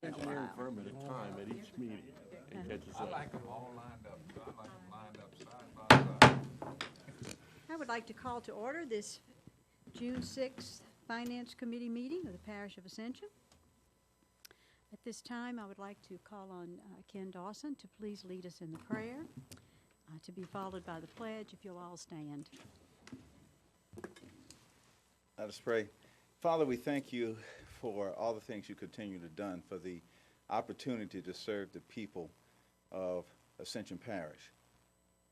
engineering firm at a time at each meeting and catch us I up. like them all lined up. I like them lined up side by side. I would like to call to order this June 6th Finance Committee meeting of the Parish of Ascension. At this time, I would like to call on Ken Dawson to please lead us in the prayer, to be followed by the pledge, if you'll all stand. Let us pray. Father, we thank you for all the things you continue to do, for the opportunity to serve the people of Ascension Parish.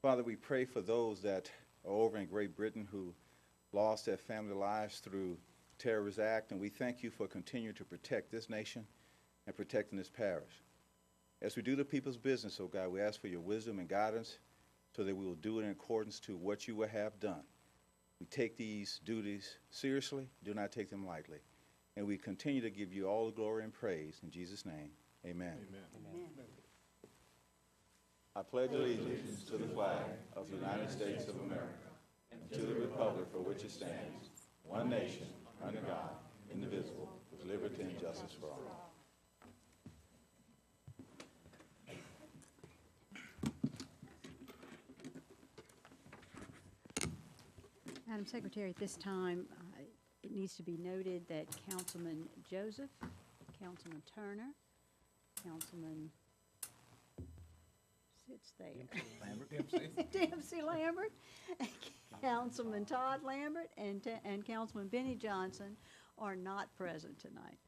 Father, we pray for those that are over in Great Britain who lost their family lives through terrorist act, and we thank you for continuing to protect this nation and protecting this parish. As we do the people's business, oh God, we ask for your wisdom and guidance so that we will do it in accordance to what you will have done. We take these duties seriously, do not take them lightly. And we continue to give you all the glory and praise. In Jesus' name, amen. Amen. I pledge allegiance to the flag of the United States of America and to the republic for which it stands, one nation, under God, indivisible, with liberty and justice for all. Madam Secretary, at this time, it needs to be noted that Councilman Joseph, Councilman Turner, Councilman sits there. Dempsey Lambert, Councilman Todd Lambert, and Councilman Benny Johnson are not present tonight.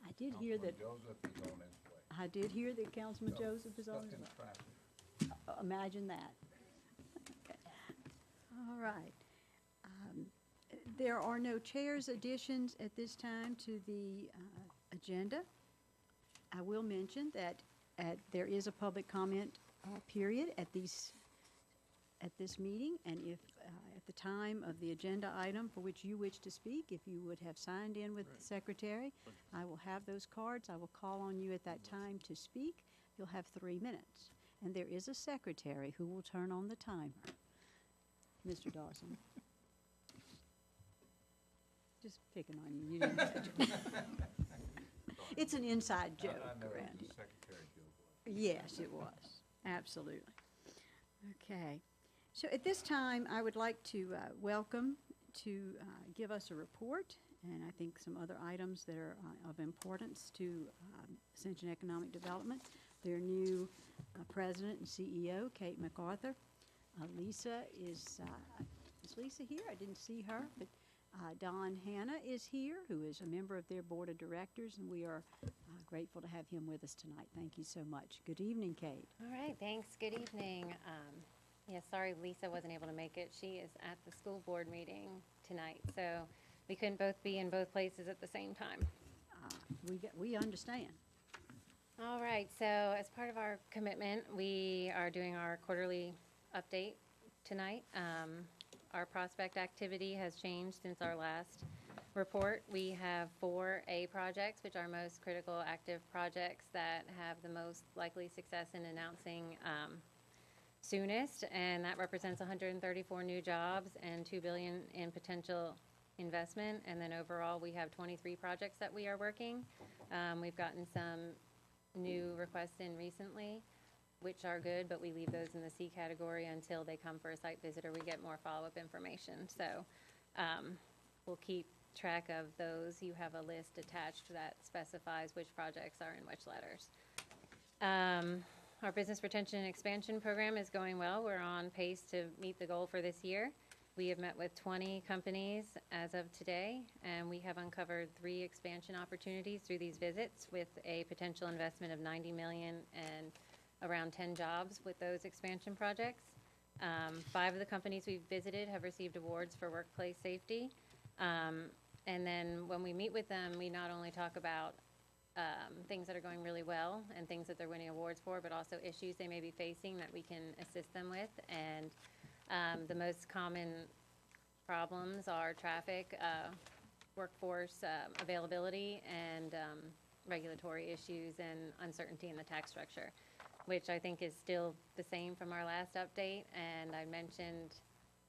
I did hear that. Joseph is on his way. I did hear that Councilman Joseph is on Stuck his in way. traffic. Imagine that. Okay. All right. There are no chairs additions at this time to the agenda. I will mention that there is a public comment period at this meeting, and if at the time of the agenda item for which you wish to speak, if you would have signed in with the secretary, I will have those cards. I will call on you at that time to speak. You'll have 3 minutes. And there is a secretary who will turn on the timer. Mr. Dawson. Just picking on you. You didn't catch it. It's an inside joke I know around it was here. a secretary joke. Yes, it was. Absolutely. Okay. So at this time, I would like to welcome to give us a report, and I think some other items that are of importance to Ascension Economic Development. Their new president and CEO, Kate MacArthur. Lisa is Lisa here? I didn't see her, but Don Hanna is here, who is a member of their board of directors, and we are grateful to have him with us tonight. Thank you so much. Good evening, Kate. All right, thanks. Good evening. Yeah, sorry Lisa wasn't able to make it. She is at the school board meeting tonight, so we couldn't both be in both places at the same time. We understand. All right, so as part of our commitment, we are doing our quarterly update tonight. Our prospect activity has changed since our last report. We have 4 A projects, which are most critical active projects that have the most likely success in announcing soonest, and that represents 134 new jobs and $2 billion in potential investment. And then overall, we have 23 projects that we are working. We've gotten some new requests in recently, which are good, but we leave those in the C category until they come for a site visit or we get more follow-up information. So we'll keep track of those. You have a list attached that specifies which projects are in which letters. Our business retention and expansion program is going well. We're on pace to meet the goal for this year. We have met with 20 companies as of today, and we have uncovered 3 expansion opportunities through these visits with a potential investment of $90 million and around 10 jobs with those expansion projects. 5 of the companies we've visited have received awards for workplace safety. And then when we meet with them, we not only talk about things that are going really well and things that they're winning awards for, but also issues they may be facing that we can assist them with. And the most common problems are traffic, workforce availability, and regulatory issues and uncertainty in the tax structure, which I think is still the same from our last update. And I mentioned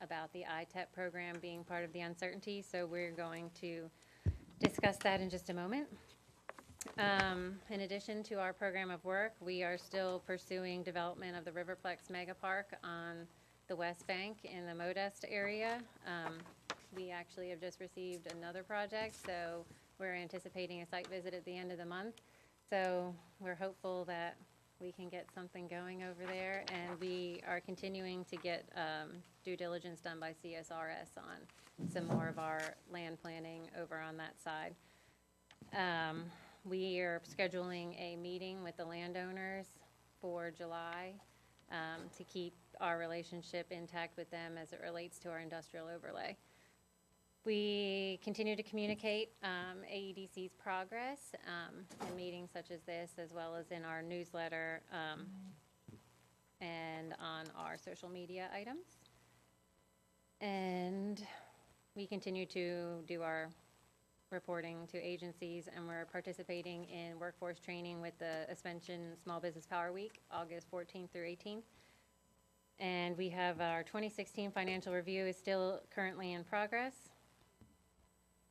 about the ITEP program being part of the uncertainty, so we're going to discuss that in just a moment. In addition to our program of work, we are still pursuing development of the Riverplex Mega Park on the West Bank in the Modest area. We actually have just received another project, so we're anticipating a site visit at the end of the month. So we're hopeful that we can get something going over there, and we are continuing to get due diligence done by CSRS on some more of our land planning over on that side. We are scheduling a meeting with the landowners for July to keep our relationship intact with them as it relates to our industrial overlay. We continue to communicate AEDC's progress in meetings such as this, as well as in our newsletter and on our social media items. And we continue to do our reporting to agencies, and we're participating in workforce training with the Ascension Small Business Power Week, August 14th through 18th. And we have our 2016 financial review is still currently in progress.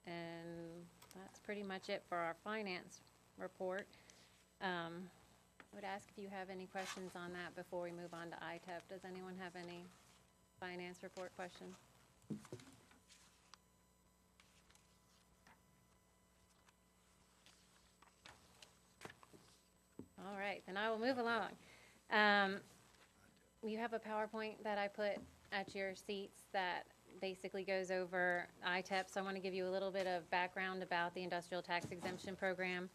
And that's pretty much it for our finance report. I would ask if you have any questions on that before we move on to ITEP. Does anyone have any finance report questions? All right, then I will move along. You have a PowerPoint that I put at your seats that basically goes over ITEP, so I want to give you a little bit of background about the Industrial Tax Exemption Program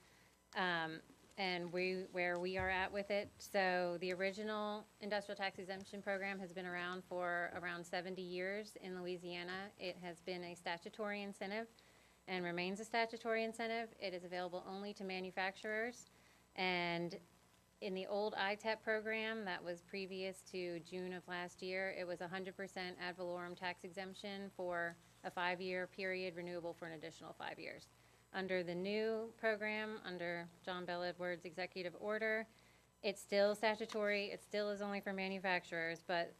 and where we are at with it. So the original Industrial Tax Exemption Program has been around for around 70 years in Louisiana. It has been a statutory incentive and remains a statutory incentive. It is available only to manufacturers, and in the old ITEP program that was previous to June of last year, it was 100% ad valorem tax exemption for a 5-year period, renewable for an additional 5 years. Under the new program, under John Bell Edwards' executive order, it's still statutory, it still is only for manufacturers, but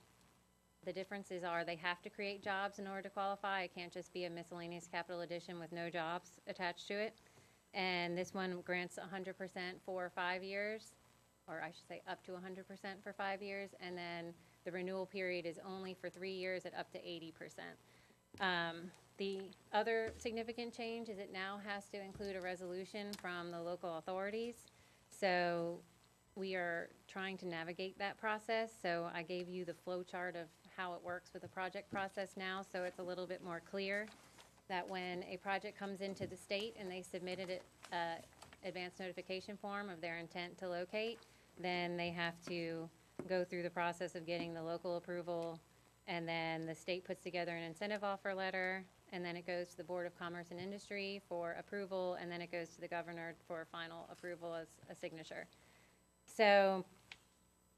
the differences are they have to create jobs in order to qualify. It can't just be a miscellaneous capital addition with no jobs attached to it. And this one grants 100% for 5 years. Or I should say up to 100% for 5 years, and then the renewal period is only for 3 years at up to 80%. The other significant change is it now has to include a resolution from the local authorities. So we are trying to navigate that process. So I gave you the flow chart of how it works with the project process now, so it's a little bit more clear that when a project comes into the state and they submitted it advance notification form of their intent to locate, then they have to go through the process of getting the local approval, and then the state puts together an incentive offer letter, and then it goes to the Board of Commerce and Industry for approval, and then it goes to the governor for final approval as a signature. So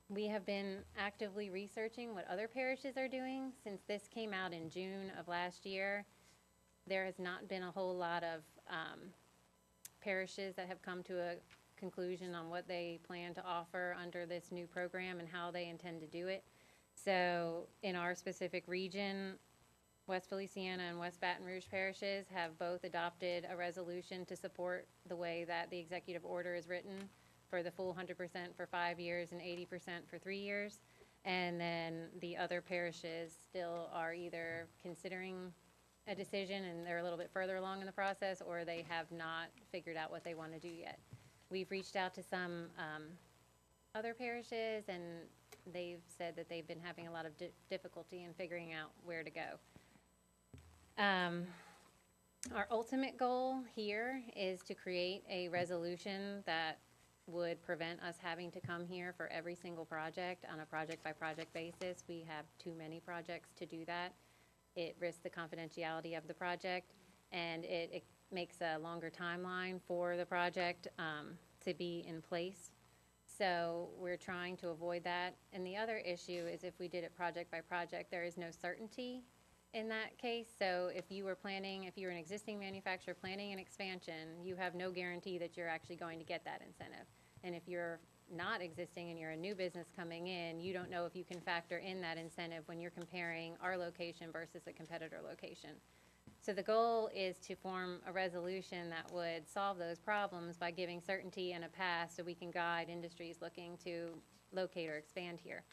we have been actively researching what other parishes are doing. Since this came out in June of last year, there has not been a whole lot of parishes that have come to a conclusion on what they plan to offer under this new program and how they intend to do it. So in our specific region, West Feliciana and West Baton Rouge parishes have both adopted a resolution to support the way that the executive order is written for the full 100% for 5 years and 80% for 3 years. And then the other parishes still are either considering a decision and they're a little bit further along in the process, or they have not figured out what they want to do yet. We've reached out to some other parishes, and they've said that they've been having a lot of difficulty in figuring out where to go. Our ultimate goal here is to create a resolution that would prevent us having to come here for every single project on a project-by-project basis. We have too many projects to do that. It risks the confidentiality of the project, and it makes a longer timeline for the project to be in place. So we're trying to avoid that. And the other issue is if we did it project by project, there is no certainty in that case. So if you were an existing manufacturer planning an expansion, you have no guarantee that you're actually going to get that incentive. And if you're not existing and you're a new business coming in, you don't know if you can factor in that incentive when you're comparing our location versus a competitor location. So the goal is to form a resolution that would solve those problems by giving certainty and a path so we can guide industries looking to locate or expand here.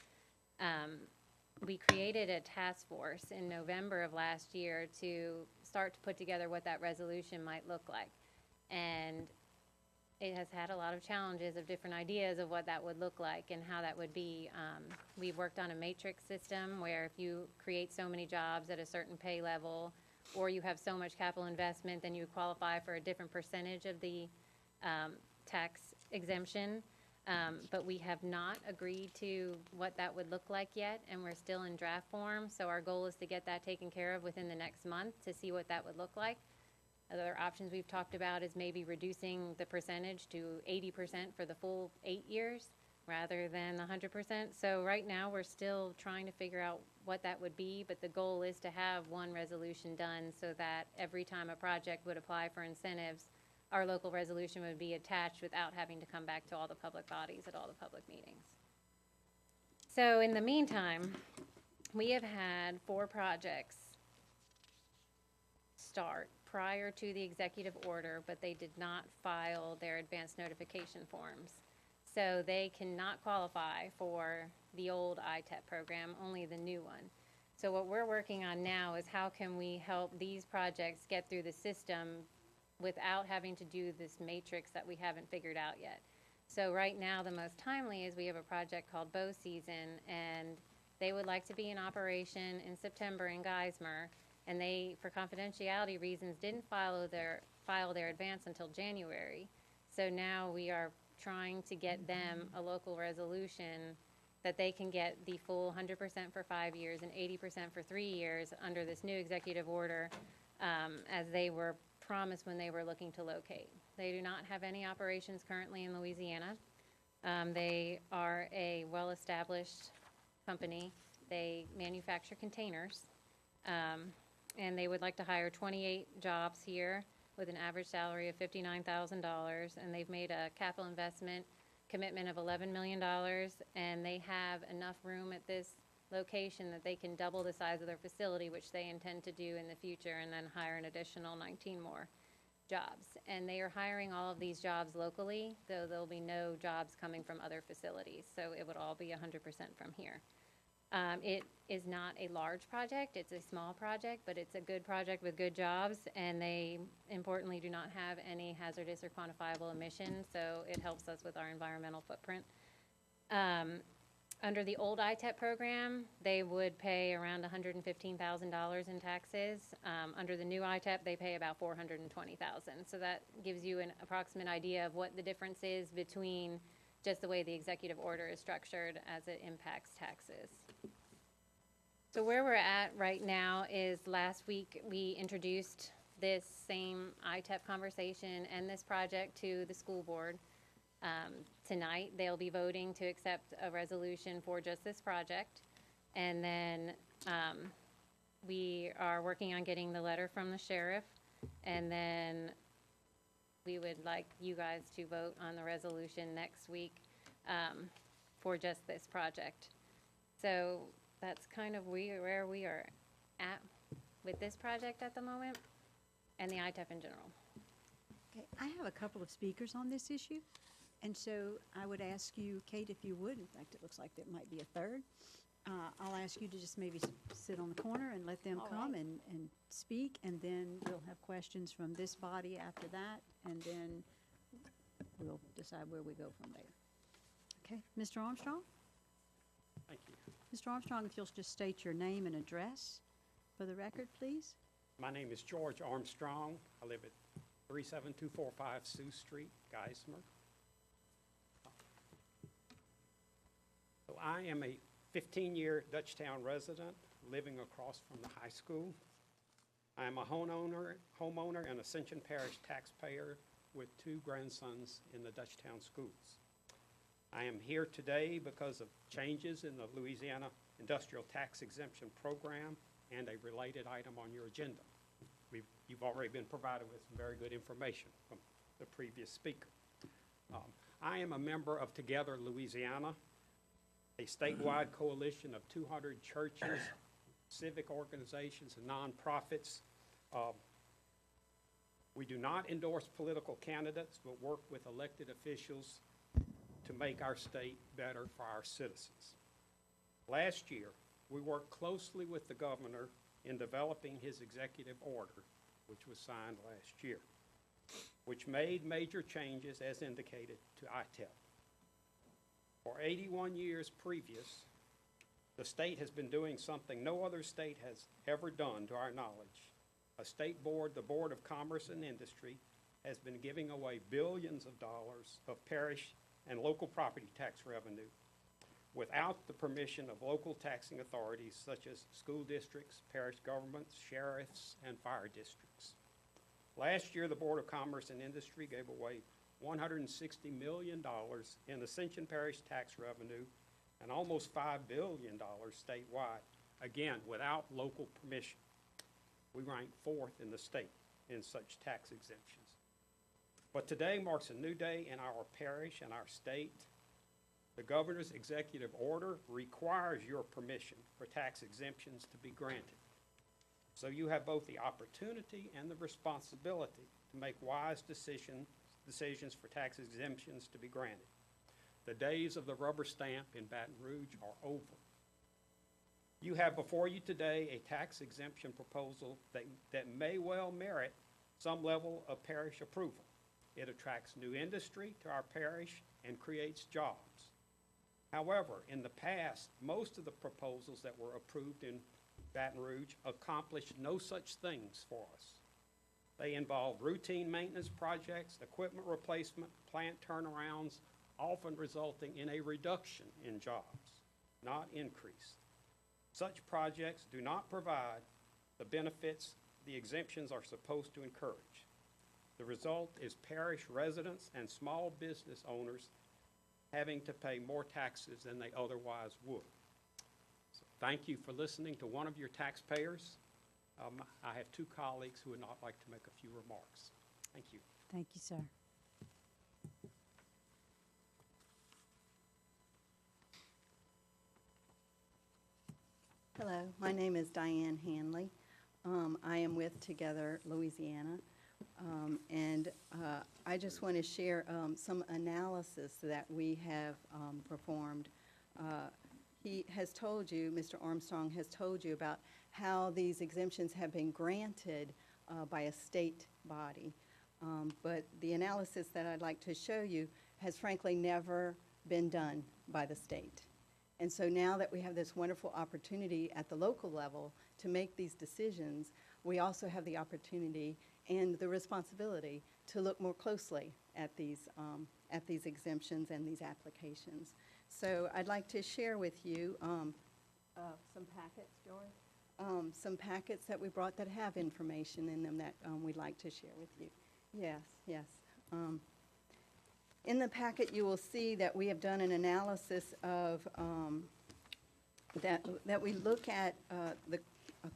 We created a task force in November of last year to start to put together what that resolution might look like. And it has had a lot of challenges of different ideas of what that would look like and how that would be. We've worked on a matrix system where if you create so many jobs at a certain pay level, or you have so much capital investment, then you qualify for a different percentage of the tax exemption. But we have not agreed to what that would look like yet, and we're still in draft form. So our goal is to get that taken care of within the next month to see what that would look like. Other options we've talked about is maybe reducing the percentage to 80% for the full 8 years rather than the 100%. So right now, we're still trying to figure out what that would be, but the goal is to have one resolution done so that every time a project would apply for incentives, our local resolution would be attached without having to come back to all the public bodies at all the public meetings. So in the meantime, we have had 4 projects start prior to the executive order, but they did not file their advance notification forms. So they cannot qualify for the old ITEP program, only the new one. So what we're working on now is how can we help these projects get through the system without having to do this matrix that we haven't figured out yet. So right now, the most timely is we have a project called Bow Season, and they would like to be in operation in September in Geismar, and they, for confidentiality reasons, didn't file their advance until January. So now we are trying to get them a local resolution that they can get the full 100% for 5 years and 80% for 3 years under this new executive order, as they were promised when they were looking to locate. They do not have any operations currently in Louisiana. They are a well-established company. They manufacture containers, and they would like to hire 28 jobs here with an average salary of $59,000, and they've made a capital investment commitment of $11 million, and they have enough room at this location that they can double the size of their facility, which they intend to do in the future, and then hire an additional 19 more jobs. And they are hiring all of these jobs locally, though there'll be no jobs coming from other facilities, so it would all be 100% from here. It is not a large project, it's a small project, but it's a good project with good jobs, and they importantly do not have any hazardous or quantifiable emissions, so it helps us with our environmental footprint. Under the old ITEP program, they would pay around $115,000 in taxes. Under the new ITEP, they pay about $420,000. So that gives you an approximate idea of what the difference is between just the way the executive order is structured as it impacts taxes. So where we're at right now is last week we introduced this same ITEP conversation and this project to the school board. Tonight, they'll be voting to accept a resolution for just this project. And then we are working on getting the letter from the sheriff. And then we would like you guys to vote on the resolution next week for just this project. So that's kind of where we are at with this project at the moment and the ITEP in general. Okay, I have a couple of speakers on this issue. And so I would ask you, Kate, if you would, in fact, it looks like there might be a third. I'll ask you to just maybe sit on the corner and let them come and speak, and then we'll have questions from this body after that, and then we'll decide where we go from there. Okay, Mr. Armstrong? Thank you. Mr. Armstrong, if you'll just state your name and address for the record, please. My name is George Armstrong. I live at 37245 Sioux Street, Geismar. So I am a 15-year Dutchtown resident living across from the high school. I am a homeowner and Ascension Parish taxpayer with 2 grandsons in the Dutchtown schools. I am here today because of changes in the Louisiana Industrial Tax Exemption Program and a related item on your agenda. You've already been provided with some very good information from the previous speaker. I am a member of Together Louisiana, a statewide coalition of 200 churches, civic organizations, and nonprofits We do not endorse political candidates, but work with elected officials to make our state better for our citizens. Last year, we worked closely with the governor in developing his executive order, which was signed last year, which made major changes as indicated to ITEL. For 81 years previous, the state has been doing something no other state has ever done to our knowledge. A state board, the Board of Commerce and Industry, has been giving away billions of dollars of parish and local property tax revenue without the permission of local taxing authorities such as school districts, parish governments, sheriffs, and fire districts. Last year, the Board of Commerce and Industry gave away $160 million in Ascension Parish tax revenue and almost $5 billion statewide, again, without local permission. We rank 4th in the state in such tax exemptions. But today marks a new day in our parish and our state. The governor's executive order requires your permission for tax exemptions to be granted. So you have both the opportunity and the responsibility to make wise decisions for tax exemptions to be granted. The days of the rubber stamp in Baton Rouge are over. You have before you today a tax exemption proposal that may well merit some level of parish approval. It attracts new industry to our parish and creates jobs. However, in the past, most of the proposals that were approved in Baton Rouge accomplished no such things for us. They involved routine maintenance projects, equipment replacement, plant turnarounds, often resulting in a reduction in jobs, not increase. Such projects do not provide the benefits the exemptions are supposed to encourage. The result is parish residents and small business owners having to pay more taxes than they otherwise would. So thank you for listening to one of your taxpayers. I have two colleagues who would not like to make a few remarks. Thank you. Thank you, sir. Hello, my name is Diane Hanley. I am with Together Louisiana, and I just want to share some analysis that we have performed. He has told you, Mr. Armstrong has told you about how these exemptions have been granted by a state body. But the analysis that I'd like to show you has frankly never been done by the state. And so now that we have this wonderful opportunity at the local level to make these decisions, we also have the opportunity and the responsibility to look more closely at these exemptions and these applications. So I'd like to share with you some packets, George, some packets that we brought that have information in them that we'd like to share with you. Yes, yes. In the packet, you will see that we have done an analysis of that we look at the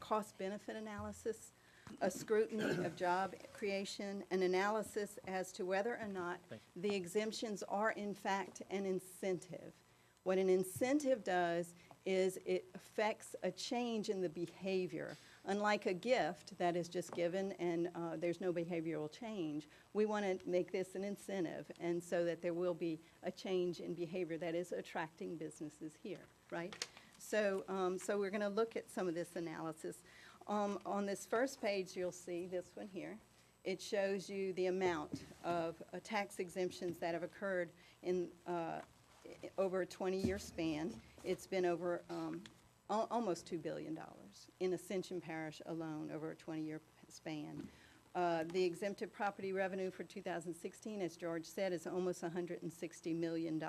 cost-benefit analysis, a scrutiny of job creation, an analysis as to whether or not the exemptions are in fact an incentive. What an incentive does is it affects a change in the behavior. Unlike a gift that is just given and there's no behavioral change, we want to make this an incentive, and so that there will be a change in behavior that is attracting businesses here, right? So, so we're going to look at some of this analysis. On this first page, you'll see this one here. It shows you the amount of tax exemptions that have occurred in over a 20-year span. It's been over almost $2 billion in Ascension Parish alone over a 20-year span. The exempted property revenue for 2016, as George said, is almost $160 million.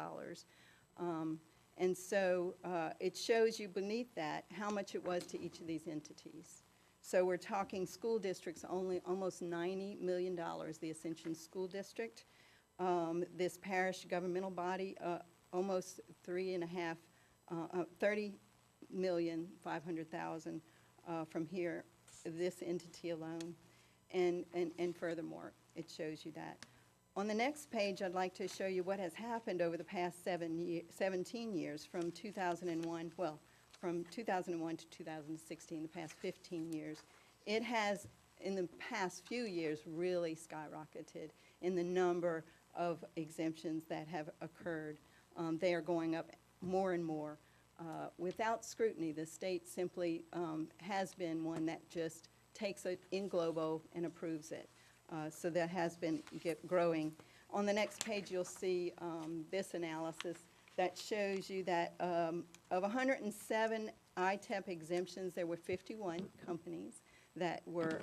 And so it shows you beneath that how much it was to each of these entities. So we're talking school districts only almost $90 million, the Ascension School District. This parish governmental body, almost $30,500,000 from here, this entity alone, and furthermore, it shows you that. On the next page, I'd like to show you what has happened over the past 17 years from 2001, well, from 2001 to 2016, the past 15 years. It has in the past few years, really skyrocketed in the number of exemptions that have occurred. They are going up more and more. Without scrutiny, the state simply has been one that just takes it in globo and approves it. So that has been growing. On the next page, you'll see this analysis that shows you that of 107 ITEP exemptions, there were 51 companies that were,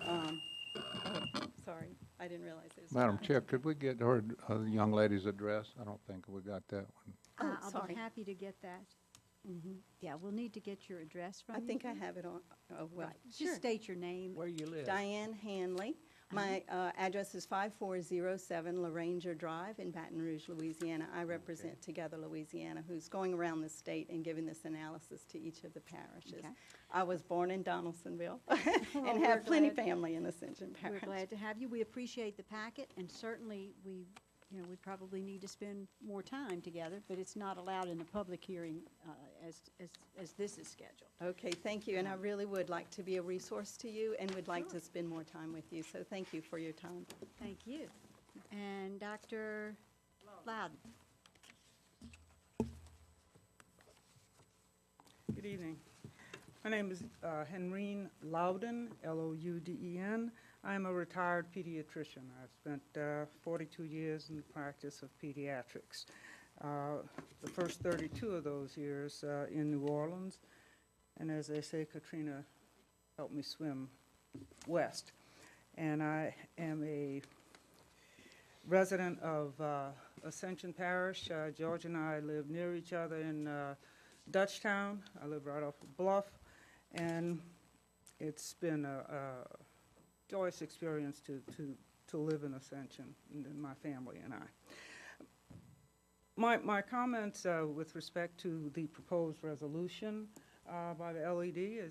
sorry, I didn't realize there was. Madam Chair, could we get her, the young lady's address? I don't think we got that one. Oh, I'll sorry. be happy to get that. Yeah, we'll need to get your address from I you. think I have it on, oh, well, Right, sure. just state your name. Where you live? Diane Hanley. My address is 5407 LaRanger Drive in Baton Rouge, Louisiana. I represent Together Louisiana, who's going around the state and giving this analysis to each of the parishes. Okay. I was born in Donaldsonville Well, and we're have plenty glad- family in Ascension We're Parish. glad to have you. We appreciate the packet, and certainly we probably need to spend more time together, but it's not allowed in a public hearing as this is scheduled. Okay, thank you, and I really would like to be a resource to you and would like to spend more time with you, so thank you for your time. Thank you. And Dr. Loudon. Good evening. My name is Henrine Loudon, Louden. I'm a retired pediatrician. I've spent 42 years in the practice of pediatrics. The first 32 of those years in New Orleans, and as they say, Katrina helped me swim west. And I am a resident of Ascension Parish. George and I live near each other in Dutchtown. I live right off the bluff, and it's been a joyous experience to live in Ascension, and my family and I. My comments with respect to the proposed resolution by the LED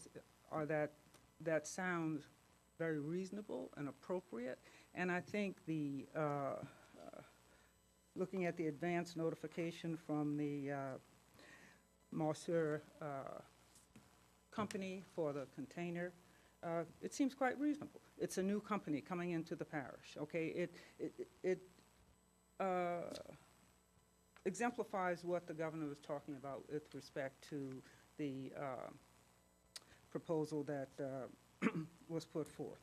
are that sounds very reasonable and appropriate, and I think the looking at the advance notification from the Mercer company for the container, it seems quite reasonable. It's a new company coming into the parish, okay? It exemplifies what the governor was talking about with respect to the proposal that was put forth.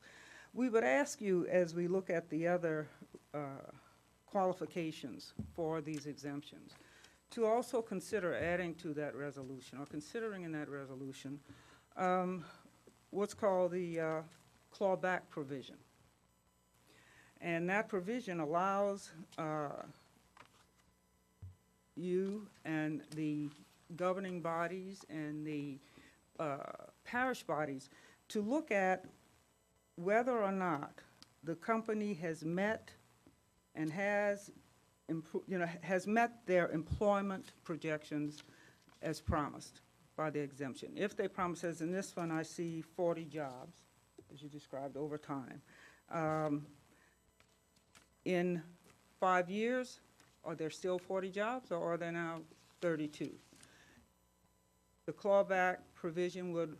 We would ask you, as we look at the other qualifications for these exemptions, to also consider adding to that resolution, or considering in that resolution, what's called the clawback provision. And that provision allows you and the governing bodies and the parish bodies to look at whether or not the company has met and has met their employment projections as promised by the exemption. If they promise, as in this one, I see 40 jobs, as you described, over time. In 5 years, are there still 40 jobs, or are there now 32? The clawback provision would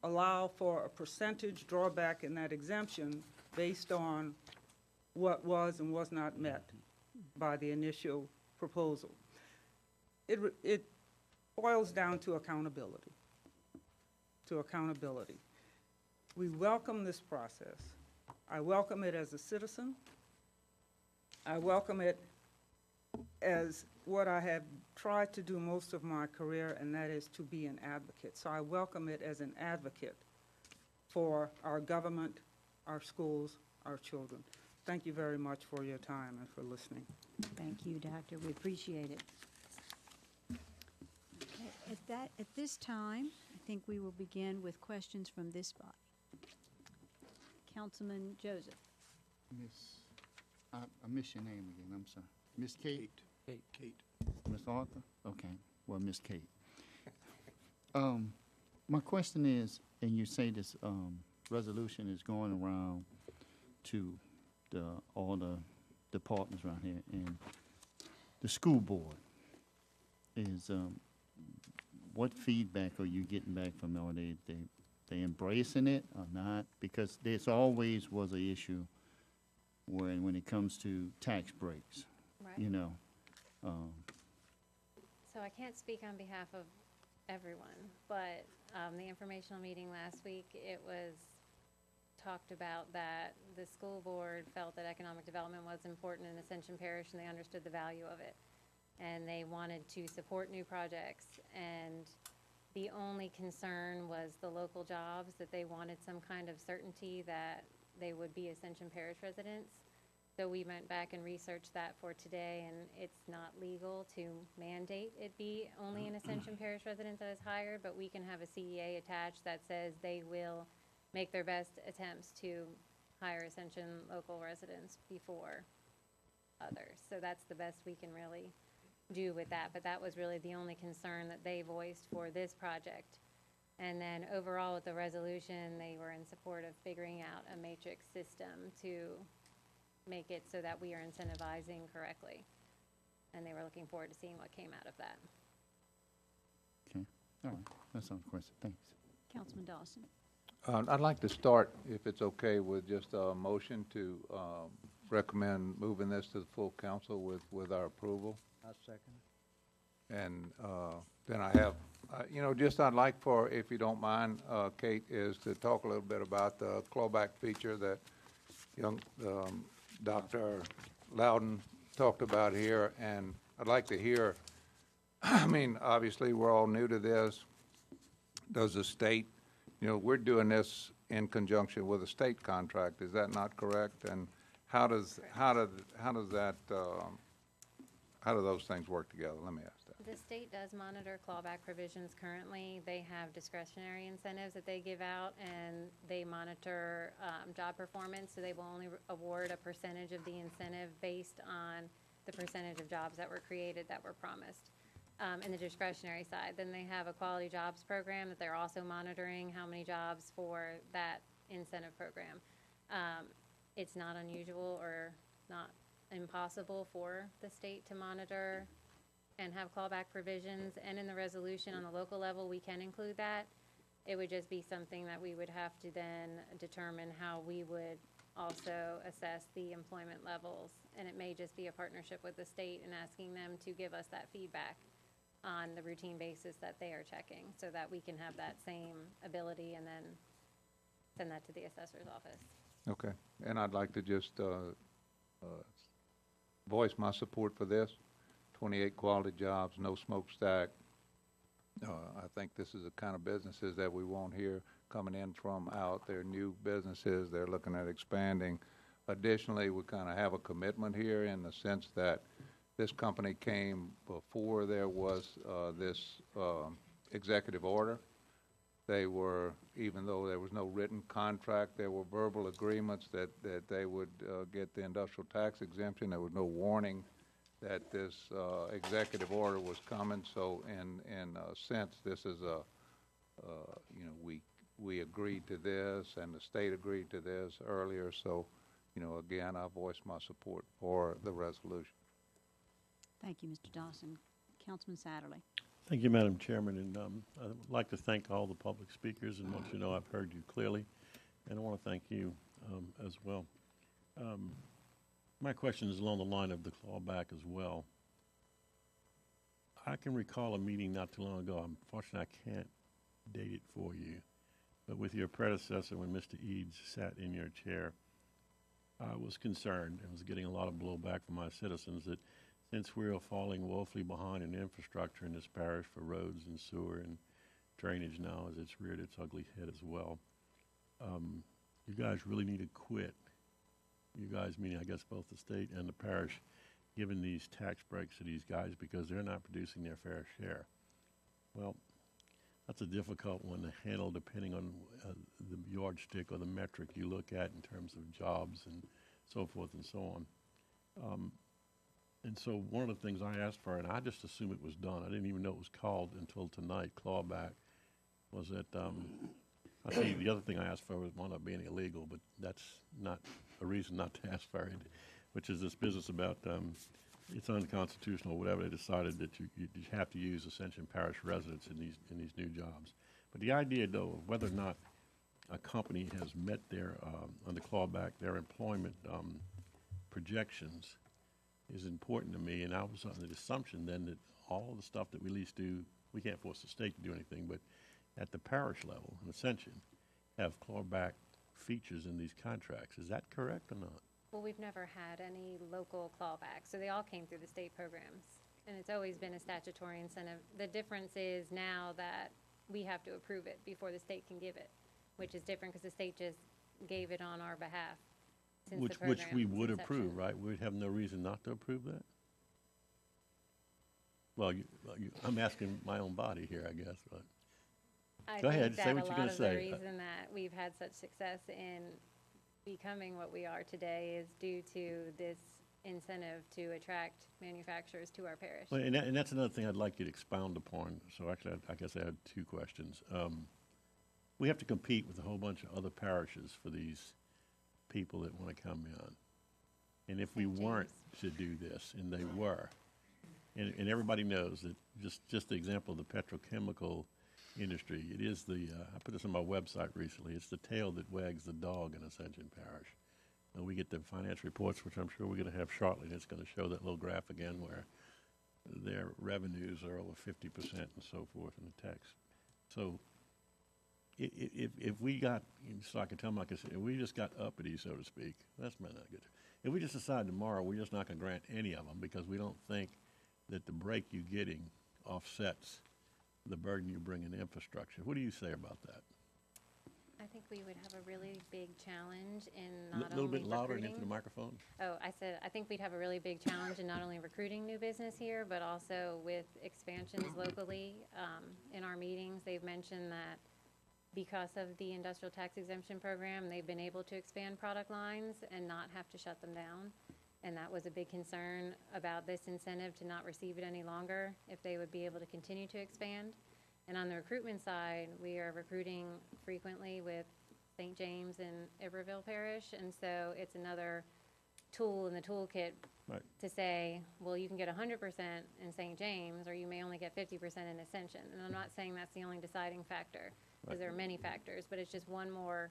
allow for a percentage drawback in that exemption based on what was and was not met by the initial proposal. It boils down to accountability. We welcome this process. I welcome it as a citizen. I welcome it as what I have tried to do most of my career, and that is to be an advocate. So I welcome it as an advocate for our government, our schools, our children. Thank you very much for your time and for listening. Thank you, Doctor. We appreciate it. Okay, at this time, I think we will begin with questions from this body. Councilman Joseph. I missed your name again, I'm sorry. Miss Kate? Kate. Miss Arthur? Okay, well, Miss Kate. My question is, and you say this resolution is going around to all the departments around here, and the school board is, what feedback are you getting back from them? Are they they embracing it or not? Because there's always was an issue when it comes to tax breaks, Right. you know. So I can't speak on behalf of everyone, but the informational meeting last week, it was talked about that the school board felt that economic development was important in Ascension Parish, and they understood the value of it. And they wanted to support new projects, and the only concern was the local jobs, that they wanted some kind of certainty that they would be Ascension Parish residents. So we went back and researched that for today, and it's not legal to mandate it be only an Ascension Parish resident that is hired, but we can have a CEA attached that says they will make their best attempts to hire Ascension local residents before others. So that's the best we can really do with that, but that was really the only concern that they voiced for this project. And then overall with the resolution, they were in support of figuring out a matrix system to make it so that we are incentivizing correctly. And they were looking forward to seeing what came out of that. Okay, all right, that's all the question, thanks. Councilman Dawson. I'd like to start, if it's okay, with just a motion to recommend moving this to the full council with our approval. I'll second. And then I have, you know, just I'd like for, if you don't mind, Kate, is to talk a little bit about the clawback feature that young Dr. Loudon talked about here. And I'd like to hear, I mean, obviously, we're all new to this. Does the state, you know, we're doing this in conjunction with a state contract, is that not correct? And how do those things work together? Let me ask that. The state does monitor clawback provisions currently. They have discretionary incentives that they give out, and they monitor job performance, so they will only award a percentage of the incentive based on the percentage of jobs that were created that were promised. In the discretionary side, then they have a quality jobs program that they're also monitoring how many jobs for that incentive program. It's not unusual or not impossible for the state to monitor and have clawback provisions, and in the resolution on the local level, we can include that. It would just be something that we would have to then determine how we would also assess the employment levels, and it may just be a partnership with the state and asking them to give us that feedback on the routine basis that they are checking, so that we can have that same ability and then send that to the assessor's office. Okay, and I'd like to just voice my support for this. 28 quality jobs, no smokestack. I think this is the kind of businesses that we want here coming in from out. They're new businesses. They're looking at expanding. Additionally, we kind of have a commitment here in the sense that this company came before there was this executive order. They were, even though there was no written contract, there were verbal agreements that they would get the industrial tax exemption. There was no warning that this executive order was coming. So in a sense, this is a, you know, we agreed to this and the state agreed to this earlier. So, you know, again, I voice my support for the resolution. Thank you, Mr. Dawson. Councilman Satterley. Thank you, Madam Chairman, and I would like to thank all the public speakers, and want you to know I've heard you clearly, and I want to thank you as well. My question is along the line of the clawback as well. I can recall a meeting not too long ago. Unfortunately, I can't date it for you, but with your predecessor, when Mr. Eads sat in your chair, I was concerned and was getting a lot of blowback from my citizens that since we are falling woefully behind in infrastructure in this parish for roads and sewer and drainage now as it's reared its ugly head as well, you guys really need to quit. You guys, meaning I guess both the state and the parish, giving these tax breaks to these guys because they're not producing their fair share. Well, that's a difficult one to handle depending on the yardstick or the metric you look at in terms of jobs and so forth and so on. And so one of the things I asked for, and I just assumed it was done, I didn't even know it was called until tonight, clawback, was that, I see the other thing I asked for was wound up being illegal, but that's not a reason not to ask for it, which is this business about it's unconstitutional, whatever they decided that you have to use Ascension Parish residents in these new jobs. But the idea, though, of whether or not a company has met their, on the clawback, their employment projections is important to me, and I was on the assumption then that all the stuff that we at least do, we can't force the state to do anything, but at the parish level, in Ascension, have clawback features in these contracts. Is that correct or not? Well, we've never had any local clawback, so they all came through the state programs. And it's always been a statutory incentive. The difference is now that we have to approve it before the state can give it, which is different because the state just gave it on our behalf since the Which we program's would inception. approve, right? We'd have no reason not to approve that? Well, I'm asking my own body here, I guess, but. I Go think ahead, say that what a you're lot gonna of the say. reason that we've had such success in becoming what we are today is due to this incentive to attract manufacturers to our parish. Well, and that's another thing I'd like you to expound upon. So actually, I guess I had two questions. We have to compete with a whole bunch of other parishes for these people that want to come in. And if we St. weren't James. to do this, and they were, and everybody knows that just the example of the petrochemical industry, it is the, I put this on my website recently, it's the tail that wags the dog in Ascension Parish. And we get the financial reports, which I'm sure we're going to have shortly, and it's going to show that little graph again where their revenues are over 50% and so forth in the tax. So if we got, so I can tell my constituents, if we just got uppity, so to speak, that's not good. If we just decide tomorrow we're just not going to grant any of them because we don't think that the break you're getting offsets the burden you bring in infrastructure, what do you say about that? I think we would have a really big challenge in A not little only bit louder and into the recruiting. microphone? Oh, I said, I think we'd have a really big challenge in not only recruiting new business here, but also with expansions locally. In our meetings, they've mentioned that because of the industrial tax exemption program, they've been able to expand product lines and not have to shut them down. And that was a big concern about this incentive to not receive it any longer, if they would be able to continue to expand. And on the recruitment side, we are recruiting frequently with St. James and Iberville Parish, and so it's another tool in the toolkit Right. to say, well, you can get 100% in St. James, or you may only get 50% in Ascension. And I'm not saying that's the only deciding factor, because Right. there are many factors, but it's just one more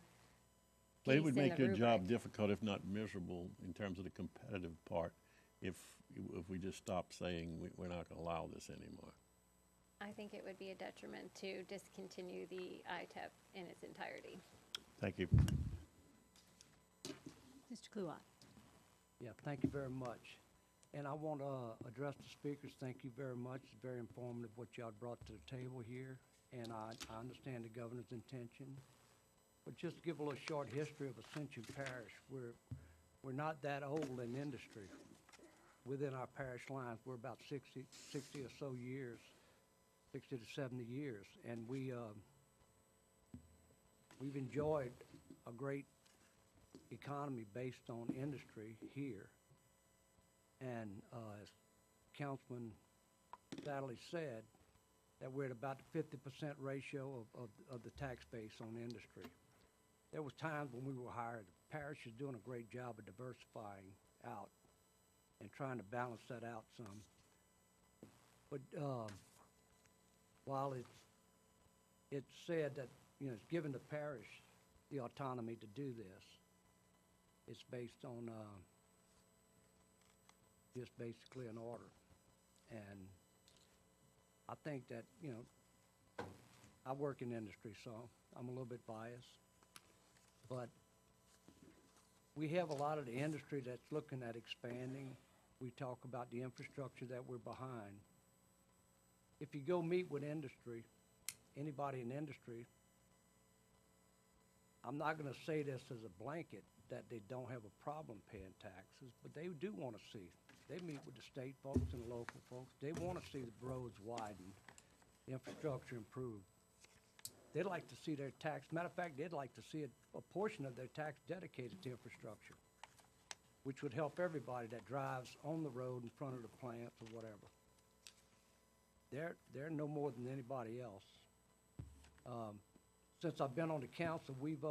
But piece it would in make the your job rubric. difficult, if not miserable, in terms of the competitive part, if we just stop saying we're not going to allow this anymore. I think it would be a detriment to discontinue the ITEP in its entirety. Thank you. Mr. Kluwat. Yeah, thank you very much. And I want to address the speakers. Thank you very much. It's very informative what y'all brought to the table here. And I understand the governor's intention. But just to give a little short history of Ascension Parish, we're not that old in industry. Within our parish lines, we're about 60 or so years, 60 to 70 years. And we've enjoyed a great economy based on industry here. And as Councilman Sadly said, that we're at about the 50% ratio of the tax base on industry. There was times when we were hired, the parish is doing a great job of diversifying out and trying to balance that out some. But while it's said that, you know, it's given the parish the autonomy to do this, it's based on just basically an order. And I think that, you know, I work in industry, so I'm a little bit biased. But we have a lot of the industry that's looking at expanding. We talk about the infrastructure that we're behind. If you go meet with industry, anybody in industry, I'm not going to say this as a blanket that they don't have a problem paying taxes, but they do want to see. They meet with the state folks and the local folks. They want to see the roads widened, the infrastructure improved. They'd like to see their tax, matter of fact, they'd like to see a portion of their tax dedicated to infrastructure, which would help everybody that drives on the road in front of the plants or whatever. They're no more than anybody else. Since I've been on the council, we've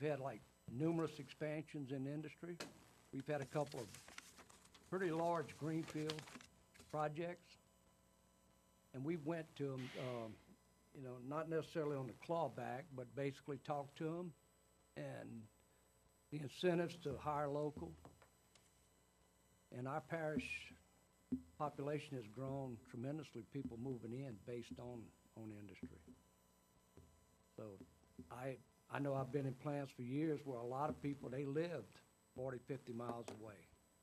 had like numerous expansions in industry. We've had a couple of pretty large greenfield projects, and we went to them you know, not necessarily on the clawback, but basically talk to them, and the incentives to hire local. And our parish population has grown tremendously, people moving in based on industry. So I know I've been in plants for years where a lot of people, they lived 40, 50 miles away.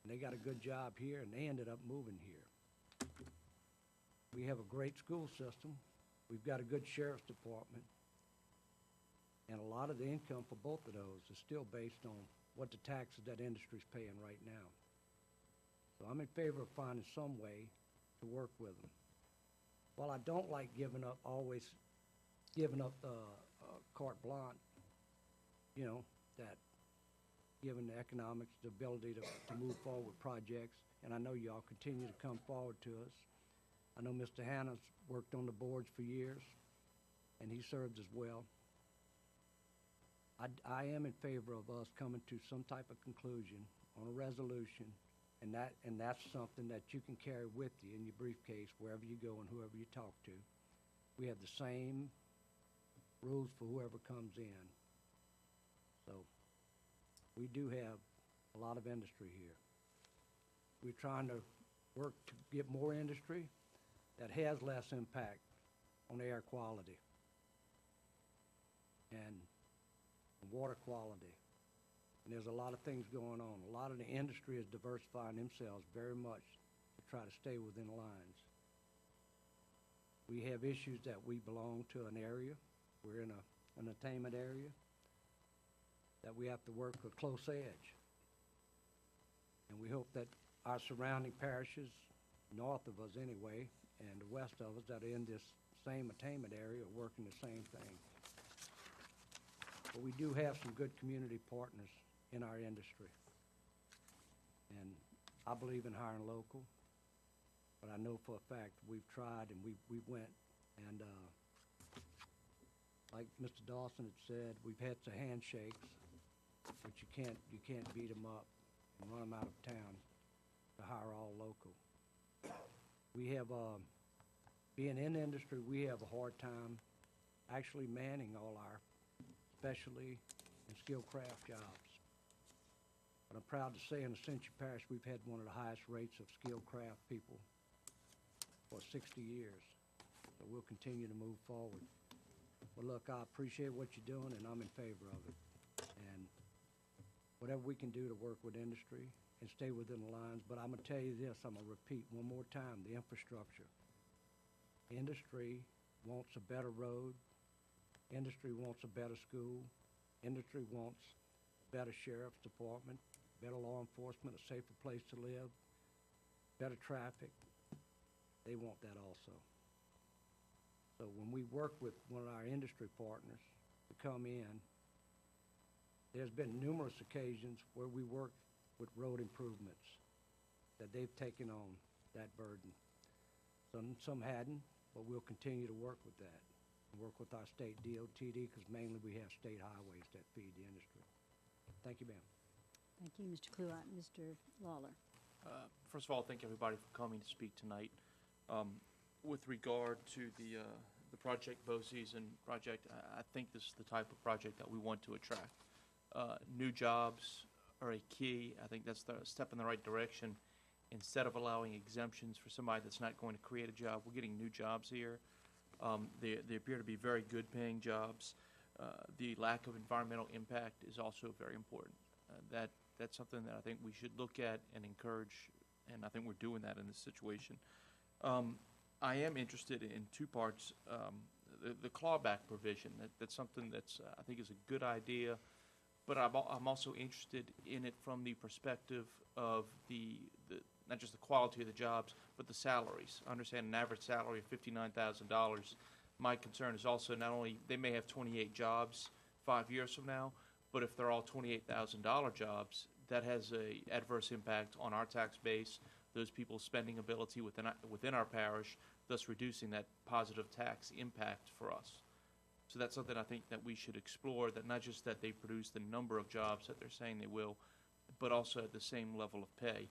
And they got a good job here, and they ended up moving here. We have a great school system. We've got a good sheriff's department. And a lot of the income for both of those is still based on what the taxes that industry's paying right now. So I'm in favor of finding some way to work with them. While I don't like always giving up carte blanche, you know, that given the economics, the ability to move forward with projects, and I know y'all continue to come forward to us. I know Mr. Hannah's worked on the boards for years, and he served as well. I am in favor of us coming to some type of conclusion on a resolution, and that's something that you can carry with you in your briefcase wherever you go and whoever you talk to. We have the same rules for whoever comes in. So we do have a lot of industry here. We're trying to work to get more industry that has less impact on air quality and water quality. And there's a lot of things going on. A lot of the industry is diversifying themselves very much to try to stay within the lines. We have issues that we belong to an area. We're in an attainment area that we have to work a close edge. And we hope that our surrounding parishes, north of us anyway, and the west of us that are in this same attainment area are working the same thing. But we do have some good community partners in our industry. And I believe in hiring local, but I know for a fact we've tried and we went and like Mr. Dawson had said, we've had some handshakes, but you can't beat them up and run them out of town to hire all local. We have, being in industry, we have a hard time actually manning all our specialty and skilled craft jobs. But I'm proud to say in Ascension Parish, we've had one of the highest rates of skilled craft people for 60 years. So we'll continue to move forward. But look, I appreciate what you're doing, and I'm in favor of it. And whatever we can do to work with industry and stay within the lines. But I'm going to tell you this, I'm going to repeat one more time, the infrastructure. Industry wants a better road. Industry wants a better school. Industry wants a better sheriff's department, better law enforcement, a safer place to live, better traffic. They want that also. So when we work with one of our industry partners to come in, there's been numerous occasions where we work with road improvements that they've taken on that burden. Some hadn't, but we'll continue to work with that. Work with our state DOTD, because mainly we have state highways that feed the industry. Thank you, ma'am. Thank you, Mr. Cluett. Mr. Lawler. First of all, thank everybody for coming to speak tonight. With regard to the project, bow season project, I think this is the type of project that we want to attract. New jobs are a key. I think that's the step in the right direction. Instead of allowing exemptions for somebody that's not going to create a job, we're getting new jobs here. They appear to be very good paying jobs. The lack of environmental impact is also very important. That's something that I think we should look at and encourage, and I think we're doing that in this situation. I am interested in two parts. The clawback provision, that's something that's I think is a good idea, but I'm also interested in it from the perspective of the not just the quality of the jobs, but the salaries. I understand an average salary of $59,000. My concern is also not only they may have 28 jobs 5 years from now, but if they're all $28,000 jobs, that has a adverse impact on our tax base, those people's spending ability within our parish, thus reducing that positive tax impact for us. So that's something I think that we should explore, that not just that they produce the number of jobs that they're saying they will, but also at the same level of pay,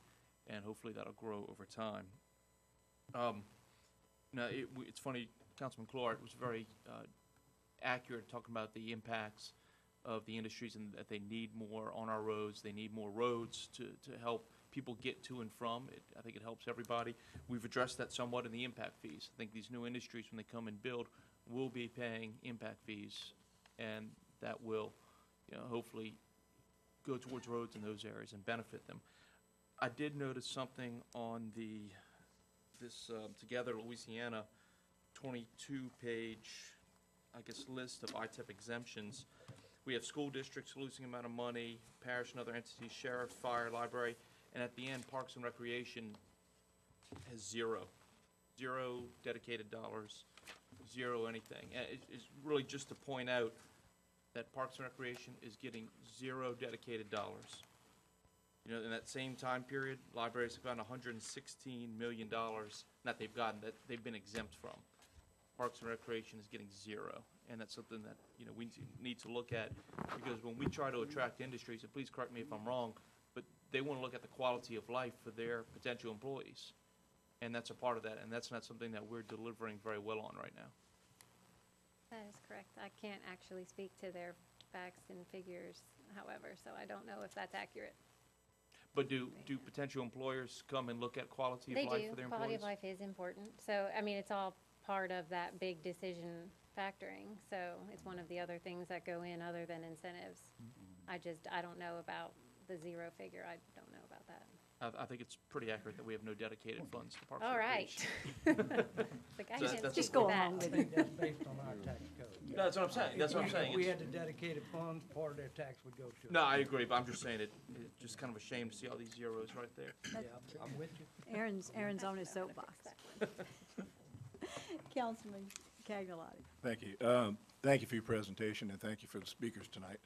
and hopefully that'll grow over time. Now, it's funny, Councilman Clark was very accurate talking about the impacts of the industries and that they need more on our roads. They need more roads to help people get to and from. I think it helps everybody. We've addressed that somewhat in the impact fees. I think these new industries, when they come and build, will be paying impact fees, and that will, hopefully go towards roads in those areas and benefit them. I did notice something on this Together Louisiana 22-page, I guess, list of ITEP exemptions. We have school districts losing amount of money, parish and other entities, sheriff, fire, library, and at the end, Parks and Recreation has zero dedicated dollars, zero anything. It's really just to point out that Parks and Recreation is getting zero dedicated dollars. In that same time period, libraries have gotten $116 million, that they've been exempt from. Parks and Recreation is getting zero, and that's something that, we need to look at, because when we try to attract industries, and please correct me if I'm wrong, but they want to look at the quality of life for their potential employees, and that's a part of that, and that's not something that we're delivering very well on right now. That is correct. I can't actually speak to their facts and figures, however, so I don't know if that's accurate. But do potential employers come and look at quality of life for their employees? Quality of life is important. So, it's all part of that big decision factoring. So it's one of the other things that go in other than incentives. I don't know about the zero figure. I don't know about that. I think it's pretty accurate that we have no dedicated funds to Parks and All Recreation. right. Like, I So can't that's speak Just to go that. along I with it. think that's based on our tax code. That's what I'm saying, that's what I'm saying. If we It's- had the dedicated funds, part of their tax would go to it. No, I agree, but I'm just saying it's just kind of a shame to see all these zeros right there. Yeah, I'm with you. Aaron's on his soapbox. Councilman Cagnolotti. Thank you. Thank you for your presentation, and thank you for the speakers tonight.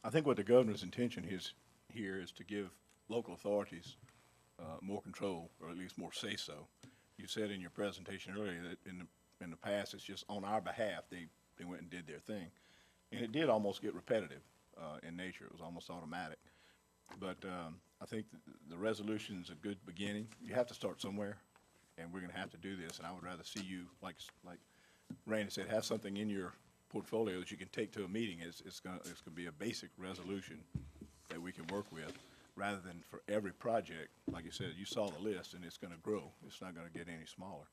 I think what the governor's intention here is to give local authorities more control, or at least more say-so. You said in your presentation earlier that in the past, it's just on our behalf, they went and did their thing. And it did almost get repetitive in nature. It was almost automatic. But I think the resolution's a good beginning. You have to start somewhere, and we're gonna have to do this. And I would rather see you, like Randy said, have something in your portfolio that you can take to a meeting. It's gonna be a basic resolution that we can work with, rather than for every project, like you said, you saw the list, and it's gonna grow. It's not gonna get any smaller.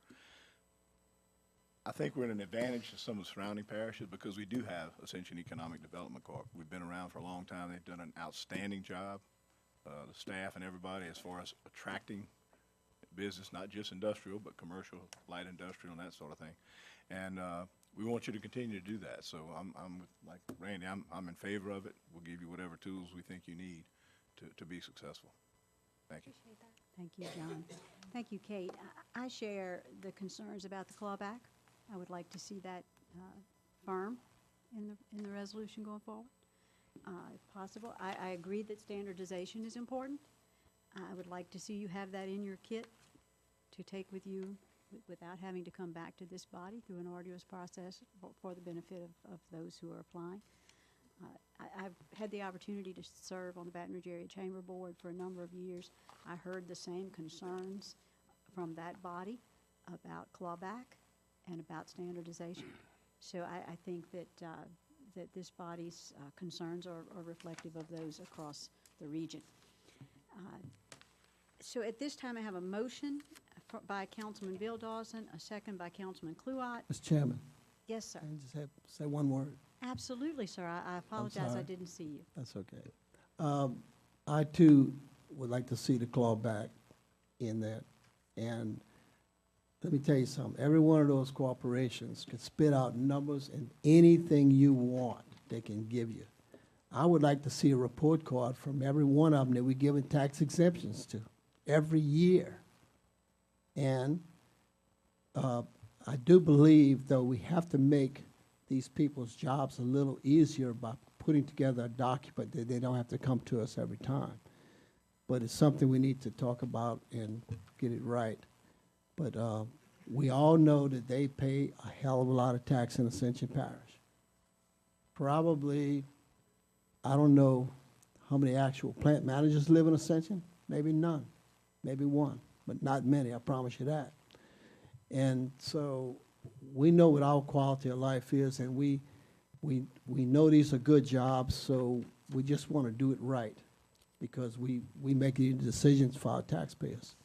I think we're at an advantage to some of the surrounding parishes because we do have Ascension Economic Development Corp. We've been around for a long time. They've done an outstanding job, the staff and everybody, as far as attracting business, not just industrial, but commercial, light industrial, and that sort of thing. And we want you to continue to do that. So I'm like Randy, I'm in favor of it. We'll give you whatever tools we think you need to be successful. Thank you. Appreciate that. Thank you, John. Thank you, Kate. I share the concerns about the clawback. I would like to see that firm in the resolution going forward, if possible. I agree that standardization is important. I would like to see you have that in your kit to take with you without having to come back to this body through an arduous process for the benefit of those who are applying. I've had the opportunity to serve on the Baton Rouge Area Chamber Board for a number of years. I heard the same concerns from that body about clawback and about standardization. So I think that this body's concerns are reflective of those across the region. So at this time, I have a motion by Councilman Bill Dawson, a second by Councilman Kluot. Mr. Chairman, Yes, sir. I just have to say one word. Absolutely, sir. I apologize, I sorry. didn't see you. That's okay. I too would like to see the clawback in that. And let me tell you something. Every one of those corporations can spit out numbers and anything you want, they can give you. I would like to see a report card from every one of them that we're giving tax exemptions to every year. And I do believe, though, we have to make these people's jobs a little easier by putting together a document that they don't have to come to us every time. But it's something we need to talk about and get it right. But we all know that they pay a hell of a lot of tax in Ascension Parish. Probably, I don't know how many actual plant managers live in Ascension. Maybe none, maybe one, but not many, I promise you that. And so we know what our quality of life is, and we know these are good jobs, so we just want to do it right because we make these decisions for our taxpayers.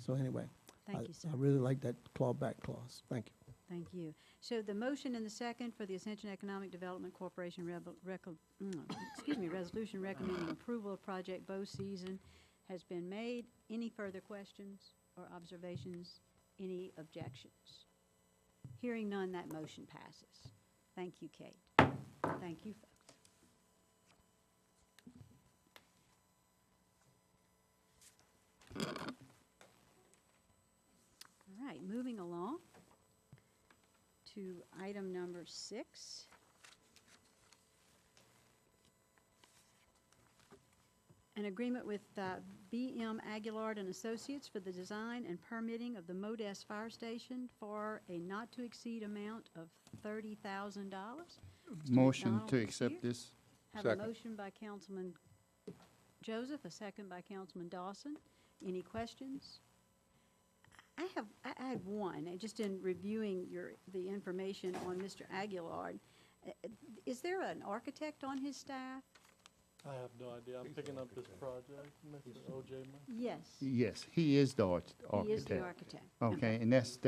So anyway, Thank you, sir. I really like that clawback clause. Thank you. Thank you. So the motion and the second for the Ascension Economic Development Corporation resolution recommending approval of project bow season has been made. Any further questions or observations? Any objections? Hearing none, that motion passes. Thank you, Kate. Thank you, folks. All right, moving along to item number 6. An agreement with B.M. Aguillard and Associates for the design and permitting of the Modest Fire Station for a not-to-exceed amount of $30,000. Motion McDonald to is accept here. this. Have a Second. motion by Councilman Joseph, a second by Councilman Dawson. Any questions? I had one, just in reviewing the information on Mr. Aguillard. Is there an architect on his staff? I have no idea. I'm picking up this project, Mr. O.J. Yes, Yes, he is the he is the architect. architect. Okay, and that's,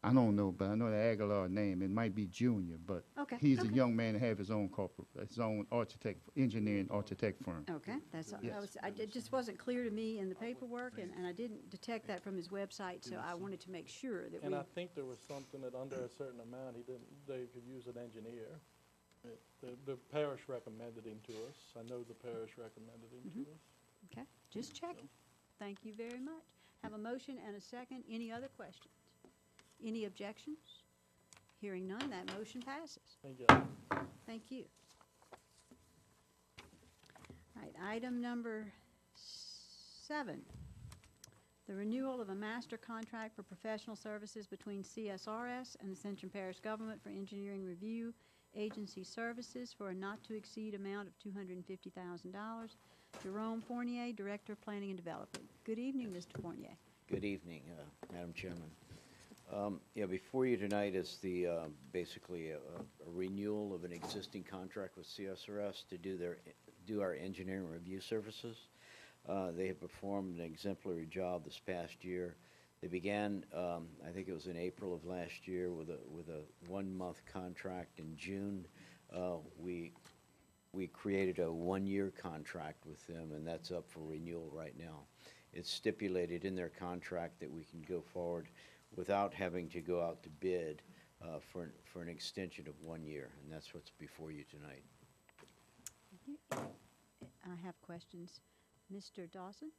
I don't know, but I know the Aguilar name. It might be Junior, but Okay, he's a okay. young man to have his own engineering architect firm. Okay, that's, Yes. it just wasn't clear to me in the paperwork, and I didn't detect that from his website, so I wanted to make sure that we. And I think there was something that under a certain amount, they could use an engineer. The parish recommended him to us. I know the parish recommended him to us. Okay, just checking. Thank you very much. Have a motion and a second. Any other questions? Any objections? Hearing none, that motion passes. Thank you. Thank you. All right, item number 7. The renewal of a master contract for professional services between CSRS and Ascension Parish Government for engineering review agency services for a not-to-exceed amount of $250,000. Jerome Fournier, Director of Planning and Development. Good evening, Mr. Fournier. Good evening, Madam Chairman. Yeah, before you tonight is the, basically a renewal of an existing contract with CSRS to do our engineering review services. They have performed an exemplary job this past year. They began, I think it was in April of last year, with a 1-month contract. In June, we created a 1-year contract with them, and that's up for renewal right now. It's stipulated in their contract that we can go forward without having to go out to bid for an extension of 1 year, and that's what's before you tonight. I have questions. Mr. Dawson?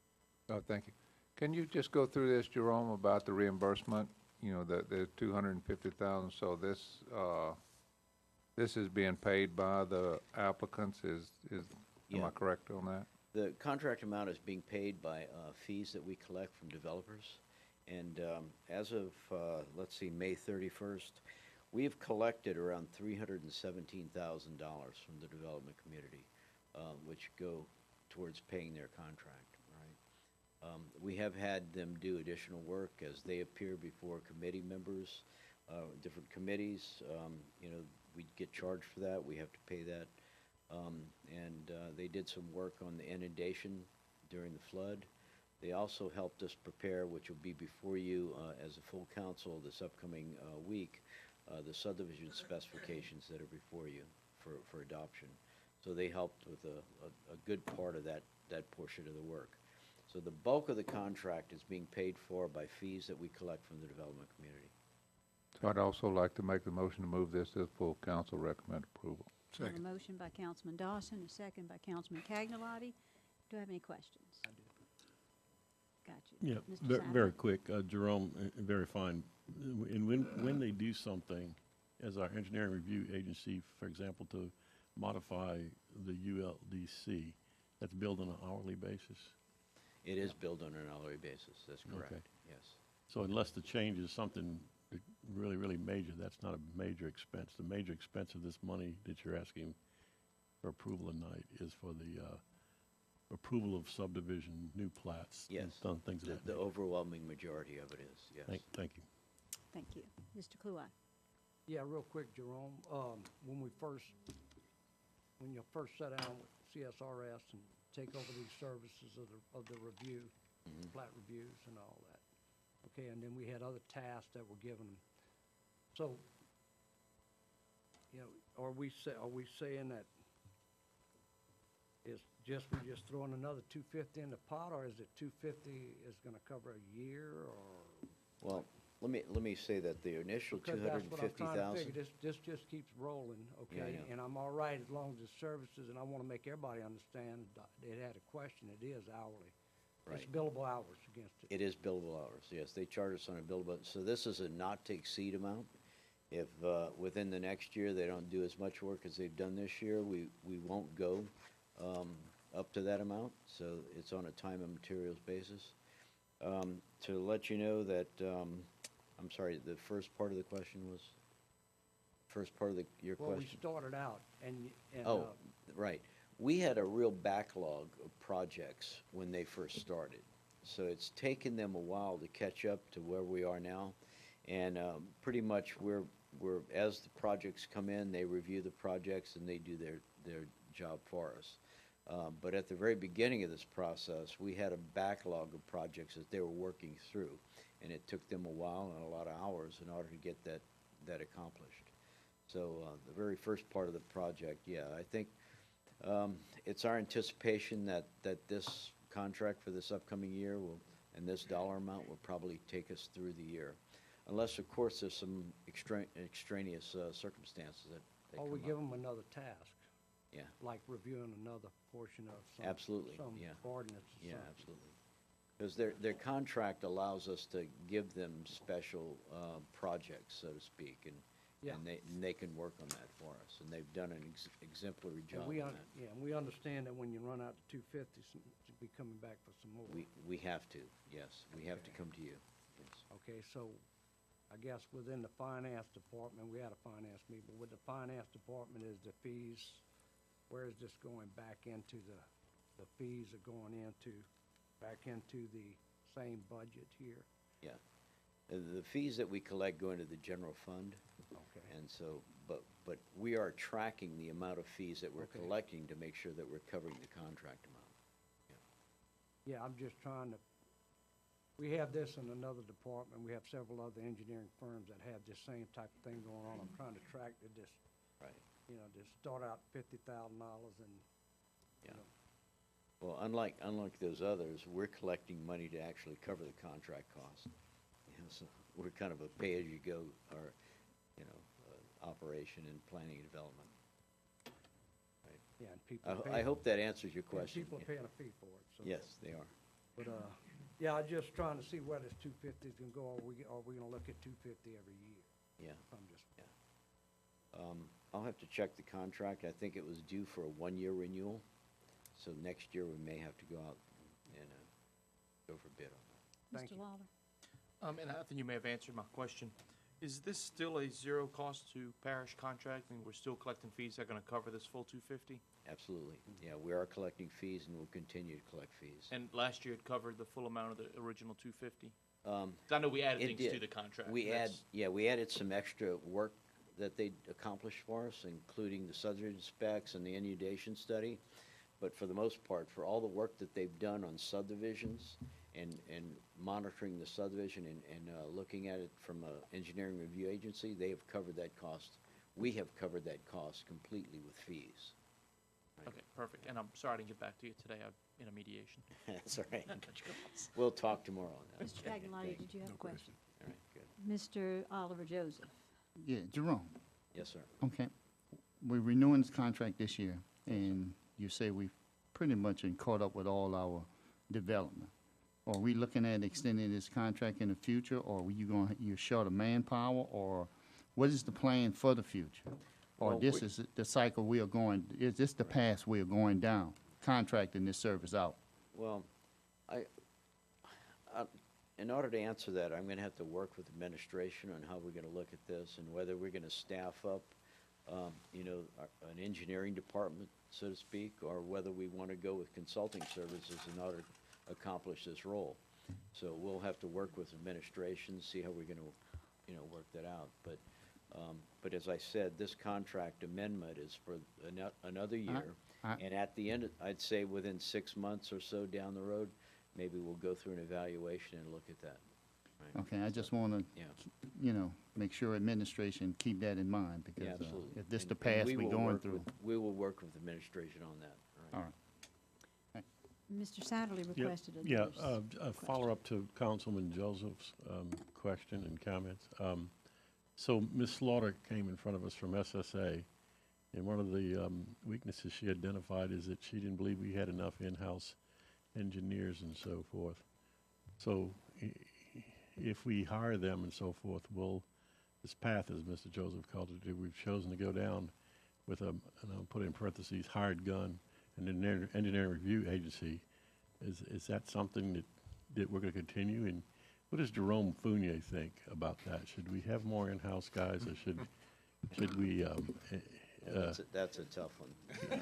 Oh, thank you. Can you just go through this, Jerome, about the reimbursement? You know, the $250,000. So this is being paid by the applicants. Am Yeah. I correct on that? The contract amount is being paid by fees that we collect from developers. And as of, let's see, May 31st, we have collected around $317,000 from the development community, which go towards paying their contract, right? We have had them do additional work as they appear before committee members, different committees. You know, we get charged for that. We have to pay that. And they did some work on the inundation during the flood. They also helped us prepare, which will be before you as a full council this upcoming week, the subdivision specifications that are before you for adoption. So they helped with a good part of that portion of the work. So the bulk of the contract is being paid for by fees that we collect from the development community. So I'd also like to make the motion to move this to the full council recommend approval. I have a motion by Councilman Dawson, a second by Councilman Cagnalotti. Do I have any questions? I do. Got you. Yeah, Mr. Sadler? very quick, Jerome, very fine. And when they do something, as our engineering review agency, for example, to modify the ULDC, that's billed on an hourly basis? It is billed on an hourly basis, that's correct, Okay. yes. So unless the change is something really, really major, that's not a major expense. The major expense of this money that you're asking for approval tonight is for the approval of subdivision, new plats. and Yes. Things of that The nature. overwhelming majority of it is, yes. Thank you. Thank you. Mr. Kluai. Yeah, real quick, Jerome, when you first sat down with CSRS and take over these services of the review, plat reviews and all that. Okay, and then we had other tasks that were given them. So, you know, are we saying that we're just throwing another 250 in the pot, or is it 250 is gonna cover a year, or? Well, let me say that the initial Because that's what I'm trying to 250,000. figure, this just keeps rolling, Yeah, I okay? know. And I'm all right as long as it's services, and I wanna make everybody understand, they had a question, it is hourly. It's Right. billable hours against it. It is billable hours, yes. They charge us on a billable, so this is a not-to-exceed amount. If, within the next year, they don't do as much work as they've done this year, we won't go, up to that amount, so it's on a time and materials basis. To let you know that, I'm sorry, the first part of the question was? First part of your Well, we question? started out, Oh, right. We had a real backlog of projects when they first started. So it's taken them a while to catch up to where we are now. And pretty much as the projects come in, they review the projects and they do their job for us. But at the very beginning of this process, we had a backlog of projects that they were working through. And it took them a while and a lot of hours in order to get that accomplished. So the very first part of the project, yeah, I think it's our anticipation that this contract for this upcoming year and this dollar amount will probably take us through the year. Unless, of course, there's some extraneous circumstances that come or we up. give them another task, Yeah, like reviewing another portion of absolutely, some yeah. ordinance or Yeah, something. absolutely. Because their contract allows us to give them special projects, so to speak, and Yeah. they can work on that for us. And they've done an exemplary And job we, on that. yeah, and we understand that when you run out to 250, to be coming back for some more. We have to, yes. We have to Okay. come to you. Yes. Okay, so I guess within the finance department, we had a finance meeting, but with the finance department is the fees, where is this going back into the fees are going back into the same budget here? Yeah. The fees that we collect go into the general fund. Okay. And so, but we are tracking the amount of fees that we're Okay. collecting to make sure that we're covering the contract amount. Yeah, I'm just trying to, we have this in another department, we have several other engineering firms that have this same type of thing going on. I'm trying to track this, Right. just start out $50,000 and, Yeah. Well, unlike those others, we're collecting money to actually cover the contract cost. So we're kind of a pay-as-you-go, or, operation in planning and development. yeah, and people are I paying. hope that answers your And question. people are paying a fee for it, so. Yes, they are. But, yeah, I'm just trying to see where this 250 is gonna go. Are we gonna look at 250 every year? Yeah. I'm just, I'll have to check the contract. I think it was due for a one-year renewal. So next year, we may have to go out and go for bid on that. Thank Mr. you. Lawler. And I think you may have answered my question. Is this still a zero cost to parish contract? I mean, we're still collecting fees that are gonna cover this full 250? Absolutely. Yeah, we are collecting fees and we'll continue to collect fees. And last year it covered the full amount of the original 250? 'Cause I know we added It things did. to the contract. We That's- added some extra work that they accomplished for us, including the subdivision specs and the inundation study. But for the most part, for all the work that they've done on subdivisions and monitoring the subdivision and looking at it from an engineering review agency, they have covered that cost. We have covered that cost completely with fees. Okay, perfect. And I'm sorry I didn't get back to you today. I'm in a mediation. That's all right. Cut you off. We'll talk tomorrow on that. Mr. Aguilar, did you have a question? All right, good. Mr. Oliver Joseph. Yeah, Jerome, Yes, sir. okay. We're renewing this contract this year, and you say we've pretty much caught up with all our development. Are we looking at extending this contract in the future, or you're short of manpower, or what is the plan for the future? Or Well, this is the cycle we are going, is this the path we are going down, contracting this service out? Well, in order to answer that, I'm gonna have to work with administration on how we're gonna look at this and whether we're gonna staff up you know, an engineering department, so to speak, or whether we want to go with consulting services in order to accomplish this role. So we'll have to work with administration, see how we're going to, you know, work that out. But as I said, this contract amendment is for another year. And at the end, I'd say within 6 months or so down the road, maybe we'll go through an evaluation and look at that. Right? Okay, I just want to, Yeah. you know, make sure administration keep that in mind, Yeah, because absolutely. if this And- the and path we we're will going work through. with- We will work with administration on that. All right. Mr. Satterley Yeah, requested a yeah, question. a follow-up to Councilman Joseph's question and comments. So Ms. Slaughter came in front of us from SSA, and one of the weaknesses she identified is that she didn't believe we had enough in-house engineers and so forth. So if we hire them and so forth, will this path, as Mr. Joseph called it, we've chosen to go down with a, and I'll put in parentheses, hired gun, and an engineering review agency, is that something that we're going to continue? And what does Jerome Fournier think about that? Should we have more in-house guys, or should we? That's a tough one.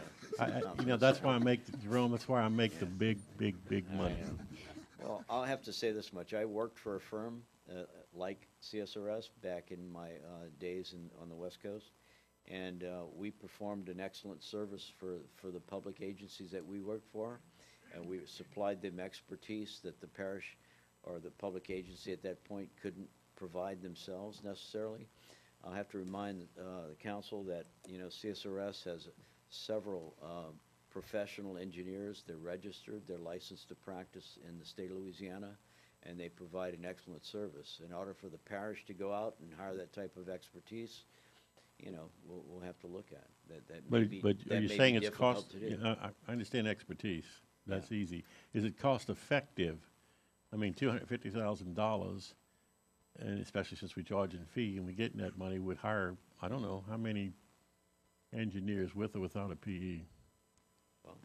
You know, that's why I make Jerome. That's why I make the big money. Well, I'll have to say this much. I worked for a firm like CSRS back in my days on the West Coast, and we performed an excellent service for the public agencies that we worked for. And we supplied them expertise that the parish or the public agency at that point couldn't provide themselves necessarily. I'll have to remind the council that, you know, CSRS has several professional engineers. They're registered, they're licensed to practice in the state of Louisiana, and they provide an excellent service. In order for the parish to go out and hire that type of expertise, you know, we'll have to look at that. But That are you may saying be it's difficult cost? to do. You know, I understand expertise. That's easy. Is it cost effective? I mean, $250,000, and especially since we charge a fee and we get that money, would hire, I don't know, how many engineers with or without a PE? Well,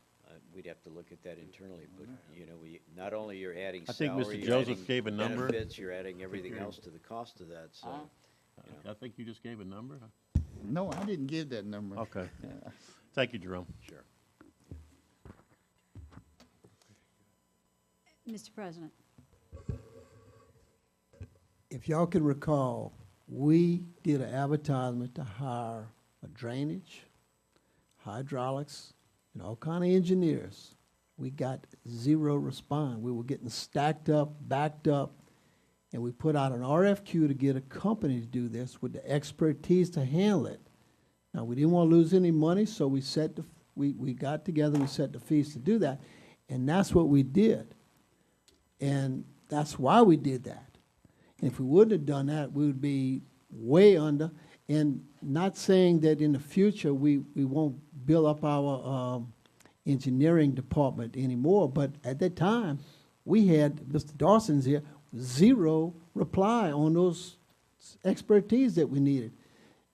we'd have to look at that internally, but, you know, not only you're adding I think salary, Mr. you're Joseph adding gave a number. benefits, you're adding everything else to the cost of that, so. you know. I think you just gave a number. No, I didn't give that number. Okay. Thank you, Jerome. Sure. Mr. President. If y'all can recall, we did an advertisement to hire a drainage, hydraulics, and all kind of engineers. We got zero response. We were getting stacked up, backed up, and we put out an RFQ to get a company to do this with the expertise to handle it. Now, we didn't want to lose any money, so we got together and we set the fees to do that, and that's what we did. And that's why we did that. And if we wouldn't have done that, we would be way under. And not saying that in the future we won't build up our engineering department anymore, but at that time, we had, Mr. Dawson's here, zero reply on those expertise that we needed.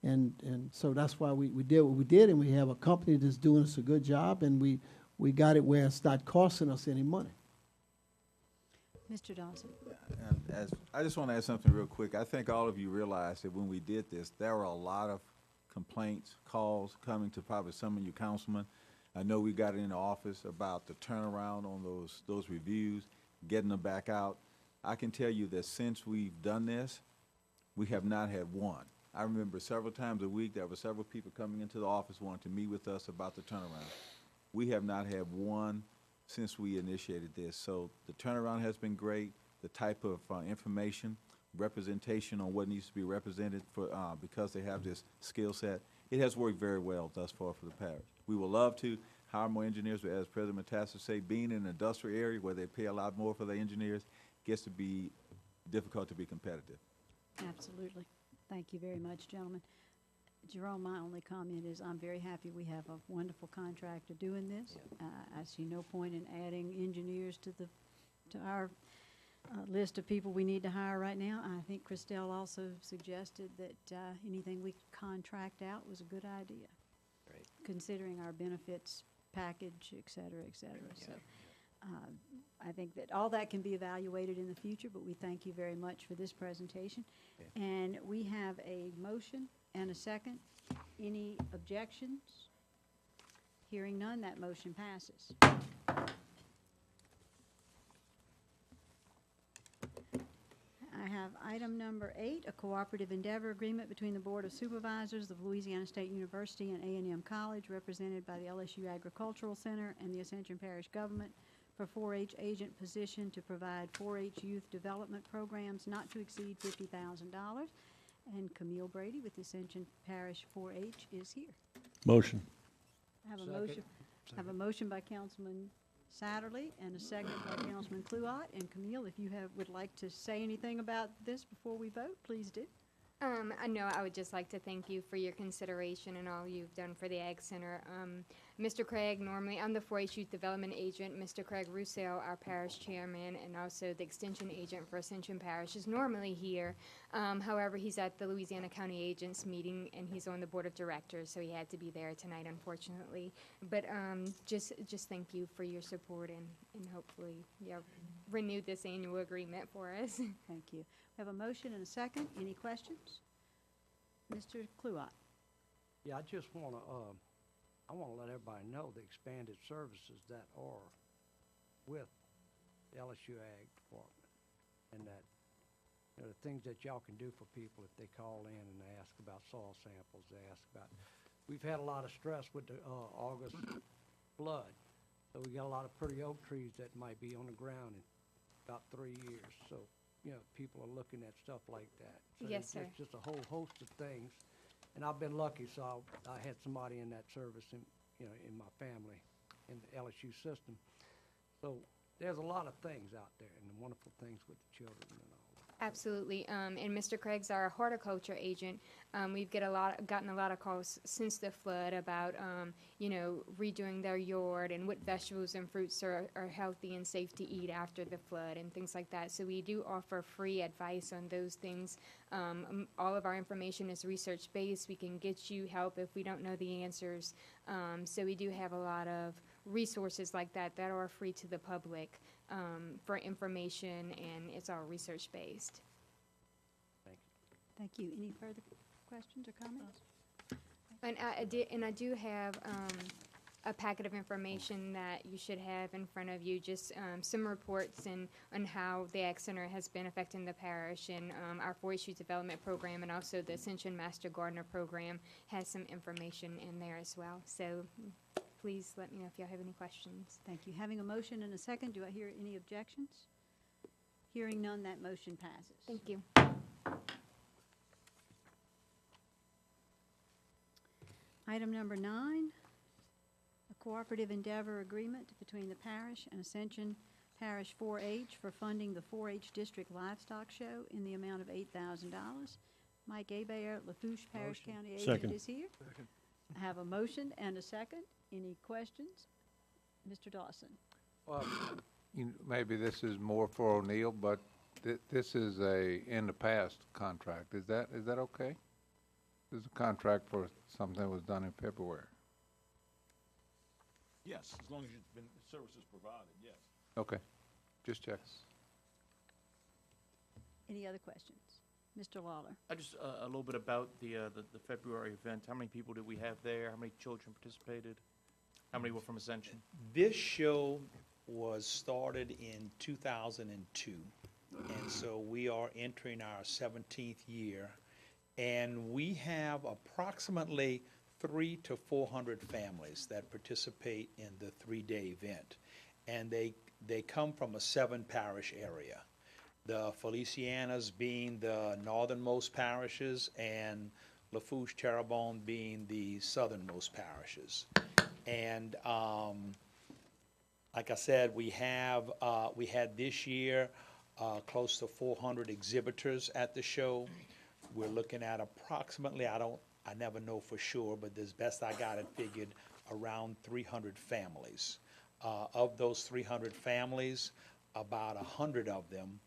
And so that's why we did what we did, and we have a company that's doing us a good job, and we got it where it's not costing us any money. Mr. Dawson. And I just want to add something real quick. I think all of you realize that when we did this, there were a lot of complaints, calls coming to probably some of you councilmen. I know we got it in the office about the turnaround on those reviews, getting them back out. I can tell you that since we've done this, we have not had one. I remember several times a week, there were several people coming into the office wanting to meet with us about the turnaround. We have not had one since we initiated this. So the turnaround has been great. The type of information, representation on what needs to be represented for because they have this skill set, it has worked very well thus far for the parish. We would love to hire more engineers, but as President Matasser said, being in an industrial area where they pay a lot more for their engineers gets to be difficult to be competitive. Absolutely. Thank you very much, gentlemen. Jerome, my only comment is I'm very happy we have a wonderful contractor doing this. I see no point in adding engineers to our list of people we need to hire right now. I think Christelle also suggested that anything we contract out was a good idea, Right. considering our benefits package, et cetera, et cetera. So I think that all that can be evaluated in the future, but we thank you very much for this presentation. And we have a motion and a second Any objections? Hearing none, that motion passes. I have item number 8, a cooperative endeavor agreement between the Board of Supervisors of Louisiana State University and A&M College, represented by the LSU Agricultural Center and the Ascension Parish Government, for 4-H agent position to provide 4-H youth development programs not to exceed $50,000. And Camille Brady with the Ascension Parish 4-H is here. Motion. I have a Second. motion. I have a motion by Councilman Satterly and a second by Councilman Cluott. And Camille, if you would like to say anything about this before we vote, please do. I know I would just like to thank you for your consideration and all you've done for the Ag Center. Mr. Craig, normally, I'm the 4-H Youth Development Agent. Mr. Craig Russo, our parish chairman, and also the extension agent for Ascension Parish, is normally here. However, he's at the Louisiana County Agents meeting, and he's on the board of directors, so he had to be there tonight, unfortunately. But just thank you for your support, and hopefully you'll renew this annual agreement for us. Thank you. We have a motion and a second. Any questions? Mr. Cluott. Yeah, I just want to, I want to let everybody know the expanded services that are with the LSU Ag Department, and that, you know, the things that y'all can do for people if they call in and they ask about soil samples, they ask about, we've had a lot of stress with the August flood, so we got a lot of pretty oak trees that might be on the ground in about 3 years, so, you know, people are looking at stuff like that. So Yes, sir. It's just a whole host of things. And I've been lucky, so I had somebody in that service in, you know, in my family, in the LSU system. So there's a lot of things out there and wonderful things with the children and all. Absolutely. And Mr. Craig's our horticulture agent. We've gotten a lot of calls since the flood about, you know, redoing their yard and what vegetables and fruits are healthy and safe to eat after the flood and things like that. So we do offer free advice on those things. All of our information is research-based. We can get you help if we don't know the answers. So we do have a lot of resources like that are free to the public for information, and it's all research-based. Thank you. Any further questions or comments? And I do have a packet of information that you should have in front of you, just some reports on how the Ag Center has been affecting the parish, and our 4-H Youth Development Program, and also the Ascension Master Gardener Program has some information in there as well. So please let me know if y'all have any questions. Thank you. Having a motion and a second, do I hear any objections? Hearing none, that motion passes. Thank you. Item number 9, a cooperative endeavor agreement between the parish and Ascension Parish 4-H for funding the 4-H District Livestock Show in the amount of $8,000. Mike Abair, Lafourche Parish County Agent, Second. is here. I have a motion and a second. Any questions? Mr. Dawson. Well, maybe this is more for O'Neill, but this is a in the past contract. Is that okay? This is a contract for something that was done in February. Yes, as long as you've been, services provided, yes. Okay, just check. Any other questions? Mr. Lawler. I just, a little bit about the February event. How many people did we have there? How many children participated? How many were from Ascension? This show was started in 2002, and so we are entering our 17th year, and we have approximately 300 to 400 families that participate in the 3-day event, and they come from a 7-parish area. The Felicianas being the northernmost parishes, and Lafourche Terrebonne being the southernmost parishes. And like I said, we had this year close to 400 exhibitors at the show. We're looking at approximately, I never know for sure, but as best I got it figured, around 300 families. Of those 300 families, about 100 of them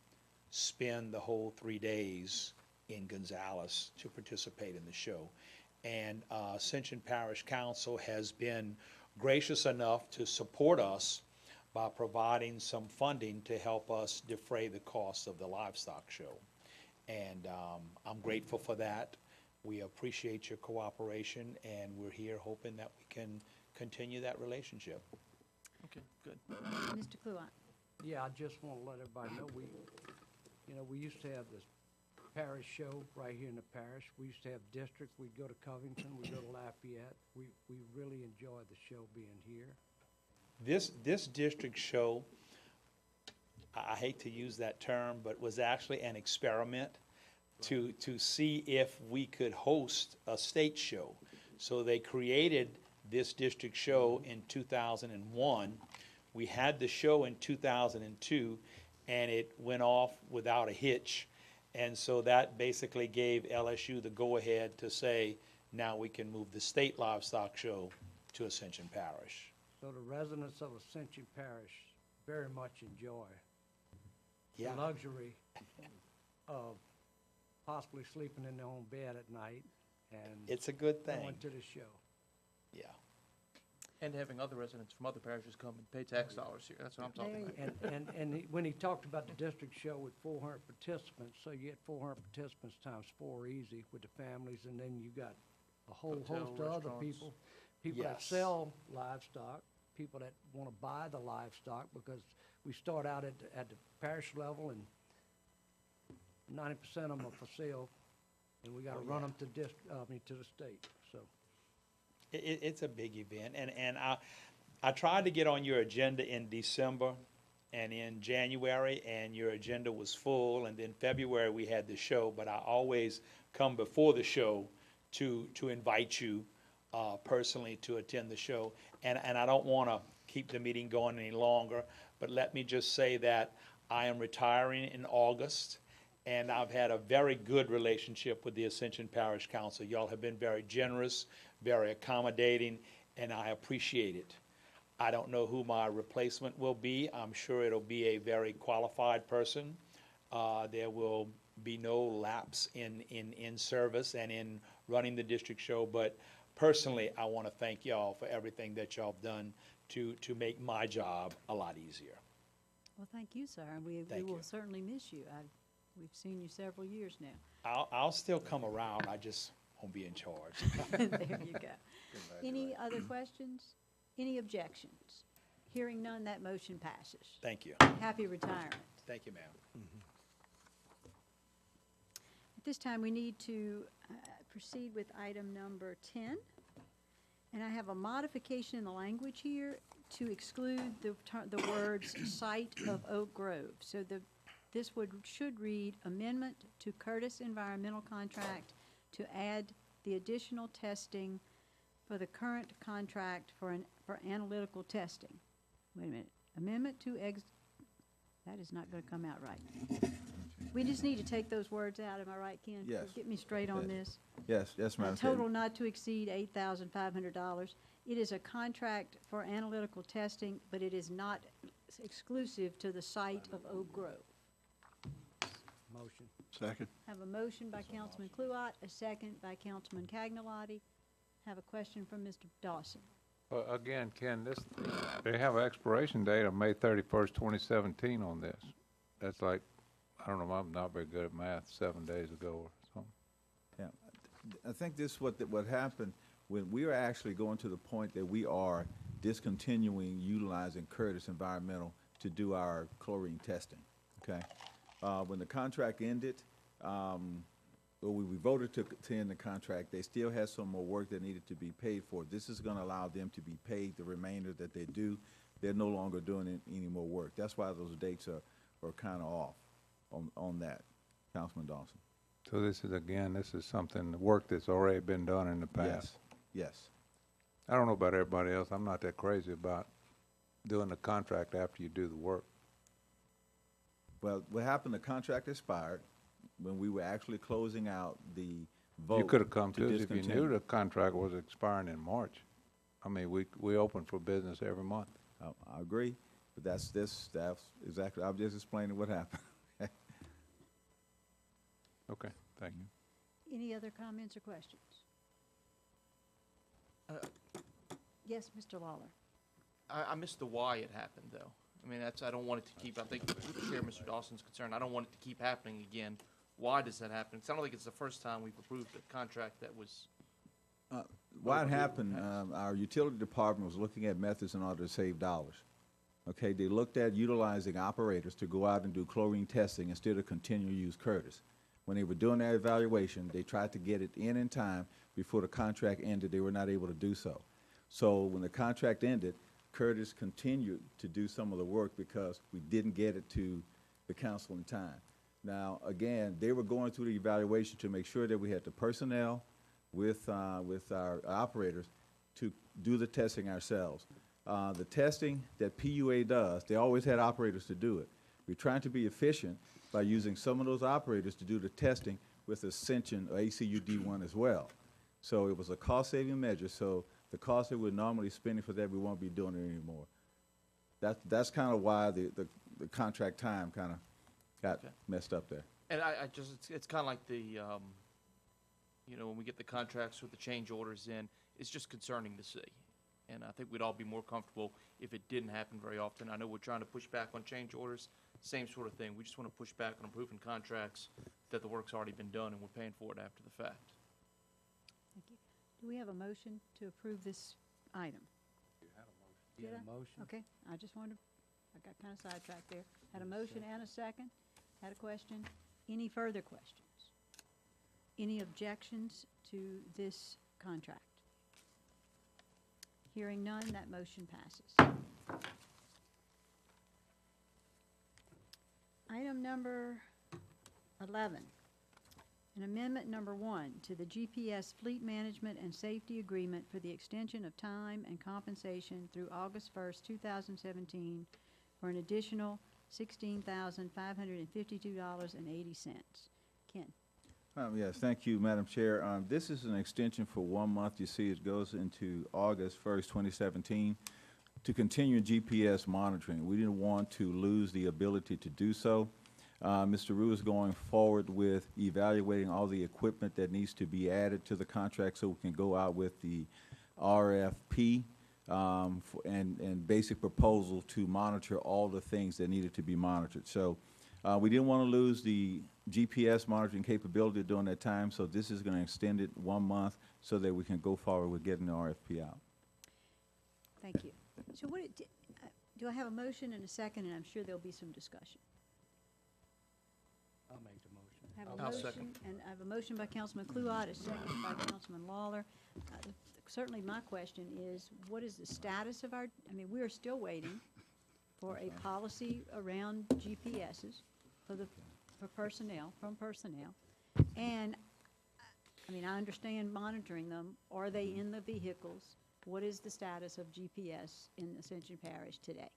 spend the whole 3 days in Gonzales to participate in the show. And Ascension Parish Council has been gracious enough to support us by providing some funding to help us defray the cost of the livestock show. And I'm grateful for that. We appreciate your cooperation, and we're here hoping that we can continue that relationship. Okay, good. Mr. Kluot. Yeah, I just want to let everybody know, we used to have this parish show right here in the parish. We used to have districts. We'd go to Covington, we'd go to Lafayette. We really enjoyed the show being here. This district show, I hate to use that term, but was actually an experiment to see if we could host a state show. So they created this district show in 2001. We had the show in 2002, and it went off without a hitch. And so that basically gave LSU the go-ahead to say, now we can move the state livestock show to Ascension Parish. So the residents of Ascension Parish very much enjoy Yeah. the luxury of possibly sleeping in their own bed at night and It's a good thing. going to the show. Yeah. And having other residents from other parishes come and pay tax dollars here, that's what I'm talking about. When he talked about the district show with 400 participants, so you get 400 participants times 4 easy with the families, and then you got a whole Hotel, host of other restaurants. people that Yes. sell livestock, people that want to buy the livestock, because we start out at the parish level, and 90% of them are for sale, and we got to run them to to the state, so. It's a big event, and I tried to get on your agenda in December and in January, and your agenda was full, and then February we had the show, but I always come before the show to invite you personally to attend the show, and I don't want to keep the meeting going any longer, but let me just say that I am retiring in August, and I've had a very good relationship with the Ascension Parish Council. Y'all have been very generous, very accommodating, and I appreciate it. I don't know who my replacement will be. I'm sure it'll be a very qualified person. There will be no lapse in service and in running the district show, but personally, I want to thank y'all for everything that y'all have done to make my job a lot easier. Well, thank you, sir. We Thank will you. certainly miss you. We've seen you several years now. I'll still come around. I just won't be in charge. There you go. Any other questions? Any objections? Hearing none, that motion passes. Thank you. Happy retirement. Thank you, ma'am. At this time, we need to proceed with item number 10. And I have a modification in the language here to exclude the words "site of Oak Grove." So this should read amendment to Curtis Environmental Contract to add the additional testing for the current contract for analytical testing. Wait a minute. Amendment to that is not going to come out right. We just need to take those words out. Am I right, Ken? Yes. Get me straight on this. Yes, A Madam Chair. total not to exceed $8,500. It is a contract for analytical testing, but it is not exclusive to the site of Oak Grove. Motion. Second. Have a motion by Councilman Kluot, a second by Councilman Cagnolati. Have a question from Mr. Dawson. Again, Ken, they have an expiration date of May 31st, 2017 on this. That's like, I don't know, I'm not very good at math, 7 days ago or something. Yeah, I think this is what happened when we are actually going to the point that we are discontinuing utilizing Curtis Environmental to do our chlorine testing, okay? When the contract ended, we voted to end the contract. They still had some more work that needed to be paid for. This is gonna allow them to be paid the remainder that they do. They're no longer doing any more work. That's why those dates are kind of off on that, Councilman Dawson. So this is something, work that's already been done in the past. Yes. I don't know about everybody else. I'm not that crazy about doing the contract after you do the work. Well, what happened, the contract expired when we were actually closing out the vote. You could have come to us if you discontinue. knew the contract was expiring in March. I mean, we open for business every month. I agree, but that's exactly, I'm just explaining what happened. Okay, thank you. Any other comments or questions? Yes, Mr. Lawler. I missed the why it happened, though. I mean, I don't want it to keep, I think, share Mr. Dawson's concern. I don't want it to keep happening again Why does that happen? It's not like it's the first time we've approved a contract that was, What Overview happened, has. our utility department was looking at methods in order to save dollars. Okay, they looked at utilizing operators to go out and do chlorine testing instead of continue to use Curtis. When they were doing their evaluation, they tried to get it in time before the contract ended. They were not able to do so. So when the contract ended, Curtis continued to do some of the work because we didn't get it to the council in time. Now, again, they were going through the evaluation to make sure that we had the personnel with our operators to do the testing ourselves. The testing that PUA does, they always had operators to do it. We're trying to be efficient by using some of those operators to do the testing with Ascension or ACUD1 as well. So it was a cost-saving measure, so the cost that we're normally spending for that, we won't be doing it anymore. That's kind of why the contract time kind of got Okay. messed up there. and I just, it's kind of like the, you know, when we get the contracts with the change orders in, it's just concerning to see. And I think we'd all be more comfortable if it didn't happen very often. I know we're trying to push back on change orders, same sort of thing. We just want to push back on approving contracts that the work's already been done and we're paying for it after the fact. Thank you. Do we have a motion to approve this item? Get Did a I? motion? Okay, I just wanted, I got kind of sidetracked there. Had a motion and a second, had a question. Any further questions? Any objections to this contract? Hearing none, that motion passes. Item number 11, an amendment number 1 to the GPS Fleet Management and Safety Agreement for the extension of time and compensation through August 1st, 2017 for an additional $16,552.80. Ken? Yes, thank you, Madam Chair. This is an extension for 1 month. You see, it goes into August 1st, 2017, to continue GPS monitoring. We didn't want to lose the ability to do so. Mr. Rue is going forward with evaluating all the equipment that needs to be added to the contract so we can go out with the RFP and basic proposal to monitor all the things that needed to be monitored. So we didn't want to lose the GPS monitoring capability during that time, so this is going to extend it 1 month so that we can go forward with getting the RFP out. Thank you. So what, do I have a motion and a second, and I'm sure there'll be some discussion? I'll make the motion. I have a I'll motion, second. and I have a motion by Councilman Kluot, a second by Councilman Lawler. Certainly my question is, what is the status of our, I mean, we are still waiting for a policy around GPSs for personnel, from personnel. And, I mean, I understand monitoring them. Are they in the vehicles? What is the status of GPS in Ascension Parish today?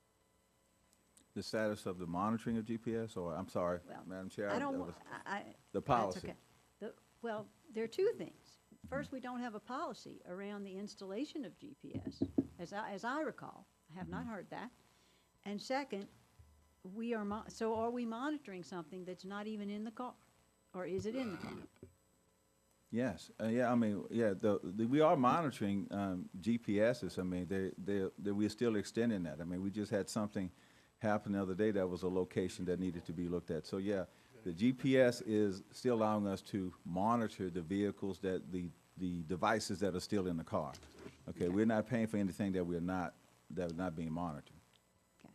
The status of the monitoring of GPS, or, I'm sorry, Well, Madam Chair. I don't, that wa- was I. the That's policy. okay. Well, there are two things. First, we don't have a policy around the installation of GPS, as I recall. I have not heard that. And second, we are, so are we monitoring something that's not even in the car? Or is it in the car? Yes, yeah, I mean, yeah, we are monitoring GPSs. I mean, we're still extending that. I mean, we just had something happen the other day that was a location that needed to be looked at. So, yeah, the GPS is still allowing us to monitor the vehicles that, the devices that are still in the car. Okay, we're not paying for anything that are not being monitored. Okay.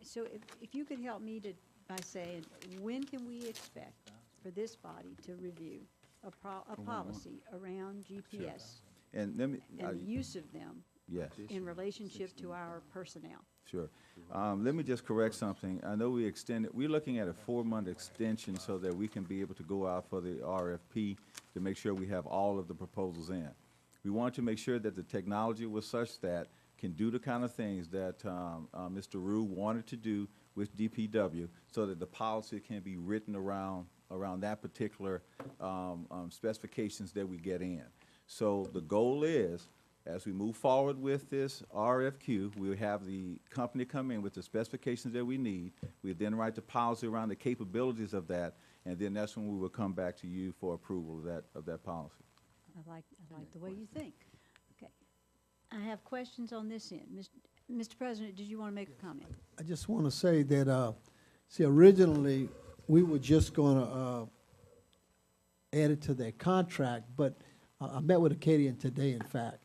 So if you could help me by saying, when can we expect for this body to review a policy around GPS And let me, and the use of them yes. in relationship to our personnel? Sure. Let me just correct something. I know we're looking at a 4-month extension so that we can be able to go out for the RFP to make sure we have all of the proposals in. We want to make sure that the technology was such that can do the kind of things that Mr. Rue wanted to do with DPW so that the policy can be written around that particular specifications that we get in. So the goal is, as we move forward with this RFQ, we'll have the company come in with the specifications that we need. We then write the policy around the capabilities of that, and then that's when we will come back to you for approval of that policy. I like the way you think. Okay. I have questions on this end. Mr. President, did you want to make a comment? I just want to say that, see, originally, we were just gonna, add it to their contract, but I met with Acadian today, in fact,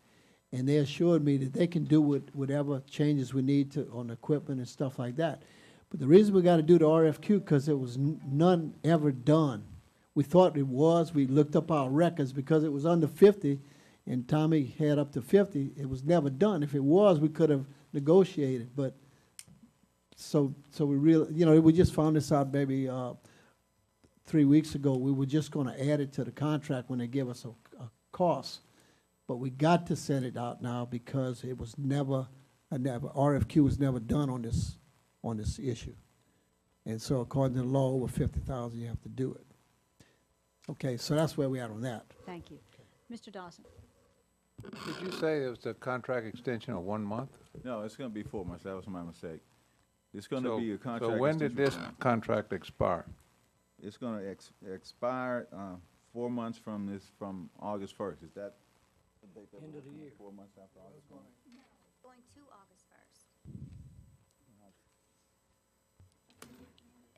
and they assured me that they can do whatever changes we need to on equipment and stuff like that. But the reason we gotta do the RFQ, because there was none ever done. We thought it was, we looked up our records, because it was under 50, and Tommy had up to 50, it was never done. If it was, we could have negotiated, but, so we really, you know, we just found this out maybe, 3 weeks ago. We were just gonna add it to the contract when they give us a cost. But we got to send it out now because it was never, RFQ was never done on this issue. And so according to the law, over 50,000, you have to do it. Okay, so that's where we are on that. Thank you. Mr. Dawson? Did you say it was a contract extension of 1 month? No, it's gonna be 4 months. That was my mistake. It's gonna be a contract. So when did extension this for- contract expire? It's gonna expire, 4 months from August 1st. Is that? End of the year. 4 months after August 1st. Going to August 1st.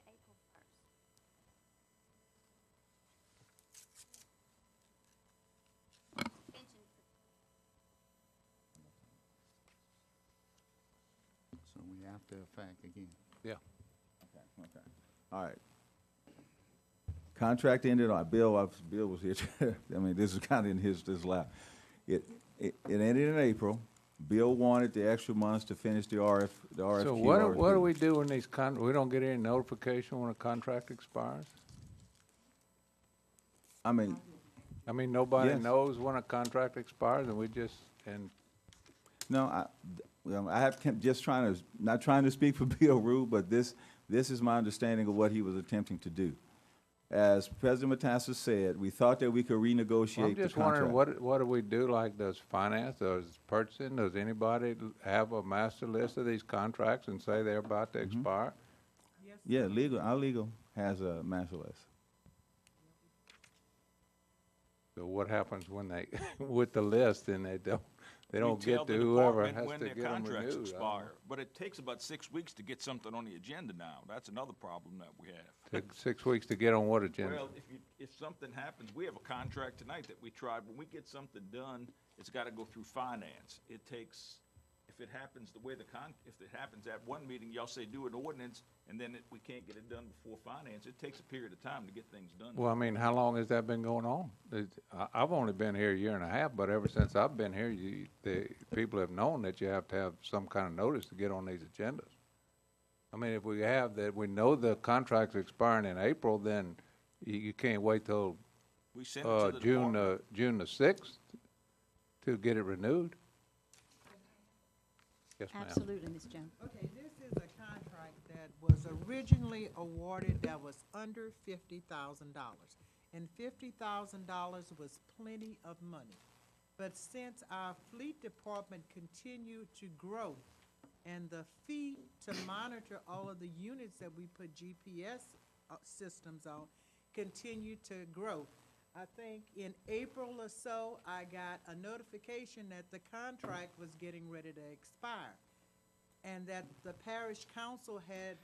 April 1st. So we after the fact again. Yeah. Okay. All right. Contract ended on, Bill was here. I mean, this is kind of in his lap. It ended in April. Bill wanted the extra months to finish the RFQ. So what do we do when these we don't get any notification when a contract expires? I mean, nobody Yes. knows when a contract expires, and no, I have not trying to speak for Bill Rue, but this is my understanding of what he was attempting to do. As President Matassis said, we thought that we could renegotiate I'm the just contract. wondering, what do we do, like, does finance, does purchasing, does anybody have a master list of these contracts and say they're about to expire? Yeah, our legal has a master list. So what happens when they, with the list, and they don't We tell get to the whoever department has when to their get them contracts renewed? expire. But it takes about 6 weeks to get something on the agenda now. That's another problem that we have. Took 6 weeks to get on what agenda? Well, if something happens, we have a contract tonight that we tried. When we get something done, it's gotta go through finance. It takes, if it happens the way if it happens at one meeting, y'all say do an ordinance, and then we can't get it done before finance, it takes a period of time to get things done. Well, I mean, how long has that been going on? I've only been here a year and a half, but ever since I've been here, the people have known that you have to have some kind of notice to get on these agendas. I mean, if we have that, we know the contract's expiring in April, then you can't wait till We send it to the department. June the 6th to get it renewed? Yes, ma'am. Absolutely, Ms. Jones. Okay, this is a contract that was originally awarded that was under $50,000. And $50,000 was plenty of money. But since our fleet department continued to grow and the fee to monitor all of the units that we put GPS systems on continued to grow, I think in April or so, I got a notification that the contract was getting ready to expire, and that the parish council had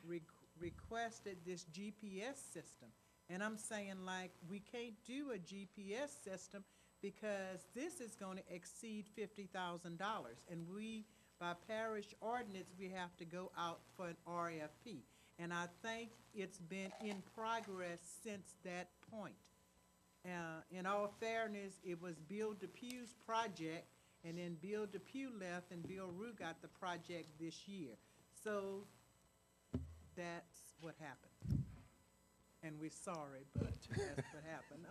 requested this GPS system. And I'm saying, like, we can't do a GPS system because this is gonna exceed $50,000. And we, by parish ordinance, we have to go out for an RFP. And I think it's been in progress since that point. In all fairness, it was Bill Depew's project, and then Bill Depew left, and Bill Rue got the project this year. So that's what happened. And we're sorry, but that's what happened.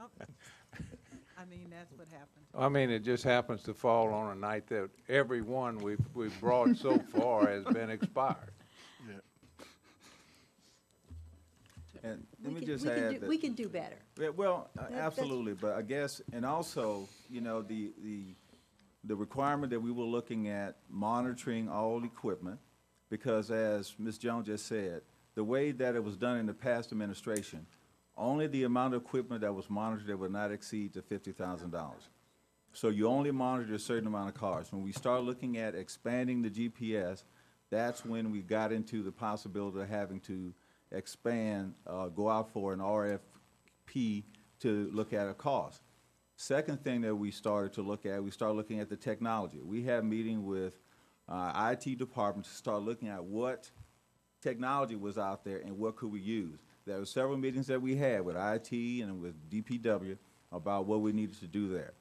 I mean, that's what happened. I mean, it just happens to fall on a night that every one we've brought so far has been expired. And let me just add that. We can do better. Yeah, well, that's- absolutely, but I guess, and also, you know, the requirement that we were looking at monitoring all equipment, because as Ms. Jones just said, the way that it was done in the past administration, only the amount of equipment that was monitored that would not exceed to $50,000. So you only monitor a certain amount of cars. When we start looking at expanding the GPS, that's when we got into the possibility of having to expand, go out for an RFP to look at a cost. Second thing that we started to look at, we started looking at the technology. We had a meeting with IT department to start looking at what technology was out there and what could we use. There were several meetings that we had with IT and with DPW about what we needed to do there.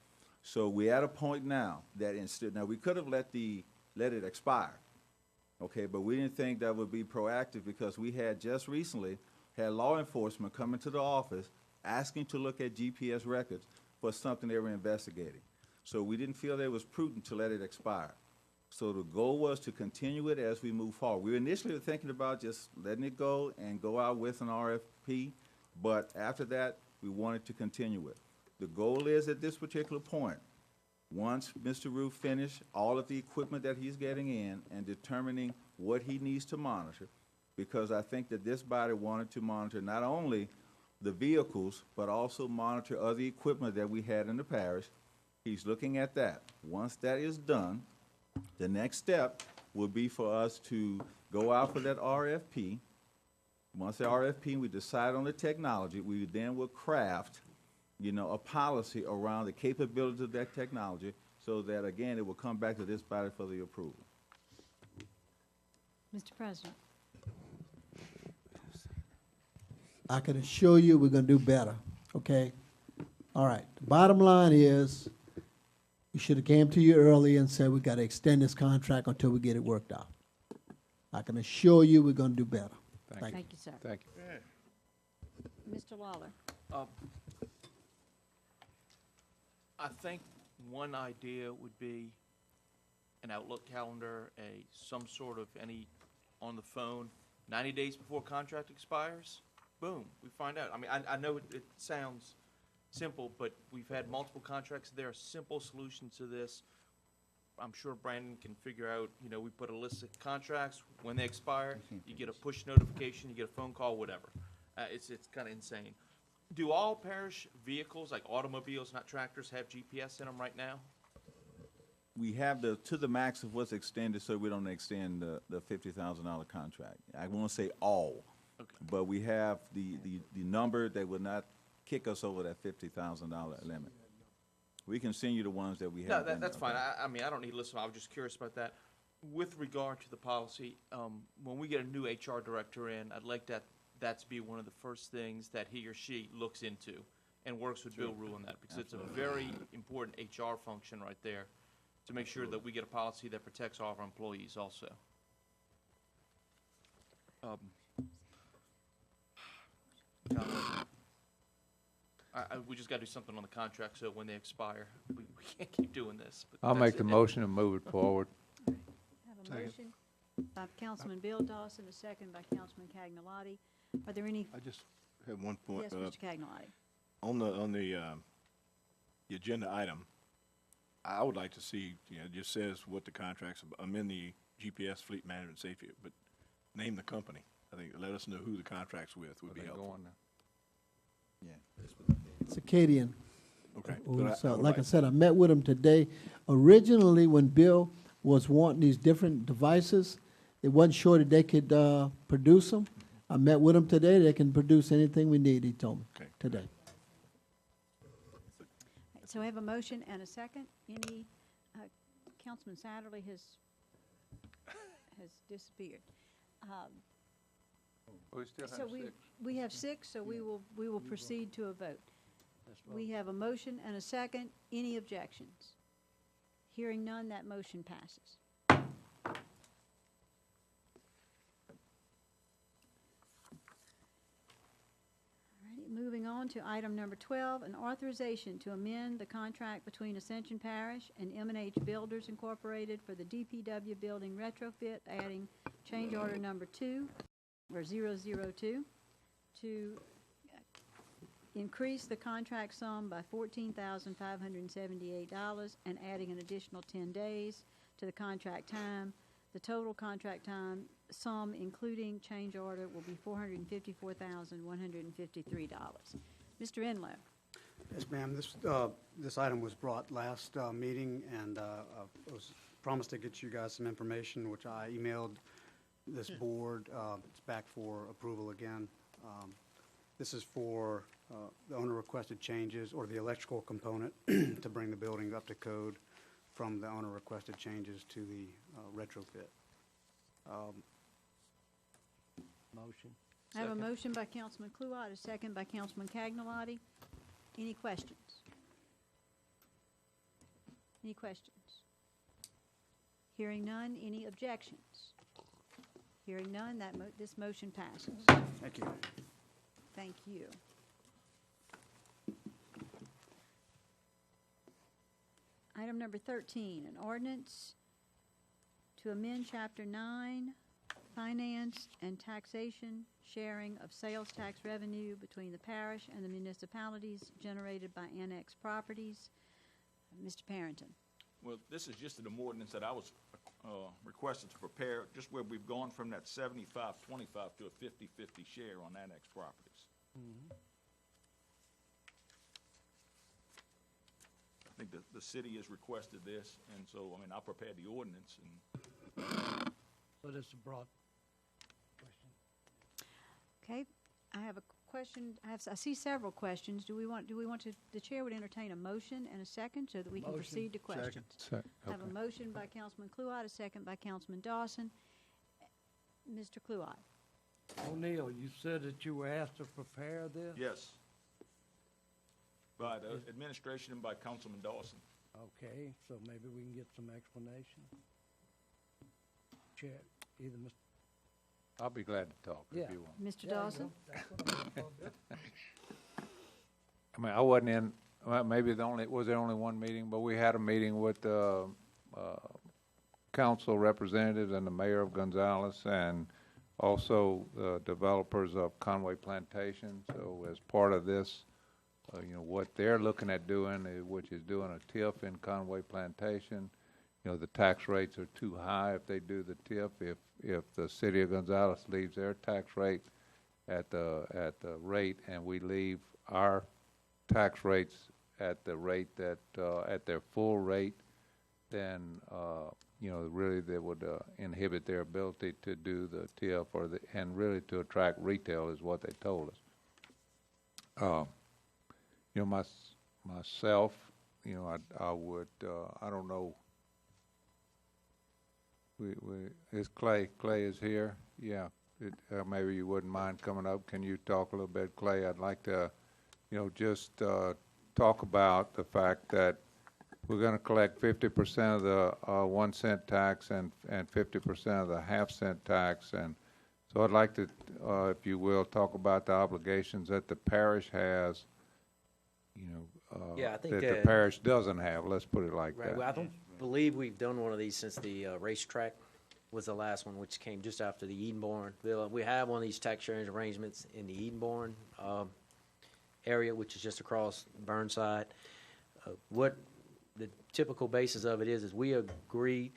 So we're at a point now that instead, now we could have let it expire, okay, but we didn't think that would be proactive because we had just recently had law enforcement come into the office asking to look at GPS records for something they were investigating. So we didn't feel that it was prudent to let it expire. So the goal was to continue it as we move forward. We initially were thinking about just letting it go and go out with an RFP, but after that, we wanted to continue it. The goal is at this particular point, once Mr. Roof finished all of the equipment that he's getting in and determining what he needs to monitor, because I think that this body wanted to monitor not only the vehicles, but also monitor other equipment that we had in the parish. He's looking at that. Once that is done, the next step will be for us to go out for that RFP. Once the RFP, we decide on the technology, we then will craft, you know, a policy around the capabilities of that technology so that, again, it will come back to this body for the approval. Mr. President. I can assure you we're gonna do better, okay? All right, the bottom line is, we should have came to you early and said we gotta extend this contract until we get it worked out. I can assure you we're gonna do better. Thank you. Thank you, sir. Thank you. Mr. Lawler. I think one idea would be an Outlook calendar, some sort of on the phone, 90 days before contract expires, boom, we find out. I mean, I know it sounds simple, but we've had multiple contracts. There are simple solutions to this. I'm sure Brandon can figure out, you know, we put a list of contracts, when they expire, you get a push notification, you get a phone call, whatever. It's kind of insane. Do all parish vehicles, like automobiles, not tractors, have GPS in them right now? We have to the max of what's extended, so we don't extend the $50,000 contract. I won't say all, Okay. but we have the number that would not kick us over that $50,000 limit. We can send you the ones that we have. No, that's fine. I mean, I don't need to listen. I was just curious about that. With regard to the policy, when we get a new HR director in, I'd like that to be one of the first things that he or she looks into and works with Bill Rue on that, because it's a very important HR function right there to make sure that we get a policy that protects all of our employees also. We just gotta do something on the contract, so when they expire, we can't keep doing this. But I'll that's make the it. motion and move it forward. Have a motion by Councilman Bill Dawson, a second by Councilman Cagnolotti. Are there any? I just have one point. Yes, Mr. Cagnolotti. On the agenda item, I would like to see, you know, it just says what the contracts, I'm in the GPS Fleet Management Safety, but name the company. I think, let us know who the contract's with would be helpful. Yeah. It's Acadian. Okay. So, like I said, I met with him today. Originally, when Bill was wanting these different devices, it wasn't sure that they could produce them. I met with him today. They can produce anything we need, he told me, today. So we have a motion and a second. Any, Councilman Satterley has disappeared. We still have So six. we have six, so we will proceed to a vote. We have a motion and a second. Any objections? Hearing none, that motion passes. Alrighty, moving on to item number 12, an authorization to amend the contract between Ascension Parish and M&H Builders Incorporated for the DPW building retrofit, adding change order number 002 to increase the contract sum by $14,578 and adding an additional 10 days to the contract time. The total contract time sum, including change order, will be $454,153. Mr. Enlow. Yes, ma'am. This item was brought last meeting, and I was promised to get you guys some information, which I emailed this board. It's back for approval again. This is for the owner requested changes or the electrical component to bring the building up to code from the owner requested changes to the retrofit. Motion. I have a motion by Councilman Kluwat, a second by Councilman Cagnolati. Any questions? Any questions? Hearing none, any objections? Hearing none, this motion passes. Thank you. Thank you. Item number 13, an ordinance to amend Chapter 9, Finance and Taxation, sharing of sales tax revenue between the parish and the municipalities generated by annexed properties. Mr. Parrington. Well, this is just an ordinance that I was requested to prepare, just where we've gone from that 75-25 to a 50-50 share on annexed properties. I think the city has requested this, and so, I mean, I prepared the ordinance, and So this is a broad question. Okay, I have a question. I see several questions. Do we want to, the chair would entertain a motion and a second so that we can Motion. proceed to questions. I have a motion by Councilman Kluwat, a second by Councilman Dawson. Mr. Kluwat. O'Neill, you said that you were asked to prepare this? yes. By the administration and by Councilman Dawson. Okay, so maybe we can get some explanation. Chair, either Mr. I'll be glad to talk Yeah. if you want. Mr. Dawson? I mean, I wasn't in, well, maybe was there only one meeting, but we had a meeting with the council representatives and the mayor of Gonzales and also the developers of Conway Plantation. So as part of this, you know, what they're looking at doing, which is doing a TIF in Conway Plantation. You know, the tax rates are too high if they do the TIF. If the city of Gonzales leaves their tax rate at the rate and we leave our tax rates at the rate that, at their full rate, then, you know, really they would inhibit their ability to do the TIF and really to attract retail is what they told us. You know, myself, you know, I would, I don't know. Is Clay is here? Yeah. Maybe you wouldn't mind coming up. Can you talk a little bit, Clay? I'd like to, you know, just talk about the fact that we're going to collect 50% of the 1 cent tax and 50% of the half-cent tax. And so I'd like to, if you will, talk about the obligations that the parish has, you know, Yeah, I think that the parish doesn't have. Let's put it like right, that. well, I don't believe we've done one of these since the racetrack was the last one, which came just after the Edenborn bill. We have one of these tax sharing arrangements in the Edenborn area, which is just across Burnside. What the typical basis of it is we agree,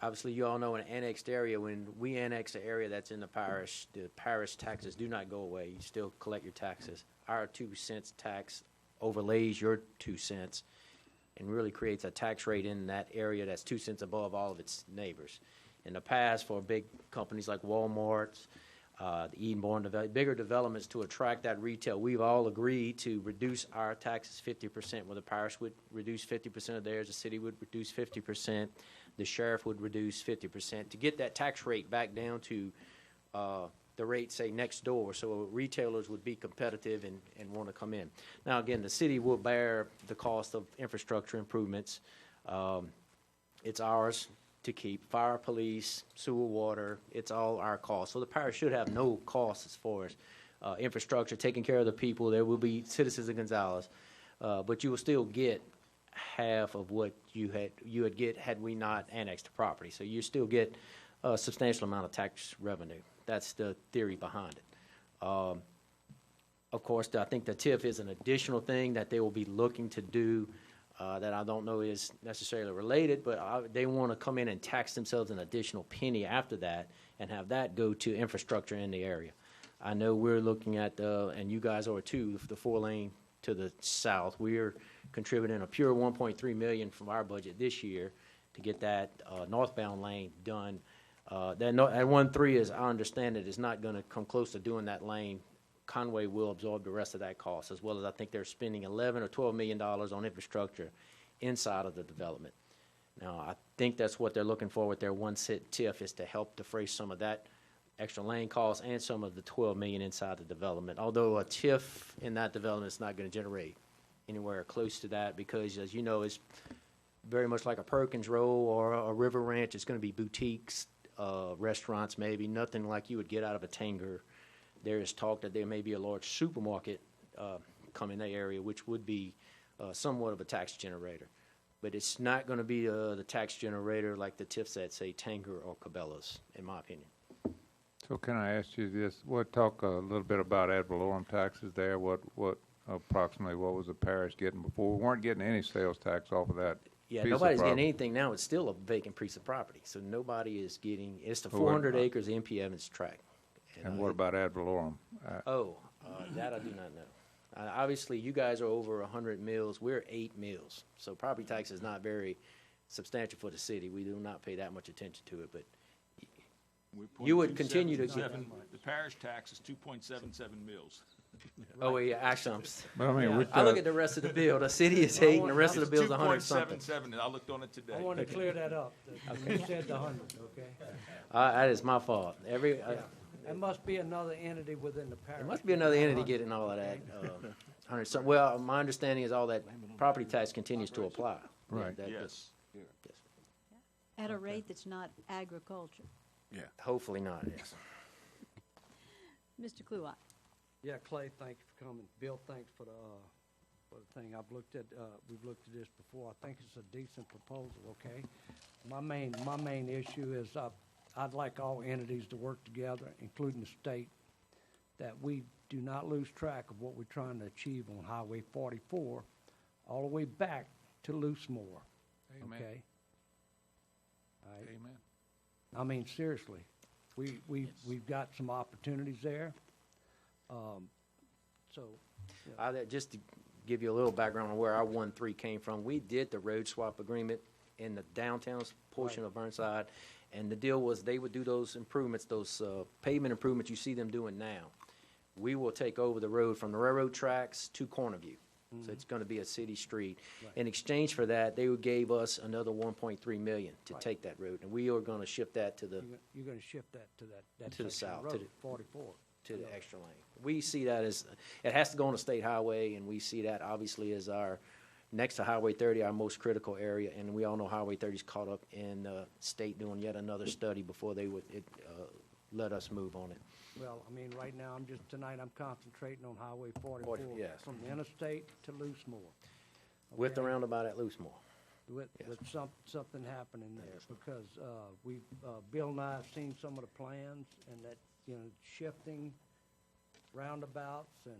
obviously you all know in an annexed area, when we annex an area that's in the parish taxes do not go away. You still collect your taxes. Our 2 cents tax overlays your 2 cents and really creates a tax rate in that area that's 2 cents above all of its neighbors. In the past, for big companies like Walmart's, the Edenborn, bigger developments to attract that retail, we've all agreed to reduce our taxes 50%, where the parish would reduce 50% of theirs, the city would reduce 50%, the sheriff would reduce 50%, to get that tax rate back down to the rate, say, next door, so retailers would be competitive and want to come in. Now, again, the city will bear the cost of infrastructure improvements. It's ours to keep. Fire, police, sewer, water, it's all our cost. So the parish should have no cost as far as infrastructure, taking care of the people. There will be citizens of Gonzales, but you will still get half of what you would get had we not annexed the property. So you still get a substantial amount of tax revenue. That's the theory behind it. Of course, I think the TIF is an additional thing that they will be looking to do that I don't know is necessarily related, but they want to come in and tax themselves an additional penny after that and have that go to infrastructure in the area. I know we're looking at, and you guys are too, the 4-lane to the south. We're contributing a pure $1.3 million from our budget this year to get that northbound lane done That 1.3 is, I understand it, is not gonna come close to doing that lane. Conway will absorb the rest of that cost, as well as I think they're spending $11 or $12 million on infrastructure inside of the development. Now, I think that's what they're looking for with their one-cent TIF, is to help defray some of that extra lane costs and some of the $12 million inside the development. Although a TIF in that development is not gonna generate anywhere close to that, because as you know, it's very much like a Perkins Row or a River Ranch. It's gonna be boutiques, restaurants maybe, nothing like you would get out of a Tanger. There is talk that there may be a large supermarket come in the area, which would be somewhat of a tax generator. But it's not going to be the tax generator like the TIFs at, say, Tanger or Cabela's, in my opinion. So can I ask you this? We'll talk a little bit about ad valorem taxes there. What approximately what was the parish getting before? We weren't getting any sales tax off of that. Yeah, piece of nobody's getting property. anything now. It's still a vacant piece of property. So nobody is getting, it's the But what 400 about- acres of MP Evans tract. And what about ad valorem? That I do not know. Obviously, you guys are over 100 mills. We're 8 mills. So property tax is not very substantial for the city. We do not pay that much attention to it, but you would continue to get. The parish tax is 2.77 mils. Oh, yeah, actually, But I mean, with I look at the rest of the bill. The city is 8 and the rest of the bill is 100 something. 2.77, I looked on it today. I want to clear that up. You said the 100, okay? That is my fault. There must be another entity within the parish. There must be another entity getting all of that. 100 something. Well, my understanding is all that property tax continues to apply. Right. Yes. At a rate that's not agriculture. Yeah. Hopefully not, yes. Mr. Kluwat. Yeah, Clay, thank you for coming. Bill, thanks for the thing. We've looked at this before. I think it's a decent proposal, okay? My main issue is, I'd like all entities to work together, including the state, that we do not lose track of what we're trying to achieve on Highway 44, all the way back to Loosemore, Amen. okay? All right? Amen. I mean, seriously, we've got some opportunities there. Just to give you a little background on where our 1.3 came from, we did the road swap agreement in the downtown portion of Burnside, and the deal was they would do those improvements, those pavement improvements you see them doing now. We will take over the road from the railroad tracks to Cornerview. So it's going to be a city street. Right. In exchange for that, they gave us another 1.3 million to take that road, and we are going to shift that to the You're going to shift that to that to the section of south, to road, 44. to the extra lane. We see that as, it has to go on a state highway, and we see that obviously as our, next to Highway 30, our most critical area, and we all know Highway 30's caught up in state doing yet another study before they would let us move on it. Well, I mean, right now, tonight I'm concentrating on Highway 44. Yes. From the interstate to Loosemore. With the okay? roundabout at Loosemore. With something happening there, because Bill and I have seen some of the plans, and that, shifting roundabouts and,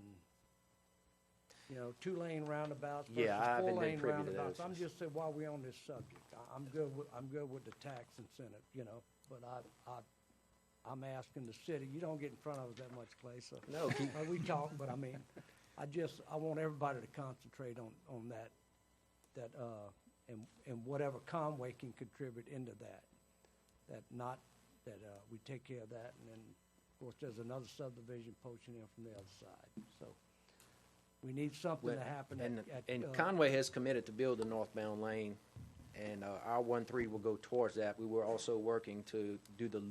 2-lane roundabouts versus Yeah, I haven't been 4-lane privy to roundabouts. those. I'm just saying, while we're on this subject, I'm good with the tax incentive, but I'm asking the city, you don't get in front of us that much, Clay, so. No, We talk, but I mean, I want everybody to concentrate on that, and whatever Conway can contribute into that. We take care of that, and then, of course, there's another subdivision poaching in from the other side, so. We need something to happen And Conway has committed to build the northbound lane, and our 1.3 will go towards that. We were also working to do the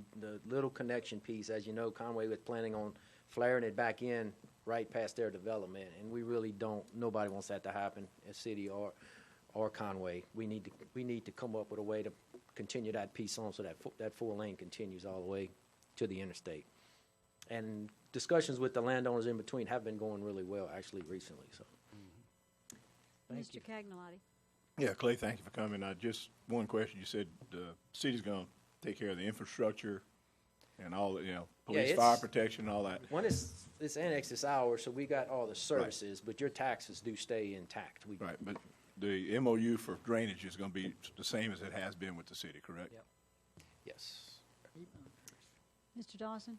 little connection piece. As you know, Conway was planning on flaring it back in right past their development, and we really don't, nobody wants that to happen, as city or Conway. We need to come up with a way to continue that piece on so that 4-lane continues all the way to the interstate. And discussions with the landowners in between have been going really well, actually, recently, so. Mr. Cagnolotti. Yeah, Clay, thank you for coming. Just one question. You said the city's going to take care of the infrastructure and all, police, fire protection, all that. When it's annexed, it's ours, so we got all the services, but your taxes do stay intact. Right, but the MOU for drainage is going to be the same as it has been with the city, correct? Yep. Yes. Mr. Dawson.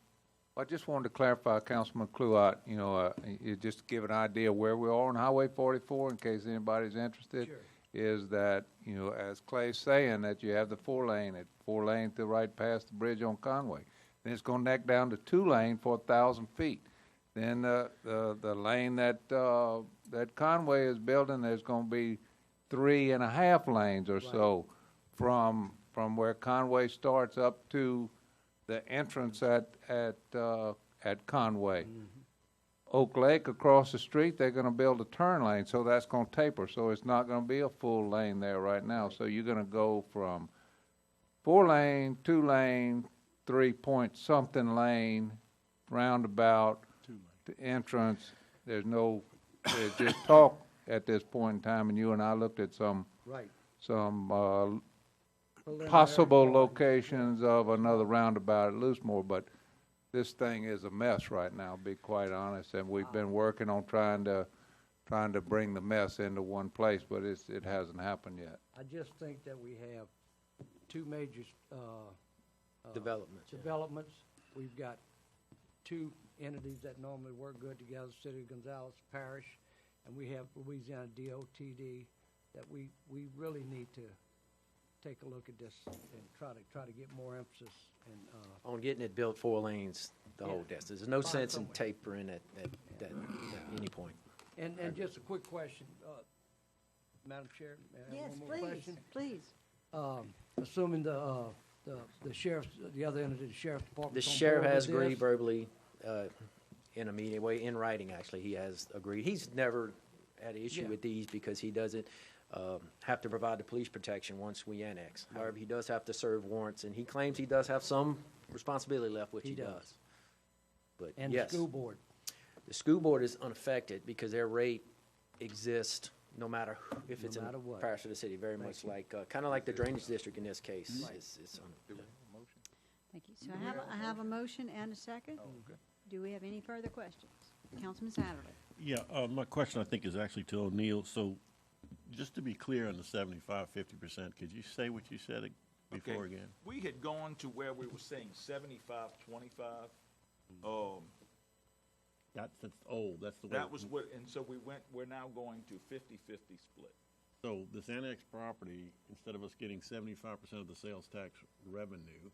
I just wanted to clarify, Councilman Kluwat, you just to give an idea where we are on Highway 44 in case anybody's interested. Sure. is that, you know, as Clay's saying, that you have the 4-lane, to right past the bridge on Conway. Then it's gonna neck down to 2-lane for 1,000 feet. Then the lane that Conway is building, there's gonna be 3.5 lanes or so from where Conway starts up to the entrance at Conway. Oak Lake across the street, they're gonna build a turn lane, so that's gonna taper, so it's not gonna be a full lane there right now. So you're gonna go from 4-lane, 2-lane, 3-point-something lane, roundabout, to entrance. There's just talk at this point in time, and you and I looked at some Right. possible locations of another roundabout at Loosemore, but this thing is a mess right now, to be quite honest, and we've been working on trying to bring the mess into one place, but it hasn't happened yet. I just think that we have two major, Developments, yeah. developments. We've got two entities that normally work good together, City of Gonzales Parish, and we have Louisiana DOTD, that we really need to take a look at this and try to get more emphasis and, On getting it built 4 lanes, the whole Yeah. distance. There's no Find sense in somewhere. tapering at any point. And just a quick question, Madam Chair, may I have Yes, one more please, question? please. Assuming the sheriff's, the other entity, the sheriff's department. The sheriff has agreed verbally, in a meeting, in writing, actually, he has agreed. He's never had an issue Yeah. with these because he doesn't have to provide the police protection once we annex. However, he does have to serve warrants, and he claims he does have some responsibility left, which he does. But And the yes, school board. the school board is unaffected because their rate exists no matter if No it's in matter what. parish or the city, very Thank much you. like, kind of like the drainage district in this case. Right. It's Thank you. So I have a motion and a second. Do we have any further questions? Councilman Satterley? Yeah, my question, I think, is actually to O'Neill. So just to be clear on the 75-50%, could you say what you said before again? We had gone to where we were saying 75-25. That's old, that's the way. That was what, and so we're now going to 50-50 split. So this annexed property, instead of us getting 75% of the sales tax revenue,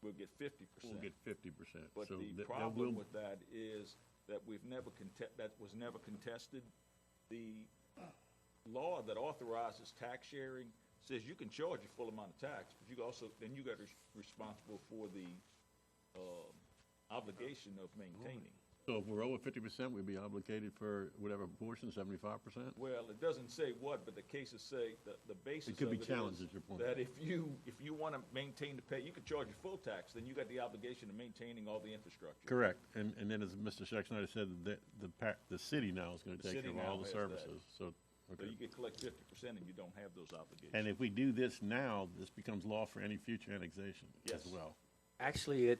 We'll get 50%. we'll get 50%. But So the there problem will- with that is that that was never contested. The law that authorizes tax sharing says you can charge a full amount of tax, but you also, then you got responsible for the, obligation of maintaining. So if we're over 50%, we'd be obligated for whatever portion, 75%? Well, it doesn't say what, but the cases say, the basis It could of be it challenged, is is your point. that if you want to maintain the pay, you could charge a full tax, then you got the obligation of maintaining all the infrastructure. Correct. And then as Mr. Schexnayder said, the city now is going to The take care city of now all the has that. services. So, So okay. you could collect 50% and you don't have those obligations. And if we do this now, this becomes law for any future annexation as Yes. well. Actually, if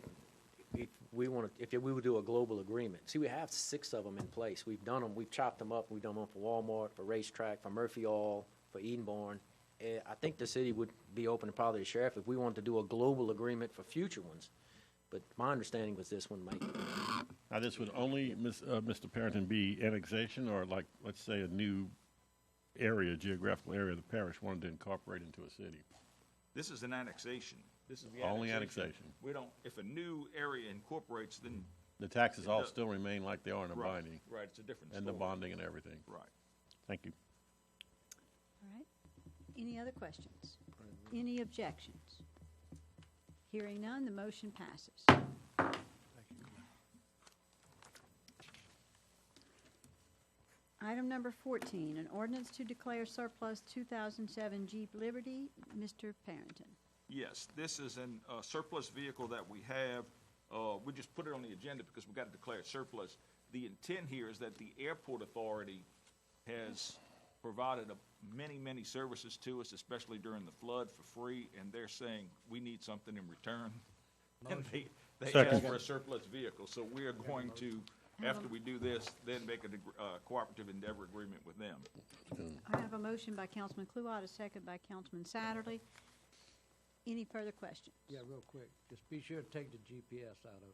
we would do a global agreement, see, we have 6 of them in place. We've done them, we've chopped them up, we've done them for Walmart, for Racetrack, for Murphy Oil, for Edenborn. I think the city would be open, and probably the sheriff, if we wanted to do a global agreement for future ones. But my understanding was this one might. Now, this would only, Mr. Parrington, be annexation, or like, let's say, a new area, geographical area the parish wanted to incorporate into a city? This is an annexation. This is the Only annexation. annexation. We don't, if a new area incorporates, then. The taxes it all does- still remain like they are in the Right, binding. Right, it's a different story. And the bonding and everything. Right. Thank you. All right. Any other questions? Any objections? Hearing none, the motion passes. Item number 14, an ordinance to declare surplus 2007 Jeep Liberty. Mr. Parrington. Yes, this is a surplus vehicle that we have. We just put it on the agenda because we got to declare it surplus. The intent here is that the airport authority has provided many services to us, especially during the flood, for free, and they're saying we need something in return. And they asked for a surplus vehicle, so we are going to, after we do this, then make a cooperative endeavor agreement with them. I have a motion by Councilman Kluwat, a second by Councilman Satterley. Any further questions? Yeah, real quick, just be sure to take the GPS out of it.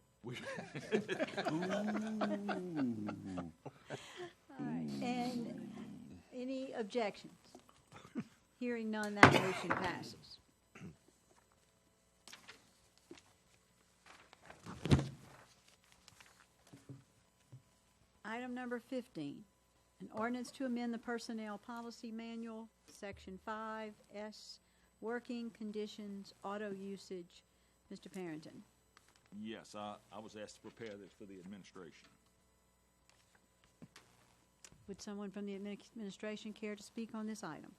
All right, and any objections? Hearing none, that motion passes. Item number 15, an ordinance to amend the Personnel Policy Manual, Section 5S, Working Conditions, Auto Usage. Mr. Parrington. Yes, I was asked to prepare this for the administration. Would someone from the administration care to speak on this item?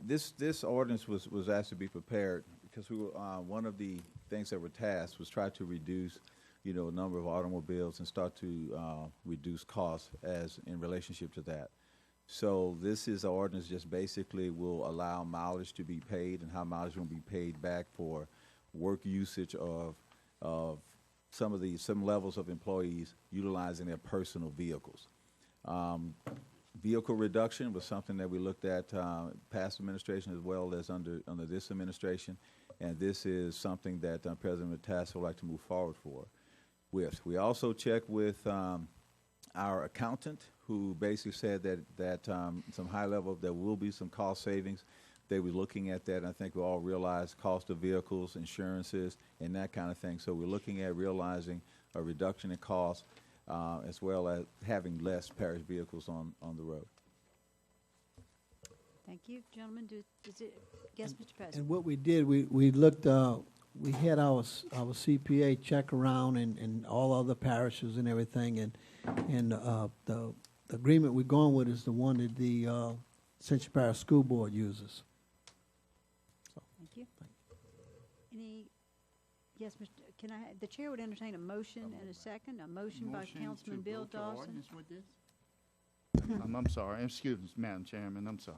This ordinance was asked to be prepared because we were, one of the things that were tasked was try to reduce, the number of automobiles and start to reduce costs as in relationship to that. So this is an ordinance just basically will allow mileage to be paid and how mileage will be paid back for work usage of some levels of employees utilizing their personal vehicles. Vehicle reduction was something that we looked at past administration as well as under this administration, and this is something that President Matassa would like to move forward with. We also checked with our accountant, who basically said that some high level, there will be some cost savings. They were looking at that, and I think we all realize cost of vehicles, insurances, and that kind of thing. So we're looking at realizing a reduction in cost, as well as having less parish vehicles on the road. Thank you, gentlemen. Yes, Mr. President. And what we did, we looked, we had our CPA check around and all other parishes and everything, and the agreement we're going with is the one that the Ascension Parish School Board uses. Thank you. Yes, Mr. The chair would entertain a motion and a second. A motion by Councilman Bill Dawson. I'm sorry, excuse me, Madam Chairman, I'm sorry.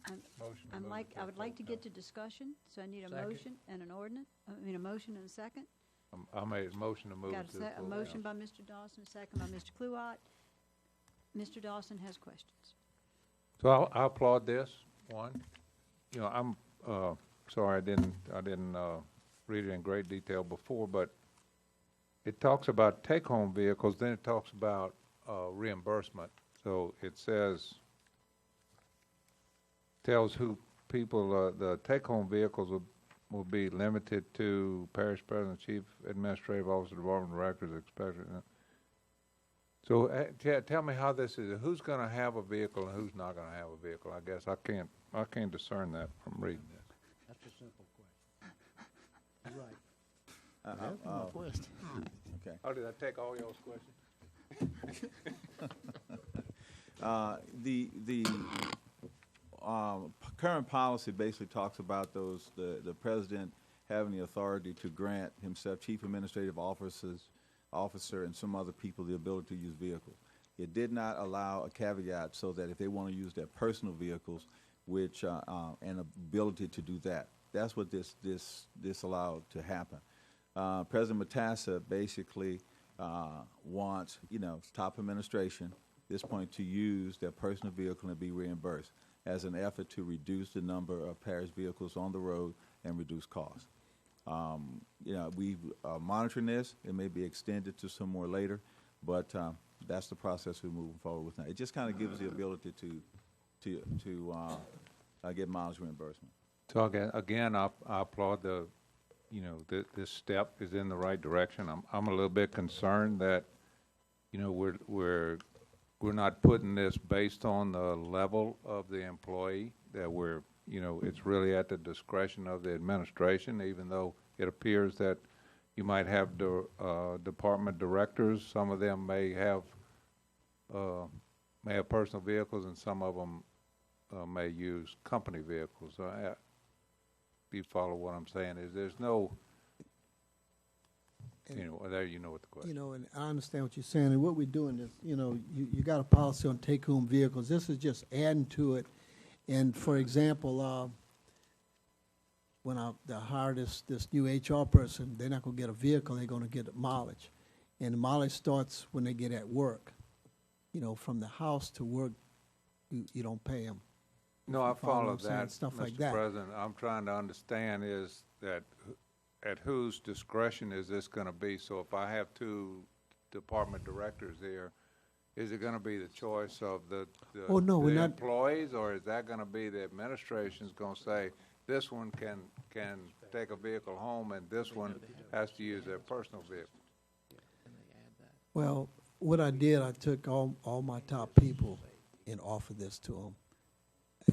I would like to get to discussion, so I need a Second. motion and an ordinance, a motion and a second. I made a motion to move Got to the a full motion council. by Mr. Dawson, a second by Mr. Kluwat. Mr. Dawson has questions. So I applaud this, one. I'm sorry I didn't read it in great detail before, but it talks about take-home vehicles, then it talks about reimbursement. So it tells who people, the take-home vehicles will be limited to Parish President, Chief Administrative Officer, Department Directors, Inspector. So tell me how this is. Who's going to have a vehicle and who's not going to have a vehicle? I guess I can't discern that from reading this. That's a simple question. Right. Okay. Oh, did I take all y'all's questions? The current policy basically talks about the president having the authority to grant himself, chief administrative officer, and some other people the ability to use vehicles. It did not allow a caveat so that if they want to use their personal vehicles, which an ability to do that. That's what this allowed to happen. President Matassa basically wants, top administration at this point to use their personal vehicle and be reimbursed as an effort to reduce the number of parish vehicles on the road and reduce costs. We are monitoring this. It may be extended to some more later, but that's the process we're moving forward with now. It just kind of gives the ability to get mileage reimbursement. So again, I applaud this step is in the right direction. I'm a little bit concerned that, we're not putting this based on the level of the employee, that it's really at the discretion of the administration, even though it appears that you might have department directors. Some of them may have personal vehicles, and some of them may use company vehicles. So if you follow what I'm saying, there's no, there you know what the question. And I understand what you're saying, and what we're doing is, you got a policy on take-home vehicles. This is just adding to it. And for example, when I hire this new HR person, they're not going to get a vehicle, they're going to get mileage. And the mileage starts when they get at work. From the house to work, you don't pay them. No, I follow that, stuff Mr. like that. President. I'm trying to understand is that at whose discretion is this going to be? So if I have two department directors here, is it gonna be the choice of the Oh, no, we're the not- employees, or is that gonna be the administration's gonna say, this one can take a vehicle home and this one has to use their personal vehicle? Well, what I did, I took all my top people and offered this to them.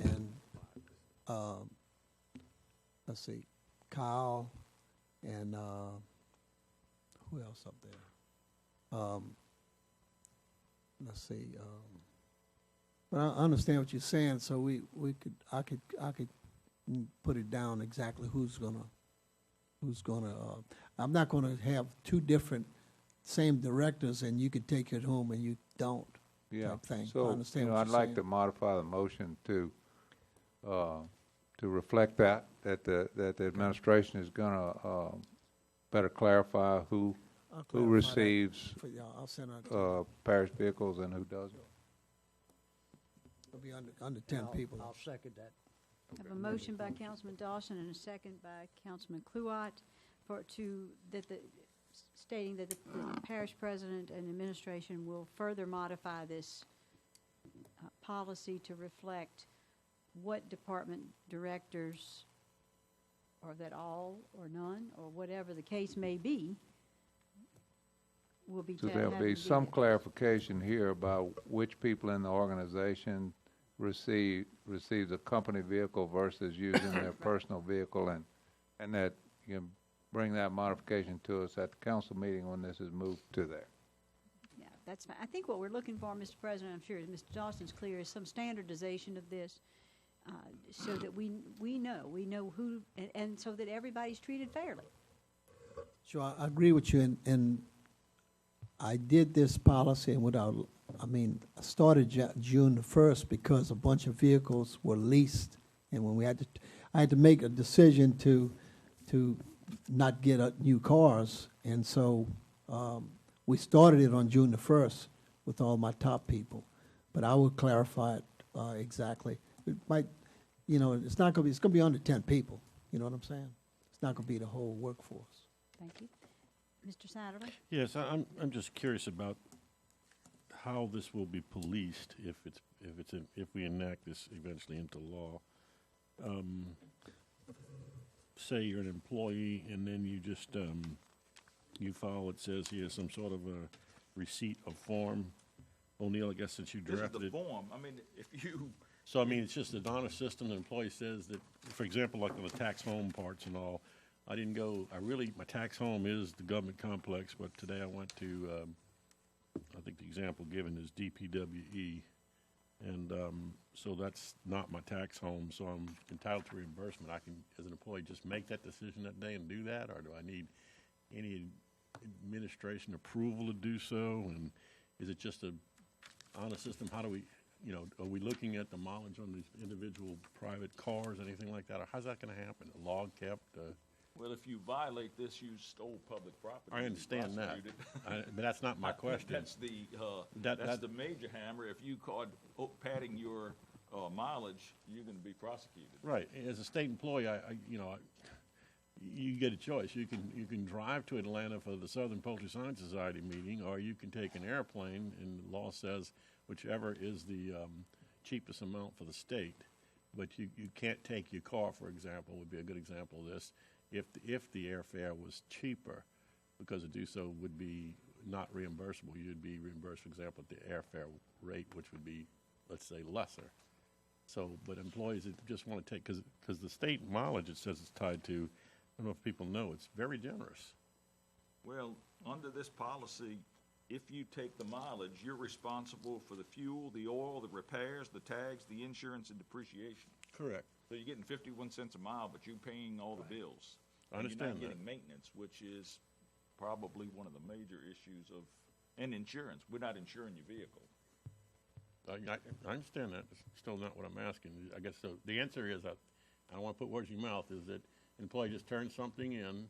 And, let's see, Kyle and, who else up there? Let's see, but I understand what you're saying, so I could put it down exactly who's gonna, I'm not gonna have two different same directors and you could take it home and you don't, Yeah, type thing. I so, understand you know, what I'd you're like saying. to modify the motion to reflect that the administration is gonna, better clarify who I'll clarify that receives, for y'all. I'll send out, parish vehicles and who doesn't. it'll be under 10 people. I'll second that. I have a motion by Councilman Dawson and a second by Councilman Kluwat stating that the parish president and administration will further modify this policy to reflect what department directors, or that all or none, or whatever the case may be, will be So there'll having be to some get. clarification here about which people in the organization receives a company vehicle versus using their personal vehicle, and that you can bring that modification to us at the council meeting when this is moved to there. Yeah, that's fine. I think what we're looking for, Mr. President, I'm sure Mr. Dawson's clear, is some standardization of this, so that we know who, and so that everybody's treated fairly. Sure, I agree with you, and I did this policy and I started June the 1st because a bunch of vehicles were leased, and when I had to make a decision to not get new cars, and so we started it on June the 1st with all my top people, but I will clarify it exactly. It might, it's going to be under 10 people, you know what I'm saying? It's not going to be the whole workforce. Thank you. Mr. Satterley? Yes, I'm just curious about how this will be policed if we enact this eventually into law. Say you're an employee and then you just, you file, it says here, some sort of a receipt or form. O'Neill, I guess since you This is drafted the it. form. I mean, if you, So, I mean, it's just an honor system, the employee says that, for example, like on the tax home parts and all, my tax home is the government complex, but today I went to, I think the example given is DPWE, and so that's not my tax home, so I'm entitled to reimbursement. I can, as an employee, just make that decision that day and do that, or do I need any administration approval to do so? And is it just a honor system? How do we, are we looking at the mileage on these individual private cars, anything like that, or how's that gonna happen? A log kept, well, if you violate this, you stole public property. I you're understand that, prosecuted. but that's not my question. That's the, that's the major hammer. If you caught padding your mileage, you're gonna be prosecuted. Right, as a state employee, you get a choice. You can drive to Atlanta for the Southern Poultry Science Society meeting, or you can take an airplane, and the law says whichever is the cheapest amount for the state. But you can't take your car, for example, would be a good example of this. If the airfare was cheaper, because to do so would be not reimbursable, you'd be reimbursed, for example, at the airfare rate, which would be, let's say, lesser. So, but employees that just want to take, because the state mileage, it says it's tied to, I don't know if people know, it's very generous. Well, under this policy, if you take the mileage, you're responsible for the fuel, the oil, the repairs, the tags, the insurance, and depreciation. Correct. So you're getting 51 cents a mile, but you're paying all the bills. I And understand you're not that. getting maintenance, which is probably one of the major issues and insurance. We're not insuring your vehicle. I understand that. It's still not what I'm asking. I guess so. The answer is, I don't want to put words in your mouth, is that an employee just turns something in,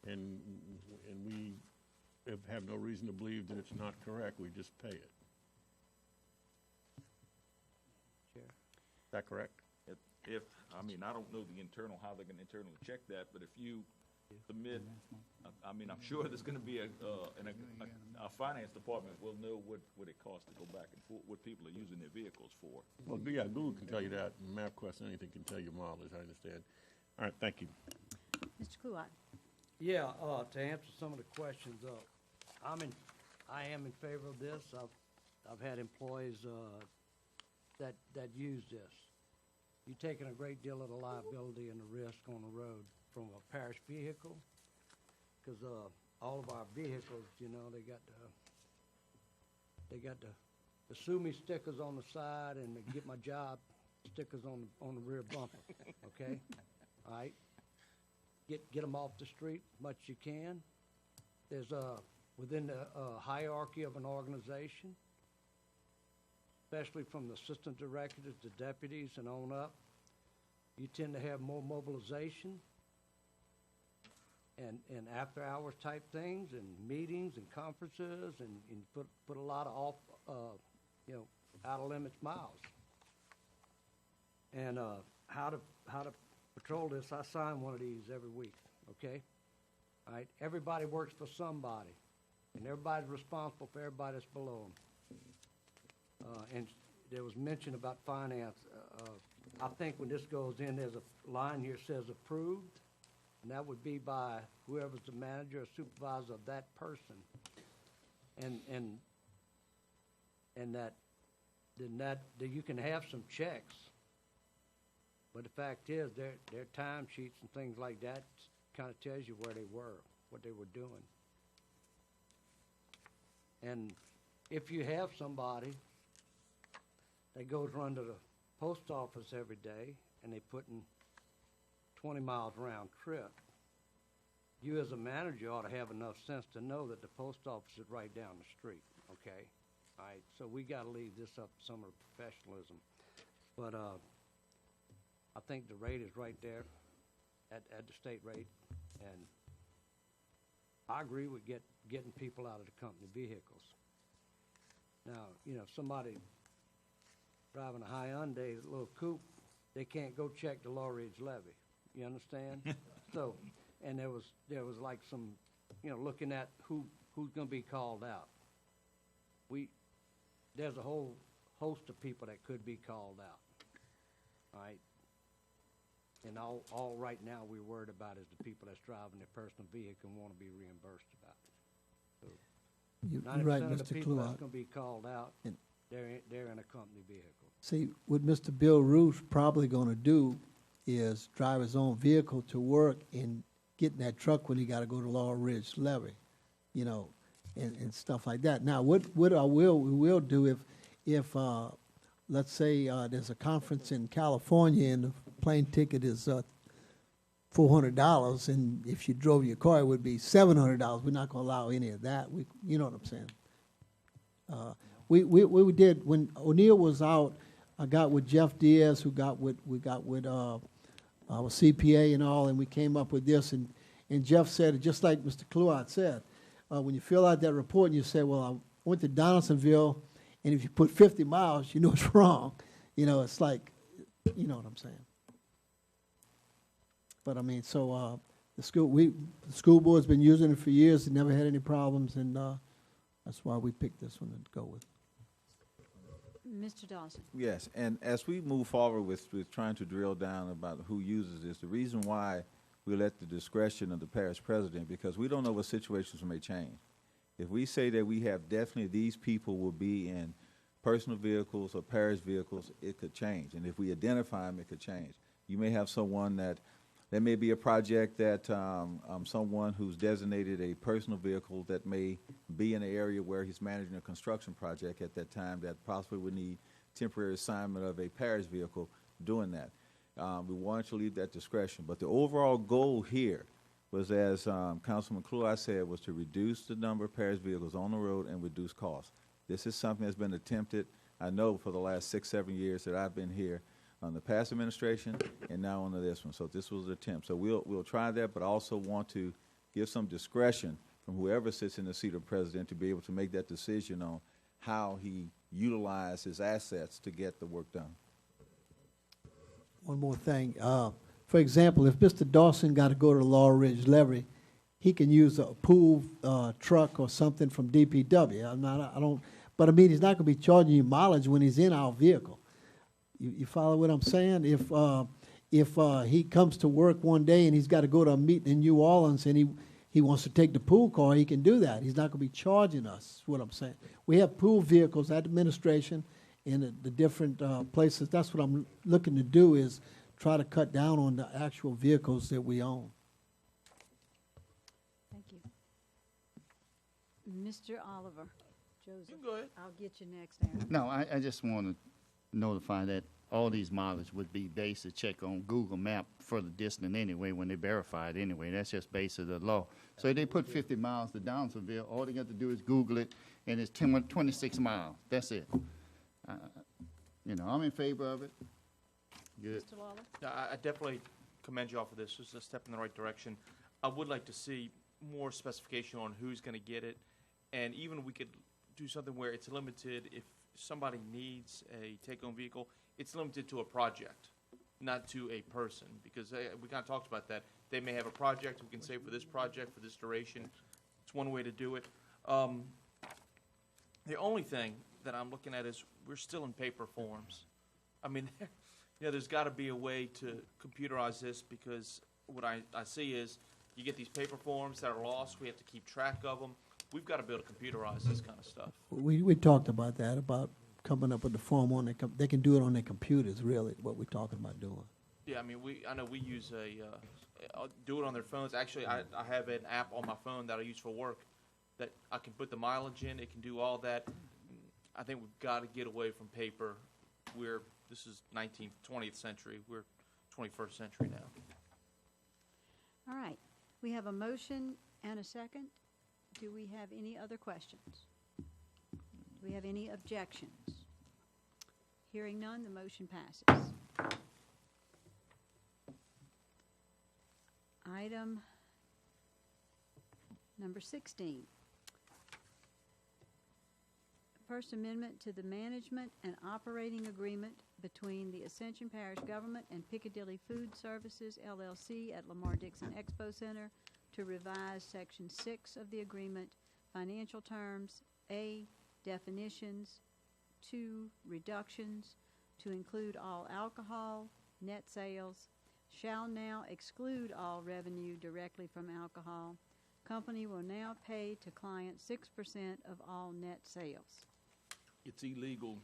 and we have no reason to believe that it's not correct. We just pay it. Chair. Is that correct? I mean, I don't know how they're gonna internally check that, but if you the I mean, I'm sure there's gonna be our finance department will know what it costs to go back and forth, what people are using their vehicles for. Well, yeah, Google can tell you that, and MapQuest, anything can tell you mileage, I understand. All right, thank you. Mr. Kluwat. Yeah, to answer some of the questions, I am in favor of this. I've had employees, that use this. You're taking a great deal of the liability and the risk on the road from a parish vehicle, because, all of our vehicles, you know, they got the sue me stickers on the side and the get my job stickers on the rear bumper, okay? All right? Get them off the street as much as you can. There's within the hierarchy of an organization, especially from the assistant directors to deputies and on up, you tend to have more mobilization and after-hours type things and meetings and conferences and put a lot of out-of-limits miles. And how to patrol this, I sign one of these every week, okay? All right, everybody works for somebody, and everybody's responsible for everybody that's below them. And there was mention about finance. I think when this goes in, there's a line here says approved, and that would be by whoever's the manager or supervisor of that person. And that you can have some checks, but the fact is, their time sheets and things like that kind of tells you where they were, what they were doing. And if you have somebody that goes run to the post office every day and they put in 20 miles round trip, you as a manager ought to have enough sense to know that the post office is right down the street, okay? All right, so we got to leave this up to some of the professionalism. But I think the rate is right there at the state rate, and I agree with getting people out of the company vehicles. Now, you know, if somebody driving a Hyundai, a little coupe, they can't go check the Law Ridge levy. You understand? So, and there was like some, you know, looking at who's going to be called out. There's a whole host of people that could be called out. All right. And all right now we're worried about is the people that's driving their personal vehicle and want to be reimbursed about it. So You're right, 90% of the Mr. people that's Kluwat. going to be called out, And- they're in a company vehicle. See, what Mr. Bill Roos probably gonna do is drive his own vehicle to work and get in that truck when he gotta go to Law Ridge Levy, you know, and stuff like that. Now, we will do if let's say, there's a conference in California and the plane ticket is, $400, and if you drove your car, it would be $700. We're not gonna allow any of that. You know what I'm saying? We did, when O'Neill was out, I got with Jeff Diaz, we got with our CPA and all, and we came up with this, and Jeff said, just like Mr. Kluwat said, when you fill out that report and you say, well, I went to Donaldsonville, and if you put 50 miles, you know it's wrong. You know, it's like, you know what I'm saying? But I mean, so the school board's been using it for years, it never had any problems, and that's why we picked this one to go with. Mr. Dawson. Yes, and as we move forward with trying to drill down about who uses this, the reason why we let the discretion of the parish president, because we don't know what situations may change. If we say that we have definitely these people will be in personal vehicles or parish vehicles, it could change. And if we identify them, it could change. You may have someone there may be a project that someone who's designated a personal vehicle that may be in an area where he's managing a construction project at that time that possibly would need temporary assignment of a parish vehicle doing that. We wanted to leave that discretion. But the overall goal here was, as Councilman Kluwat said, was to reduce the number of parish vehicles on the road and reduce costs. This is something that's been attempted, I know, for the last 6-7 years that I've been here, on the past administration and now on this one. So this was an attempt. So we'll try that, but also want to give some discretion from whoever sits in the seat of president to be able to make that decision on how he utilizes his assets to get the work done. One more thing. for example, if Mr. Dawson got to go to Laurel Ridge Levee, he can use a pool truck or something from DPW. But I mean, he's not going to be charging you mileage when he's in our vehicle. You follow what I'm saying? If he comes to work one day and he's got to go to a meeting in New Orleans and he wants to take the pool car, he can do that. He's not going to be charging us, is what I'm saying. We have pool vehicles at administration in the different places. That's what I'm looking to do, is try to cut down on the actual vehicles that we own. Thank you. Mr. Oliver. Joseph. Go ahead. I'll get you next, Aaron. No, I just want to notify that all these mileage would be based to check on Google Map further distant anyway when they verify it anyway. That's just based of the law. So if they put 50 miles to Downsonville, all they got to do is Google it, and it's 26 miles. That's it. I'm in favor of it. Good. Mr. Lawler? I definitely commend you all for this. It's a step in the right direction. I would like to see more specification on who's going to get it, and even we could do something where it's limited. If somebody needs a take-home vehicle, it's limited to a project, not to a person, because we kind of talked about that. They may have a project, we can say for this project, for this duration. It's one way to do it. The only thing that I'm looking at is we're still in paper forms. I mean, there's got to be a way to computerize this, because what I see is you get these paper forms that are lost. We have to keep track of them. We've got to be able to computerize this kind of stuff. We talked about that, about coming up with the form on their, they can do it on their computers, really, what we're talking about doing. Yeah, I mean, I know we use do it on their phones. Actually, I have an app on my phone that I use for work that I can put the mileage in. It can do all that. I think we've got to get away from paper. This is 19th, 20th century. We're 21st century now. All right. We have a motion and a second. Do we have any other questions? Do we have any objections? Hearing none, the motion passes. Item number 16. First Amendment to the Management and Operating Agreement between the Ascension Parish Government and Piccadilly Food Services, LLC at Lamar Dixon Expo Center to revise Section 6 of the agreement, financial terms, A, definitions, 2, reductions, to include all alcohol, net sales, shall now exclude all revenue directly from alcohol. Company will now pay to client 6% of all net sales. It's illegal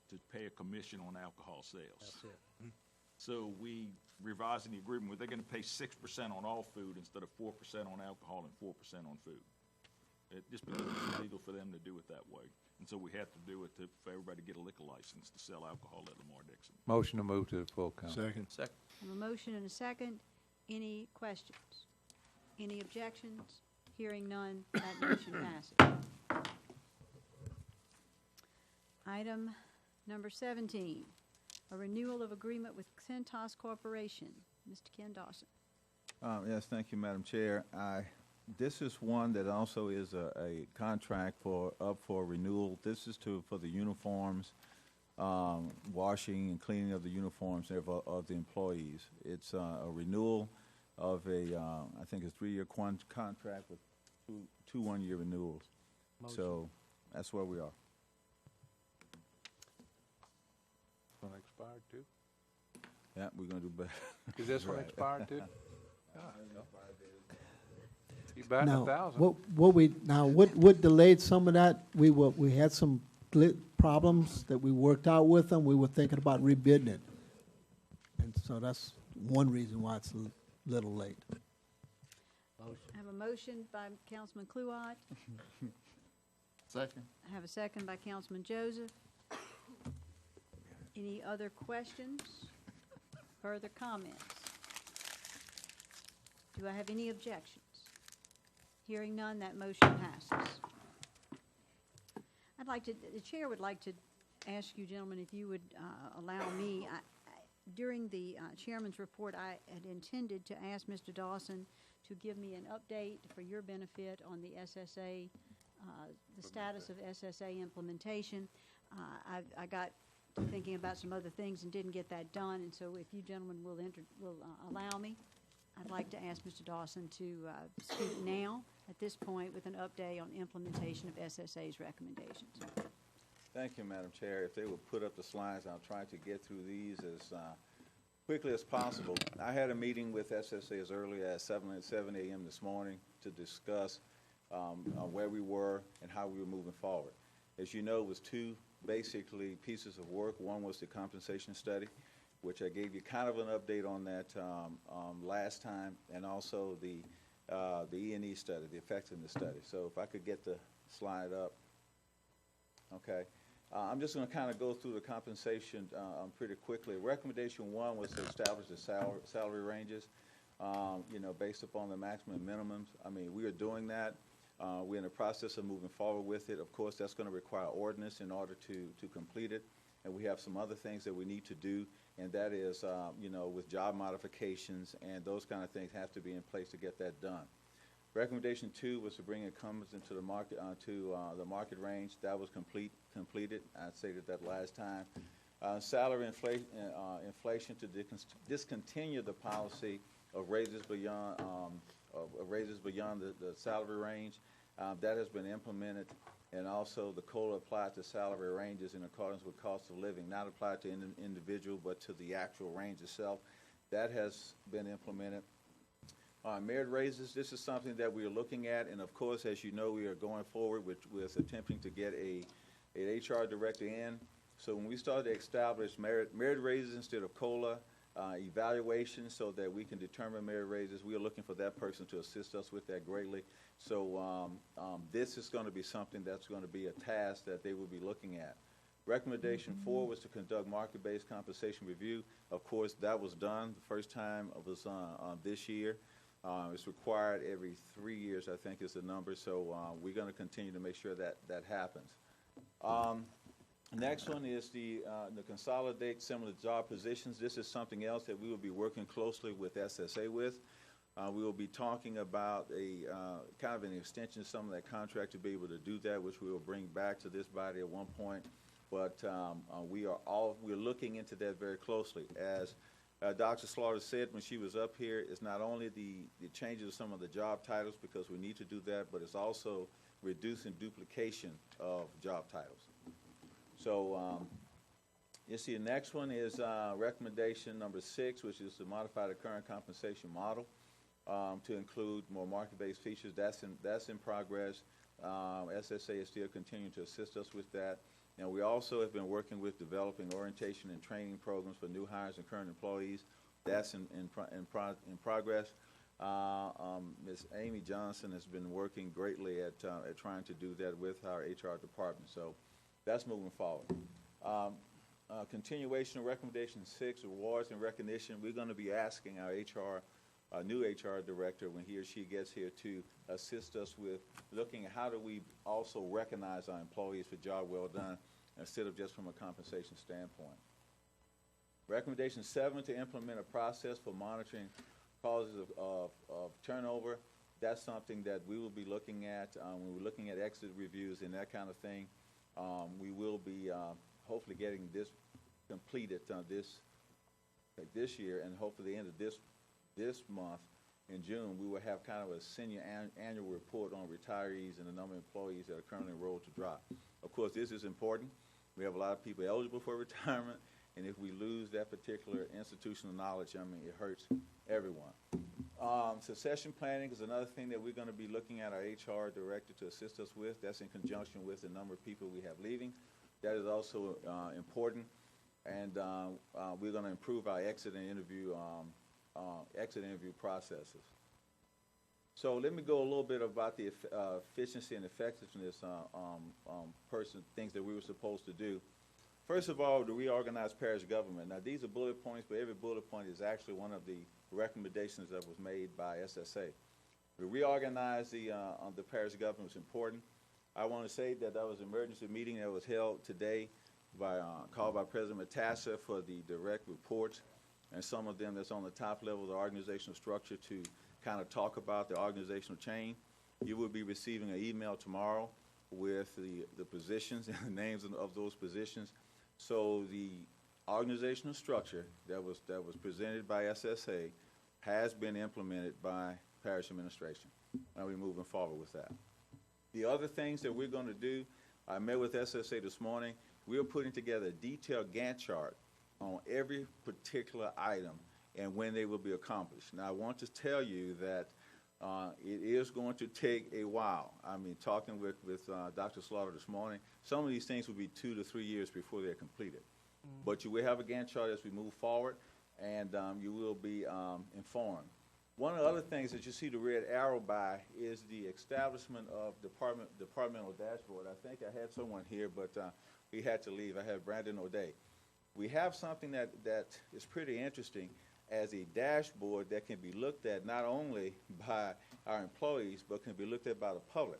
to pay a commission on alcohol sales. That's it. So we revising the agreement where they're going to pay 6% on all food instead of 4% on alcohol and 4% on food. It just becomes illegal for them to do it that way. And so we have to do it for everybody to get a liquor license to sell alcohol at Lamar Dixon. Motion to move to the full council. Second. Second. I have a motion and a second. Any questions? Any objections? Hearing none, that motion passes. Item number 17, a renewal of agreement with Centos Corporation. Mr. Ken Dawson. Yes, thank you, Madam Chair. This is one that also is a contract up for renewal. This is for the uniforms, washing and cleaning of the uniforms of the employees. It's a renewal of I think a 3-year contract with two 1-year renewals. Motion. So that's where we are. This one expired too? Yeah, we're gonna do better. Is this one Right. expired too? You batting Now, 1,000? what delayed some of that, we had some problems that we worked out with them. We were thinking about rebidding it. And so that's one reason why it's a little late. I have a motion by Councilman Kluwat. Second. I have a second by Councilman Joseph. Any other questions? Further comments? Do I have any objections? Hearing none, that motion passes. The chair would like to ask you, gentlemen, if you would allow me. During the chairman's report, I had intended to ask Mr. Dawson to give me an update for your benefit on the SSA, the status of SSA implementation. I got thinking about some other things and didn't get that done. And so if you gentlemen will allow me, I'd like to ask Mr. Dawson to speak now at this point with an update on implementation of SSA's recommendations. Thank you, Madam Chair. If they would put up the slides, I'll try to get through these as quickly as possible. I had a meeting with SSA as early as 7 a.m. this morning to discuss where we were and how we were moving forward. As you know, it was two basically pieces of work. One was the compensation study, which I gave you kind of an update on that last time, and also the E&E study, the effectiveness study. So if I could get the slide up. Okay. I'm just going to kind of go through the compensation pretty quickly. Recommendation 1 was to establish the salary ranges, based upon the maximum minimums. I mean, we are doing that. We're in the process of moving forward with it. Of course, that's going to require ordinance in order to complete it. And we have some other things that we need to do, and that is, with job modifications and those kind of things have to be in place to get that done. Recommendation 2 was to bring incumbents into the market, the market range. That was completed. I stated that last time. Salary inflation to discontinue the policy of raises beyond the salary range. That has been implemented, and also the COLA applied to salary ranges in accordance with cost of living, not applied to individual, but to the actual range itself. That has been implemented. Merit raises, this is something that we are looking at, and of course, as you know, we are going forward with attempting to get an HR director in. So when we start to establish merit raises instead of COLA, evaluation so that we can determine merit raises, we are looking for that person to assist us with that greatly. So this is going to be something that's going to be a task that they will be looking at. Recommendation 4 was to conduct market-based compensation review. Of course, that was done. The first time was this year. It's required every 3 years, I think is the number. So we're going to continue to make sure that happens. Next one is the consolidate similar job positions. This is something else that we will be working closely with SSA with. We will be talking about a kind of an extension of some of that contract to be able to do that, which we will bring back to this body at one point. But we're looking into that very closely. As Dr. Slaughter said when she was up here, it's not only the changes of some of the job titles, because we need to do that, but it's also reducing duplication of job titles. So you see the next one is recommendation number 6, which is to modify the current compensation model to include more market-based features. That's in progress. SSA is still continuing to assist us with that. And we also have been working with developing orientation and training programs for new hires and current employees. That's in progress. Ms. Amy Johnson has been working greatly at trying to do that with our HR department. So that's moving forward. Continuation of recommendation 6, awards and recognition. We're going to be asking our new HR director, when he or she gets here, to assist us with looking at how do we also recognize our employees for job well done instead of just from a compensation standpoint. Recommendation 7, to implement a process for monitoring causes of turnover. That's something that we will be looking at when we're looking at exit reviews and that kind of thing. We will be hopefully getting this completed this year, and hopefully the end of this month in June, we will have kind of a senior annual report on retirees and the number of employees that are currently enrolled to drop. Of course, this is important. We have a lot of people eligible for retirement, and if we lose that particular institutional knowledge, I mean, it hurts everyone. Succession planning is another thing that we're going to be looking at our HR director to assist us with. That's in conjunction with the number of people we have leaving. That is also important, and we're going to improve our exit interview processes. So let me go a little bit about the efficiency and effectiveness things that we were supposed to do. First of all, the reorganized parish government. Now, these are bullet points, but every bullet point is actually one of the recommendations that was made by SSA. To reorganize the parish government was important. I want to say that was an emergency meeting that was held today called by President Matassa for the direct reports, and some of them that's on the top level of the organizational structure to kind of talk about the organizational chain. You will be receiving an email tomorrow with the positions and the names of those positions. So the organizational structure that was presented by SSA has been implemented by parish administration. And we're moving forward with that. The other things that we're going to do, I met with SSA this morning. We're putting together a detailed Gantt chart on every particular item and when they will be accomplished. Now, I want to tell you that it is going to take a while. I mean, talking with Dr. Slaughter this morning, some of these things will be 2 to 3 years before they're completed. But you will have a Gantt chart as we move forward, and you will be informed. One of the other things that you see the red arrow by is the establishment of departmental dashboard. I think I had someone here, but he had to leave. I had Brandon O'Day. We have something that is pretty interesting as a dashboard that can be looked at not only by our employees, but can be looked at by the public.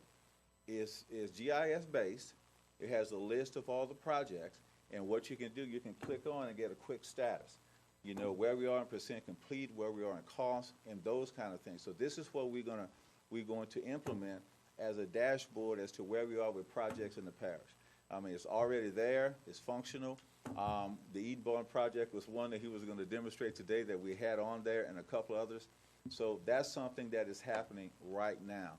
It's GIS based. It has a list of all the projects, and what you can do, you can click on and get a quick status. You know, where we are in percent complete, where we are in cost, and those kind of things. So this is what we're going to implement as a dashboard as to where we are with projects in the parish. I mean, it's already there, it's functional. The Edenborn project was one that he was going to demonstrate today that we had on there, and a couple others. So that's something that is happening right now.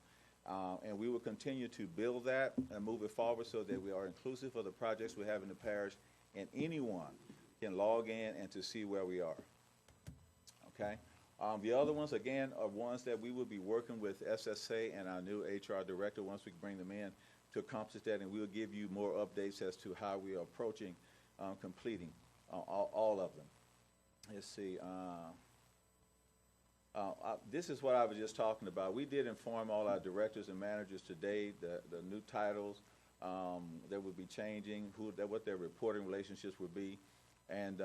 And we will continue to build that and move it forward so that we are inclusive of the projects we have in the parish, and anyone can log in and to see where we are. Okay? The other ones, again, are ones that we will be working with SSA and our new HR director once we bring them in to accomplish that, and we'll give you more updates as to how we are approaching completing all of them. Let's see. This is what I was just talking about. We did inform all our directors and managers today the new titles that would be changing, what their reporting relationships would be. And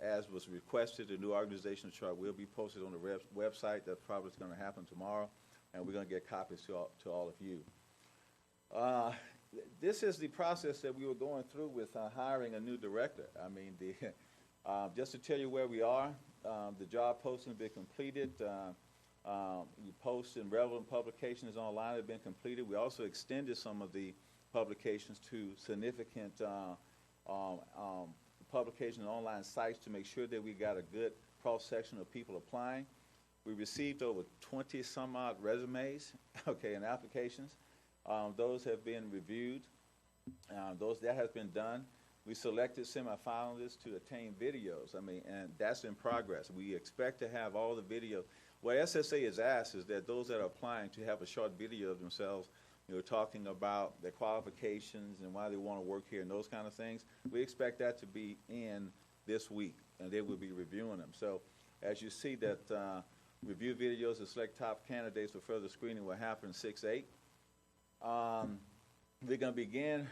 as was requested, the new organizational chart will be posted on the website. That probably is going to happen tomorrow, and we're going to get copies to all of you. This is the process that we were going through with hiring a new director. I mean, just to tell you where we are, the job posting has been completed. You post in relevant publications online have been completed. We also extended some of the publications to significant publication online sites to make sure that we got a good cross-section of people applying. We received over 20 some odd resumes, okay, and applications. Those have been reviewed. That has been done. We selected semifinalists to attain videos. I mean, and that's in progress. We expect to have all the video. What SSA has asked is that those that are applying to have a short video of themselves, you know, talking about their qualifications and why they want to work here and those kind of things. We expect that to be in this week, and they will be reviewing them. So as you see that review videos to select top candidates for further screening will happen 6/8. We're going to begin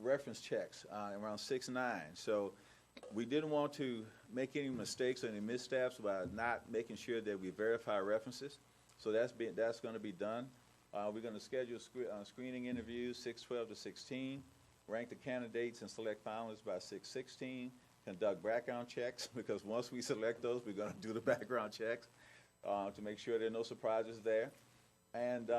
reference checks around 6/9. So we didn't want to make any mistakes or any missteps by not making sure that we verify references. So that's going to be done. We're going to schedule screening interviews 6/12 to 16, rank the candidates and select finalists by 6/16, conduct background checks, because once we select those, we're going to do the background checks to make sure there are no surprises there. And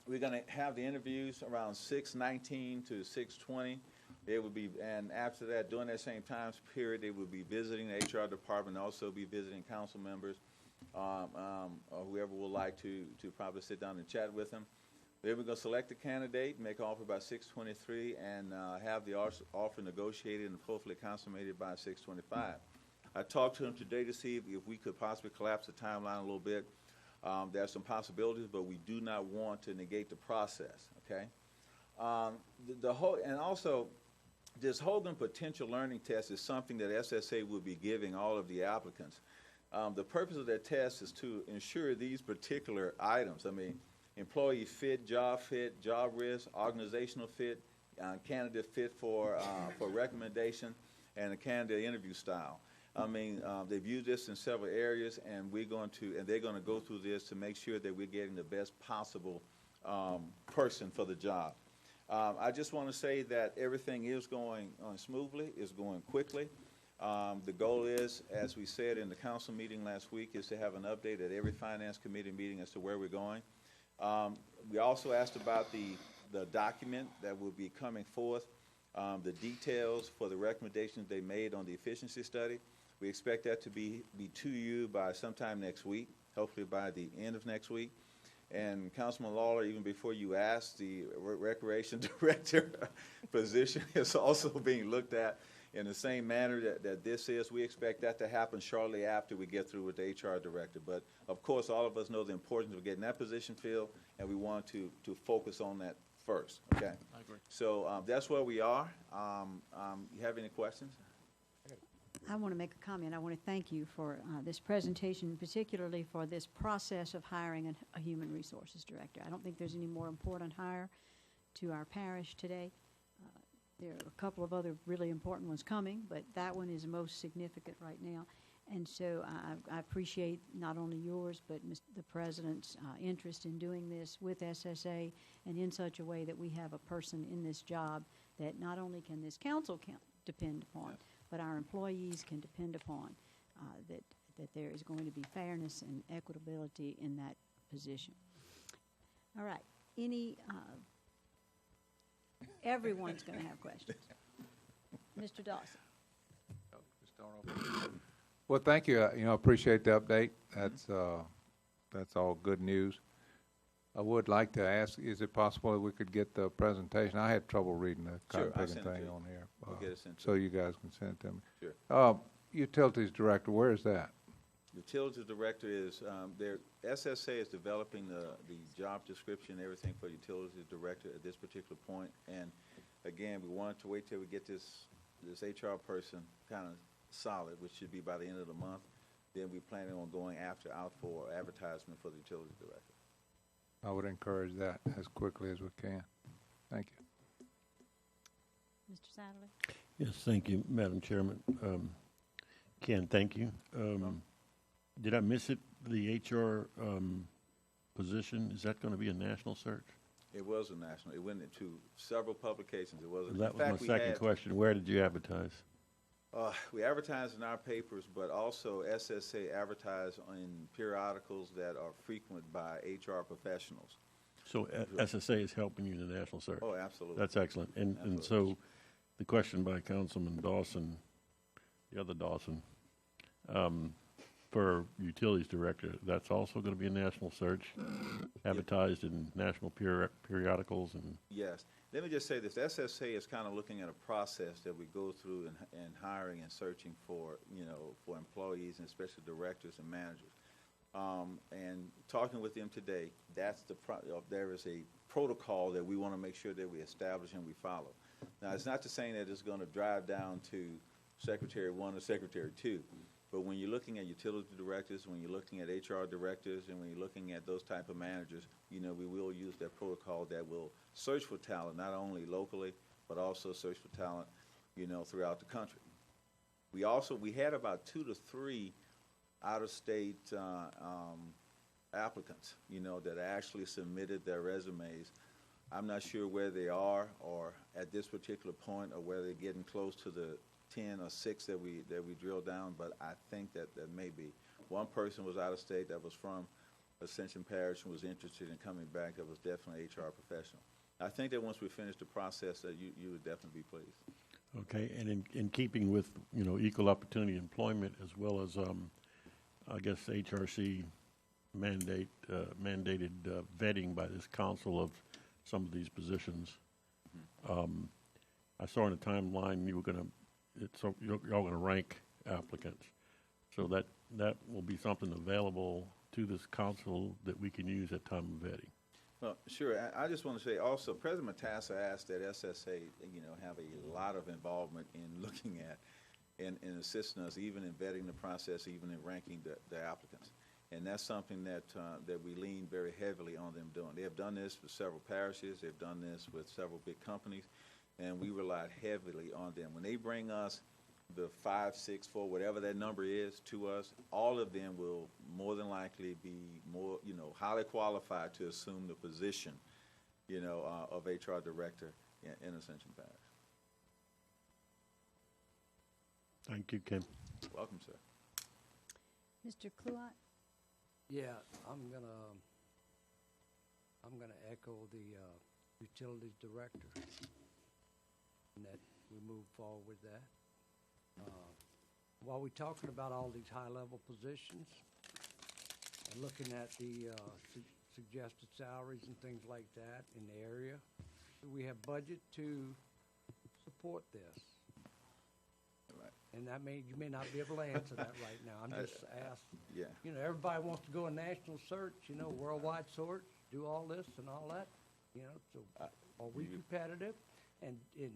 we're going to have the interviews around 6/19 to 6/20. They will be, and after that, during that same time period, they will be visiting the HR department, also be visiting council members, or whoever would like to probably sit down and chat with them. Then we're going to select the candidate, make an offer by 6/23, and have the offer negotiated and hopefully consummated by 6/25. I talked to him today to see if we could possibly collapse the timeline a little bit. There are some possibilities, but we do not want to negate the process, okay? And also, this Hogan Potential Learning Test is something that SSA will be giving all of the applicants. The purpose of that test is to ensure these particular items. I mean, employee fit, job risk, organizational fit, candidate fit for recommendation, and a candidate interview style. I mean, they've used this in several areas, and they're going to go through this to make sure that we're getting the best possible person for the job. I just want to say that everything is going smoothly, is going quickly. The goal is, as we said in the council meeting last week, is to have an update at every finance committee meeting as to where we're going. We also asked about the document that will be coming forth. the details for the recommendations they made on the efficiency study. We expect that to be to you by sometime next week, hopefully by the end of next week. And Councilman Lawler, even before you asked, the Recreation Director position is also being looked at in the same manner that this is. We expect that to happen shortly after we get through with the HR Director. But, of course, all of us know the importance of getting that position filled, and we want to focus on that first, okay? I agree. So that's where we are. You have any questions? I want to make a comment. I want to thank you for this presentation, particularly for this process of hiring a human resources director. I don't think there's any more important hire to our parish today. There are a couple of other really important ones coming, but that one is most significant right now. And so I appreciate not only yours, but the President's interest in doing this with SSA and in such a way that we have a person in this job that not only can this council depend upon, but our employees can depend upon, that there is going to be fairness and equitability in that position. All right. Everyone's going to have questions. Mr. Dawson. Well, thank you. I appreciate the update. That's all good news. I would like to ask, is it possible that we could get the presentation? I had trouble reading the Sure, I'll cotton send it to thing you. on here. We'll get it sent to So you. you guys can send it to me. Sure. Utilities Director, where is that? Utilities Director is, SSA is developing the job description and everything for Utilities Director at this particular point. And again, we wanted to wait till we get this HR person kind of solid, which should be by the end of the month. Then we're planning on going out for advertisement for the Utilities Director. I would encourage that as quickly as we can. Thank you. Mr. Satterley? Yes, thank you, Madam Chairman. Ken, thank you. Did I miss it? The HR position, is that going to be a national search? It was a national. It went into several publications. It wasn't. That was my second question. Where did you advertise? We advertise in our papers, but also SSA advertise in periodicals that are frequent by HR professionals. So SSA is helping you in the national search? Oh, absolutely. That's excellent. And so the question by Councilman Dawson, the other Dawson, for Utilities Director, that's also going to be a national search, advertised in national periodicals and? Yes. Let me just say this. SSA is kind of looking at a process that we go through in hiring and searching for, for employees and especially directors and managers. And talking with them today, there is a protocol that we want to make sure that we establish and we follow. Now, it's not to say that it's going to drive down to Secretary 1 or Secretary 2, but when you're looking at utility directors, when you're looking at HR directors, and when you're looking at those type of managers, we will use that protocol that will search for talent, not only locally, but also search for talent, throughout the country. We had about 2 to 3 out-of-state applicants, that actually submitted their resumes. I'm not sure where they are or at this particular point or where they're getting close to the 10 or 6 that we drilled down, but I think that may be. One person was out of state that was from Ascension Parish and was interested in coming back. That was definitely an HR professional. I think that once we finish the process, that you would definitely be pleased. Okay, and in keeping with, equal opportunity employment as well as, I guess, HRC mandated vetting by this council of some of these positions. I saw in the timeline you were going to, you're all going to rank applicants. So that will be something available to this council that we can use at time of vetting. Well, sure. I just want to say also, President Matassa asked that SSA, have a lot of involvement in looking at and assisting us, even in vetting the process, even in ranking the applicants. And that's something that we lean very heavily on them doing. They have done this with several parishes. They've done this with several big companies, and we relied heavily on them. When they bring us the 5, 6, 4, whatever that number is to us, all of them will more than likely be more, highly qualified to assume the position, of HR director in Ascension Parish. Thank you, Ken. Welcome, sir. Mr. Kluot? Yeah, I'm gonna echo the utilities director. and that we move forward with that. While we're talking about all these high-level positions and looking at the suggested salaries and things like that in the area, do we have budget to support this? Right. And that may, you may not be able to answer that right now. I'm just asking. Yeah. You know, everybody wants to go a national search, you know, worldwide search, do all this and all that, you know, so are we competitive? And in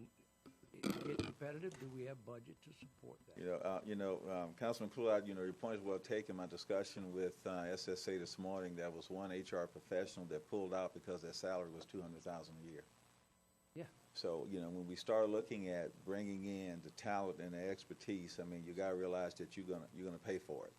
get competitive, do we have budget to support that? Councilman Cluad, your point is well taken. My discussion with SSA this morning, there was one HR professional that pulled out because their salary was $200,000 a year. Yeah. So, when we start looking at bringing in the talent and the expertise, you got to realize that you're gonna pay for it.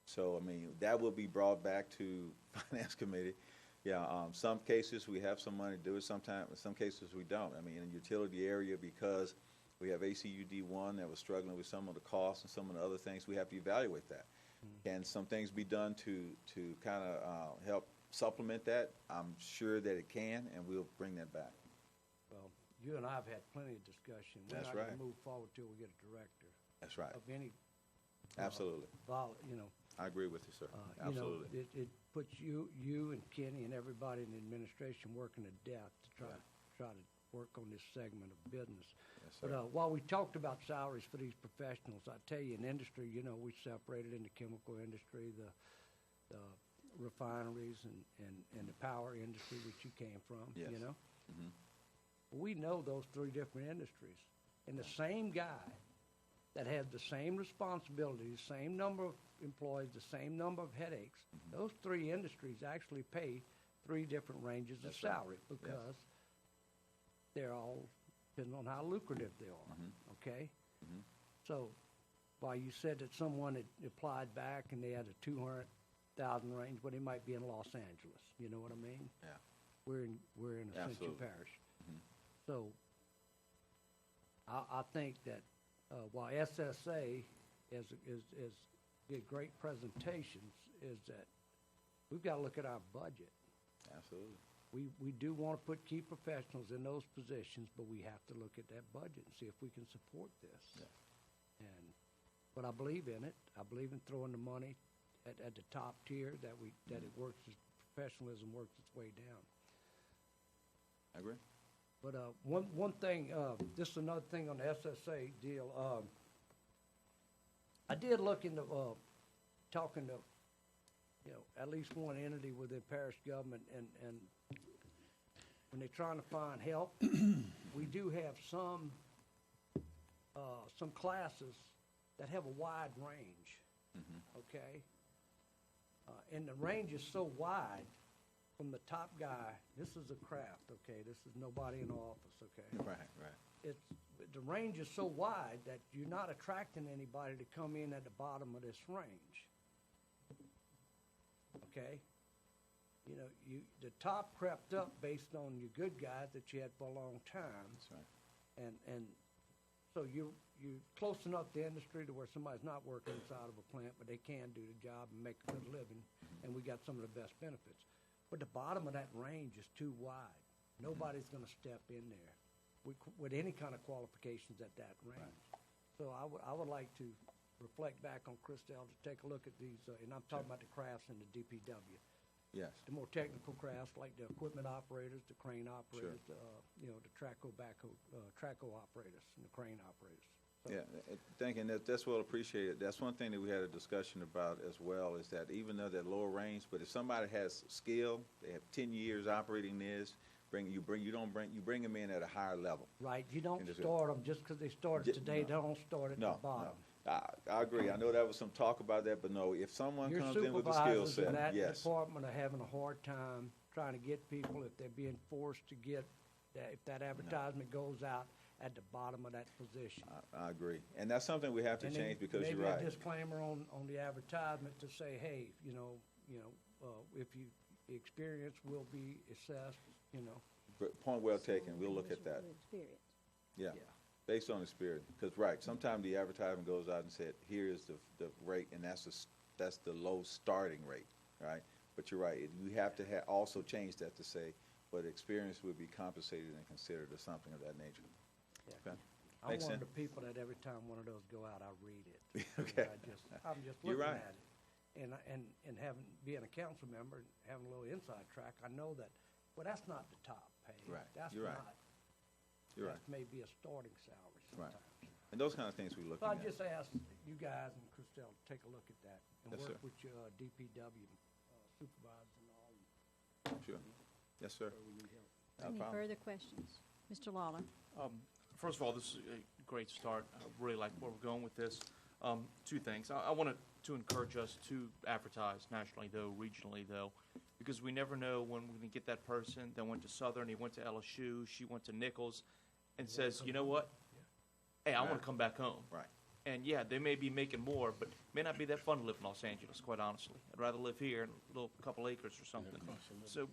So, that will be brought back to Finance Committee. Yeah, some cases we have some money to do it. Sometimes, in some cases we don't. In the utility area, because we have ACUD 1 that was struggling with some of the costs and some of the other things, we have to evaluate that. Can some things be done to kind of help supplement that? I'm sure that it can, and we'll bring that back. Well, you and I have had plenty of discussion. We're That's not right. gonna move forward till we get a director That's right. of any. Absolutely. You know, I agree with you, sir. you know, Absolutely. it puts you and Kenny and everybody in the administration working to death to try to work on this segment of business. Yes, sir. But while we talked about salaries for these professionals, I tell you, in industry, we separated into chemical industry, the refineries and the power industry, which you came from, Yes. Mhm. We know those three different industries. And the same guy that had the same responsibilities, same number of employees, the same number of headaches, those three industries actually pay three different ranges of That's right. salary because they're all depending on how lucrative they are, okay? So while you said that someone had applied back and they had a 200,000 range, but it might be in Los Angeles, you know what I mean? Yeah. We're in Ascension Absolutely. Parish. So I think that while SSA did great presentations, is that we've got to look at our budget. Absolutely. We do want to put key professionals in those positions, but we have to look at that budget and see if we can support this. But I believe in it. I believe in throwing the money at the top tier, that it works, professionalism works its way down. I agree. But one thing, this is another thing on the SSA deal. I did look into talking to, at least one entity within parish government, and when they're trying to find help, we do have some classes that have a wide range. Okay, and the range is so wide. From the top guy, this is a craft, okay? This is nobody in the office, okay? Right. The range is so wide that you're not attracting anybody to come in at the bottom of this range. Okay? The top crept up based on your good guys that you had for a long time. That's right. And so you're close enough to industry to where somebody's not working inside of a plant, but they can do the job and make a good living, and we got some of the best benefits. But the bottom of that range is too wide. Nobody's gonna step in there with any kind of qualifications at that range. So I would like to reflect back on Christelle to take a look at these, and I'm talking about the crafts in the DPW. Yes. The more technical crafts, like the equipment operators, the crane operators, the traco operators, and the crane operators. So- Yeah, thinking that's well appreciated. That's one thing that we had a discussion about as well, is that even though they're lower range, but if somebody has skill, they have 10 years operating this, you bring them in at a higher level. Right, you don't And start them just because they started today, they don't start at the bottom. I agree. I know there was some talk about that, but no, if someone Your comes in with a skill supervisors in set, that yes. department are having a hard time trying to get people if they're being forced to get, if that advertisement goes out at the bottom of that position. I agree. And that's something we have to And then change because you're Maybe right. a disclaimer on the advertisement to say, hey, if you, the experience will be assessed, Point well taken. We'll look at that. Experience. Yeah, based on experience. Because, right, sometimes the advertisement goes out and said, here is the rate, and that's the low starting rate, right? But you're right, you have to also change that to say, but experience would be compensated and considered or something of that nature. Okay. I'm Makes one of sense. the people that every time one of those go out, I read it. Okay. I'm just You're looking right. at it. And having, being a council member, and having a little inside track, I know that, well, that's not the top pay. Right. That's You're right. not. You're that right. may be a starting salary Right. sometimes. And those kind of things we're looking So I at. just asked you guys and Christelle to take a look at that and Yes, work sir. with your DPW supervisors and all. Sure. Yes, sir. where we need help. Not a Any problem. further questions? Mr. Lawler? First of all, this is a great start. I really like where we're going with this. Two things. I wanted to encourage us to advertise nationally, though, regionally, though, because we never know when we're going to get that person that went to Southern, he went to LSU, she went to Nichols, and says, you know what? Hey, I want Right. to come back home. Right. And yeah, they may be making more, but it may not be that fun to live in Los Angeles, quite honestly. I'd rather live here in a little couple acres or something. So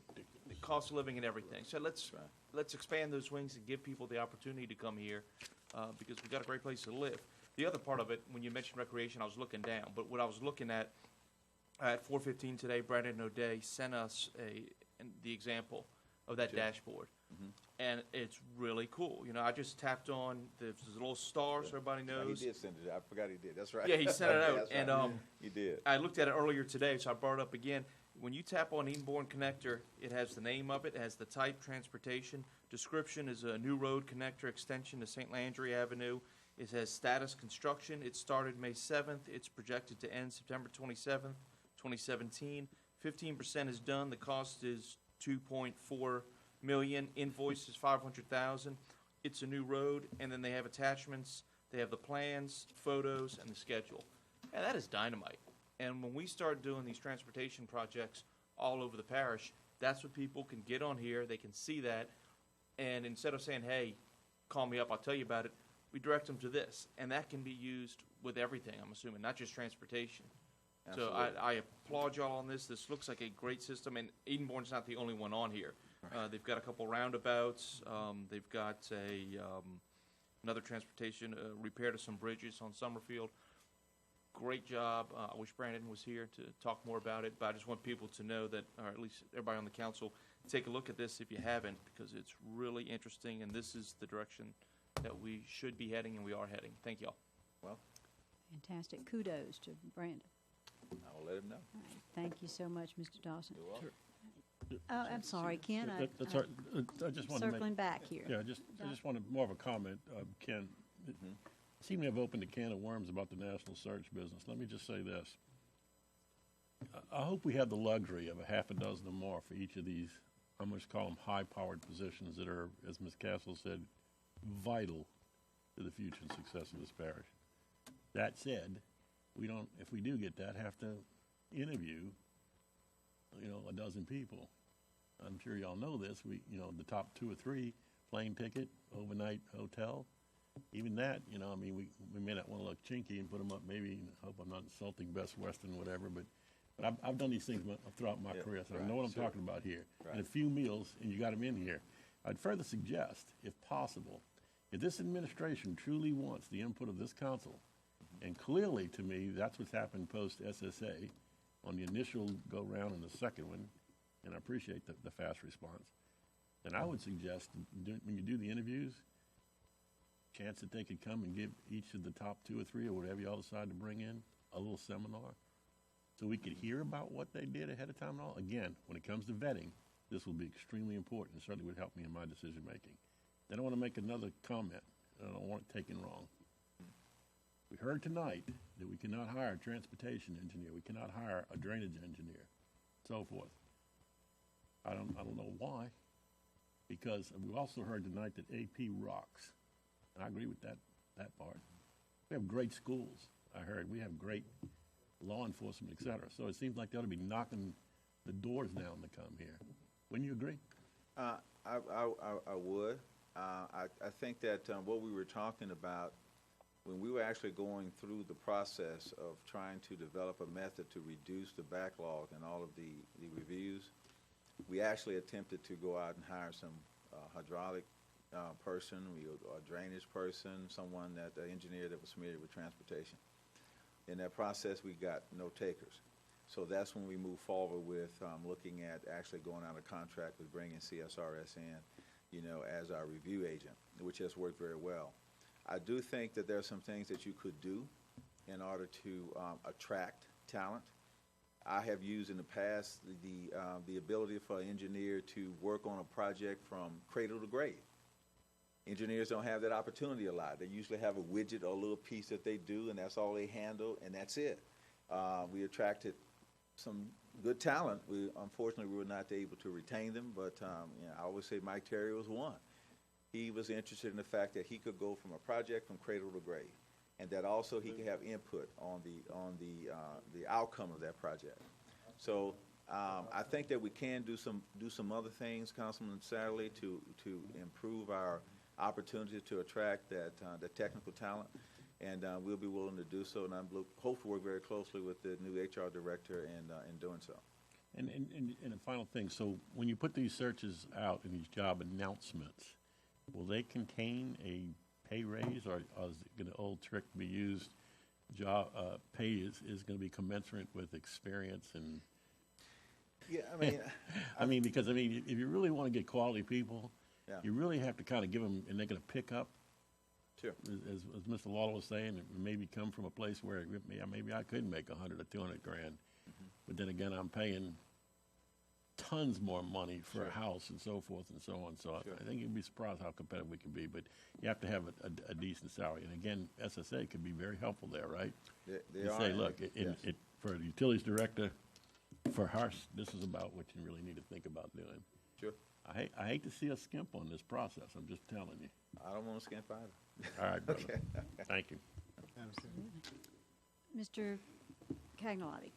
the cost of living and everything. So let's expand those wings and give people the opportunity to come here, because we got a great place to live. The other part of it, when you mentioned recreation, I was looking down, but what I was looking at 4:15 today, Brandon O'Day sent us the example of that dashboard. And it's really cool. You know, I just tapped on the little stars, so everybody knows. He did send it. I forgot he did. That's right. Yeah, he sent it out. That's And right. He did. I looked at it earlier today, so I brought it up again. When you tap on Edenborn Connector, it has the name of it, it has the type, transportation. Description is a new road connector extension to St. Landry Avenue. It has status construction. It started May 7th. It's projected to end September 27th, 2017. 15% is done. The cost is $2.4 million. Invoice is $500,000. It's a new road, and then they have attachments. They have the plans, photos, and the schedule. And that is dynamite. And when we start doing these transportation projects all over the parish, that's what people can get on here. They can see that. And instead of saying, hey, call me up, I'll tell you about it, we direct them to this. And that can be used with everything, I'm assuming, not just transportation. So Absolutely. I applaud y'all on this. This looks like a great system, and Edenborn's not the only one on here. They've got a couple roundabouts. They've got another transportation repair to some bridges on Summerfield. Great job. I wish Brandon was here to talk more about it, but I just want people to know that, or at least everybody on the council, take a look at this if you haven't, because it's really interesting, and this is the direction that we should be heading, and we are heading. Thank y'all. Well, Fantastic. Kudos to Brandon. I will let him know. All right. Thank you so much, Mr. Dawson. You're welcome. Oh, I'm sorry, Ken. That's all right. I just wanted to make. Circling back here. Yeah, I just wanted more of a comment, Ken. It seemed to have opened a can of worms about the national search business. Let me just say this. I hope we have the luxury of a half a dozen or more for each of these, I'm going to call them high-powered positions that are, as Ms. Castle said, vital to the future and success of this parish. That said, we don't, if we do get that, have to interview, a dozen people. I'm sure y'all know this. The top 2 or 3, plane ticket, overnight hotel, even that, we may not want to look chinky and put them up, maybe, hope I'm not insulting Best Western, whatever, but I've done these things throughout my career, so I know what I'm talking about here. And a few meals, and you got them in here. I'd further suggest, if possible, if this administration truly wants the input of this council, and clearly, to me, that's what's happened post-SSA on the initial go-round and the second one, and I appreciate the fast response, then I would suggest, when you do the interviews, chance that they could come and give each of the top 2 or 3 or whatever y'all decide to bring in a little seminar so we could hear about what they did ahead of time and all. Again, when it comes to vetting, this will be extremely important and certainly would help me in my decision making. Then I want to make another comment, and I don't want it taken wrong. We heard tonight that we cannot hire a transportation engineer, we cannot hire a drainage engineer, so forth. I don't know why, because we also heard tonight that AP rocks. And I agree with that part. We have great schools, I heard. We have great law enforcement, et cetera. So it seems like they ought to be knocking the doors down to come here. Wouldn't you agree? I would. I think that what we were talking about when we were actually going through the process of trying to develop a method to reduce the backlog and all of the reviews, we actually attempted to go out and hire some hydraulic person, a drainage person, an engineer that was familiar with transportation. In that process, we got no takers. So that's when we moved forward with looking at actually going out of contract with bringing CSRS in. as our review agent, which has worked very well. I do think that there are some things that you could do in order to attract talent. I have used in the past the ability for an engineer to work on a project from cradle to grave. Engineers don't have that opportunity a lot. They usually have a widget or a little piece that they do, and that's all they handle, and that's it. We attracted some good talent. Unfortunately, we were not able to retain them, but I always say Mike Terry was one. He was interested in the fact that he could go from a project from cradle to grave, and that also he could have input on the outcome of that project. So I think that we can do some other things, Councilman Satterley, to improve our opportunity to attract that technical talent, and we'll be willing to do so. And I hope to work very closely with the new HR director in doing so. And a final thing, so when you put these searches out and these job announcements, will they contain a pay raise, or is it going to old trick be used? Job pay is going to be commensurate with experience and. Yeah, I mean, because if you really want to get quality people, yeah. You really have to kind of give them, and they're going to pick up. Sure. As Mr. Lawler was saying, maybe come from a place where maybe I could make $100 or $200 grand, but then again, I'm paying tons more money for a house and so forth and so on. So I think you'd be surprised how competitive we can be, but you have to have a decent salary. And again, SSA could be very helpful there, right? They are. Say, look, yes. for the utilities director, for Harsh, this is about what you really need to think about doing. Sure. I hate to see us skimp on this process. I'm just telling you. I don't want to skimp either. All right, brother. Okay. Thank you. Mr. Cagnolotti.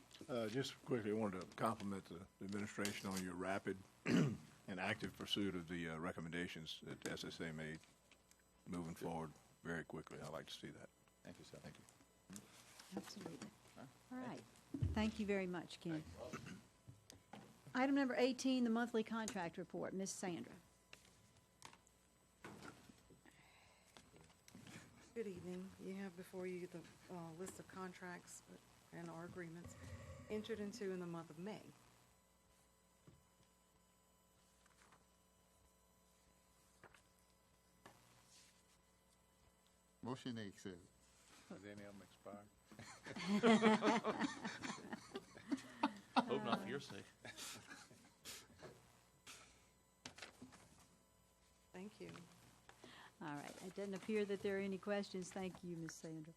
Just quickly, I wanted to compliment the administration on your rapid and active pursuit of the recommendations that the SSA made moving forward very quickly. I'd like to see that. Thank you, sir. Thank you. Absolutely. All right. Thank you very much, Ken. Item number 18, the monthly contract report. Ms. Sandra. Good evening. You have before you the list of contracts and our agreements entered into in the month of May. Motion to accept. Has any of them expired? Hope not for your sake. Thank you. All right. It doesn't appear that there are any questions. Thank you, Ms. Sandra.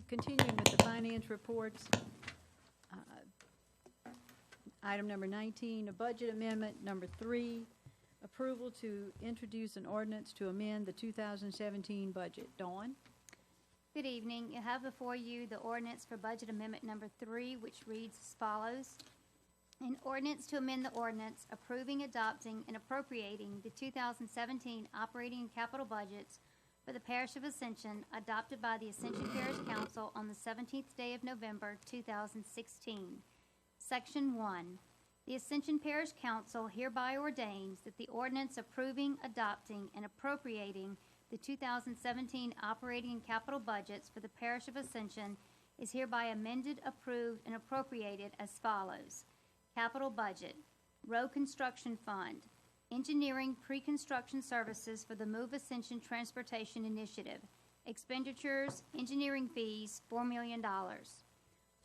Continuing with the finance reports. Item number 19, a budget amendment. Number 3, approval to introduce an ordinance to amend the 2017 budget. Dawn? Good evening. You have before you the ordinance for budget amendment number 3, which reads as follows. An ordinance to amend the ordinance approving, adopting, and appropriating the 2017 operating and capital budgets for the Parish of Ascension, adopted by the Ascension Parish Council on the 17th day of November, 2016. Section 1. The Ascension Parish Council hereby ordains that the ordinance approving, adopting, and appropriating the 2017 operating and capital budgets for the Parish of Ascension is hereby amended, approved, and appropriated as follows. Capital budget, road construction fund, engineering pre-construction services for the Move Ascension Transportation Initiative, expenditures, engineering fees, $4 million.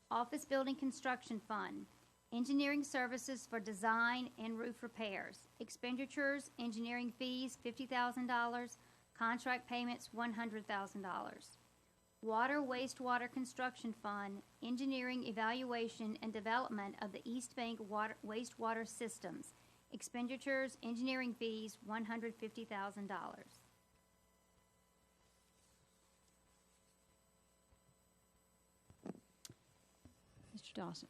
Office building construction fund, engineering services for design and roof repairs, expenditures, engineering fees, $50,000, contract payments, $100,000. Water wastewater construction fund, engineering evaluation and development of the East Bank wastewater systems, expenditures, engineering fees, $150,000. Mr. Dawson.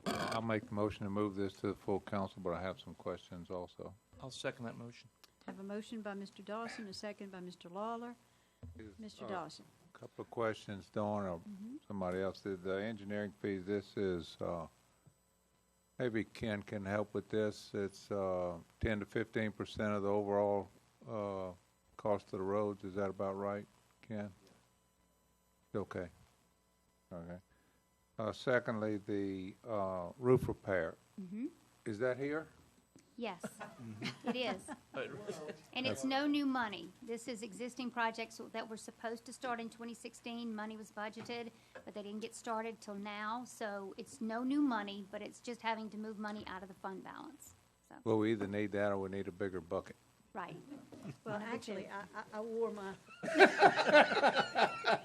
I'll make the motion to move this to the full council, but I have some questions also. I'll second that motion. Have a motion by Mr. Dawson, a second by Mr. Lawler. Mr. Dawson. Couple of questions, Dawn, or somebody else. The engineering fees, this is, maybe Ken can help with this. It's 10 to 15% of the overall cost of the roads. Is that about right, Ken? Okay. Okay. Secondly, the roof repair. Is that here? Yes, it is. And it's no new money. This is existing projects that were supposed to start in 2016. Money was budgeted, but they didn't get started till now. So it's no new money, but it's just having to move money out of the fund balance. So, Well, we either need that or we need a bigger bucket. right. Well, actually, I wore my,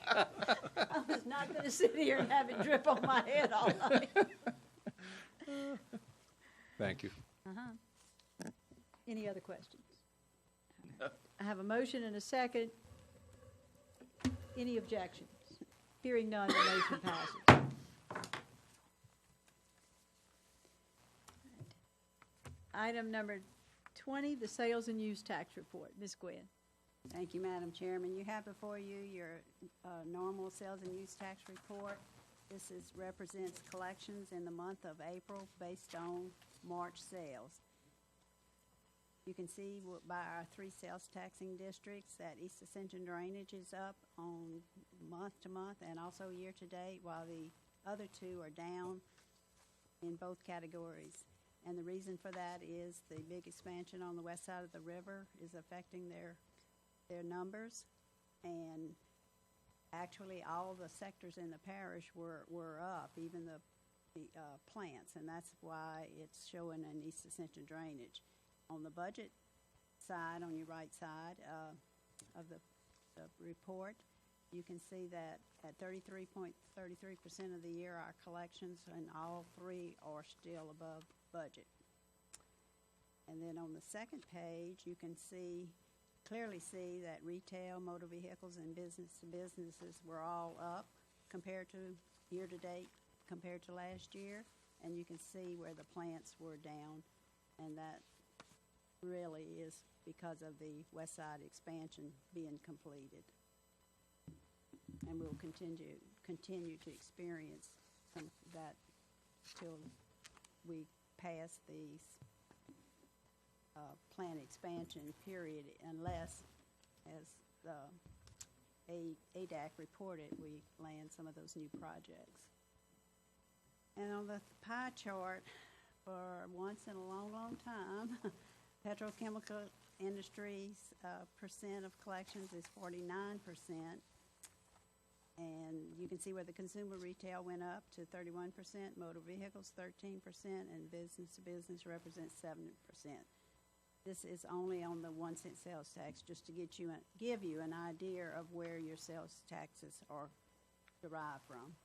I was not gonna sit here and have it drip on my head all night. Thank you. Uh-huh. Any other questions? I have a motion and a second. Any objections? Hearing none, the motion passes. Item number 20, the sales and use tax report. Ms. Gwen. Thank you, Madam Chairman. You have before you your normal sales and use tax report. This represents collections in the month of April based on March sales. You can see by our 3 sales taxing districts that East Ascension drainage is up on month to month and also year to date, while the other 2 are down in both categories. And the reason for that is the big expansion on the west side of the river is affecting their numbers. And actually, all the sectors in the parish were up, even the plants, and that's why it's showing an East Ascension drainage. On the budget side, on your right side of the report, you can see that at 33.33% of the year, our collections in all 3 are still above budget. And then on the second page, you can clearly see that retail, motor vehicles, and businesses were all up compared to year to date, compared to last year. And you can see where the plants were down, and that really is because of the west side expansion being completed. And we'll continue to experience some of that till we pass the plant expansion period, unless, as the ADAC reported, we land some of those new projects. And on the pie chart, for once in a long, long time, petrochemical industries percent of collections is 49%. And you can see where the consumer retail went up to 31%, motor vehicles 13%, and business to business represents 7%. This is only on the 1-cent sales tax, just to give you an idea of where your sales taxes are derived from.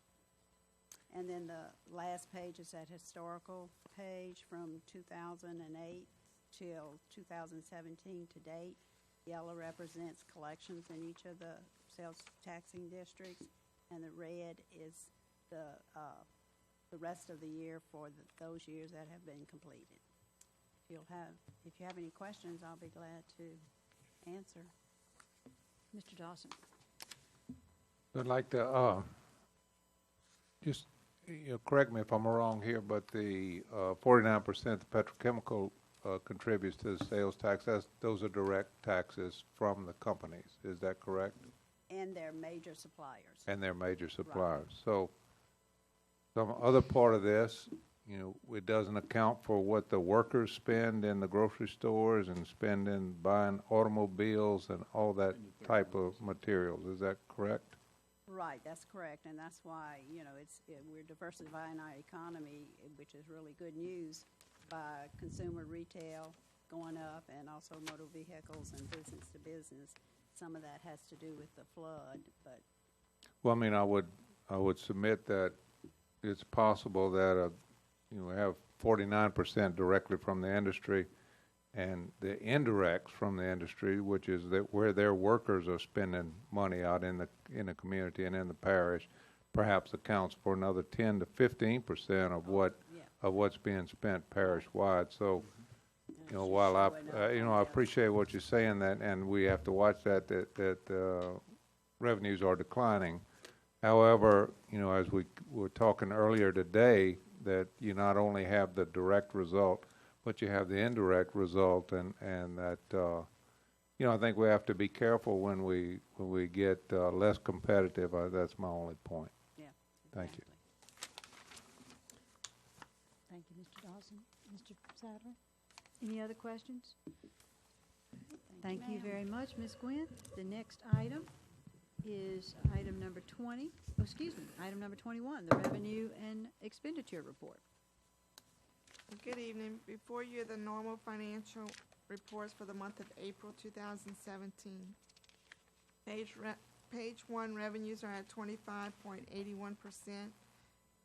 And then the last page is that historical page from 2008 till 2017 to date. Yellow represents collections in each of the sales taxing districts, and the red is the rest of the year for those years that have been completed. If you have any questions, I'll be glad to answer. Mr. Dawson. I'd like to just correct me if I'm wrong here, but the 49% the petrochemical contributes to the sales tax. Those are direct taxes from the companies. Is that correct? And their major suppliers. And their major suppliers. Right. So some other part of this, it doesn't account for what the workers spend in the grocery stores and spend in buying automobiles and all that type of materials. Is that correct? Right, that's correct, and that's why, we're diversifying our economy, which is really good news, by consumer retail going up and also motor vehicles and business to business. Some of that has to do with the flood, but. Well, I would submit that it's possible that we have 49% directly from the industry, and the indirects from the industry, which is where their workers are spending money out in the community and in the parish, perhaps accounts for another 10 to 15% of what's being spent parish-wide. So, while I appreciate what you're saying, that, and we have to watch that revenues are declining. However, as we were talking earlier today, that you not only have the direct result, but you have the indirect result, and that I think we have to be careful when we get less competitive. That's my only point. Yeah. Exactly. Thank you. Thank you, Mr. Dawson. Mr. Sadler? Any other questions? Thank you very much, Ms. Gwynn. The next item is item number 20, item number 21, the revenue and expenditure report. Good evening. Before you are the normal financial reports for the month of April 2017. Page 1 revenues are at 25.81%.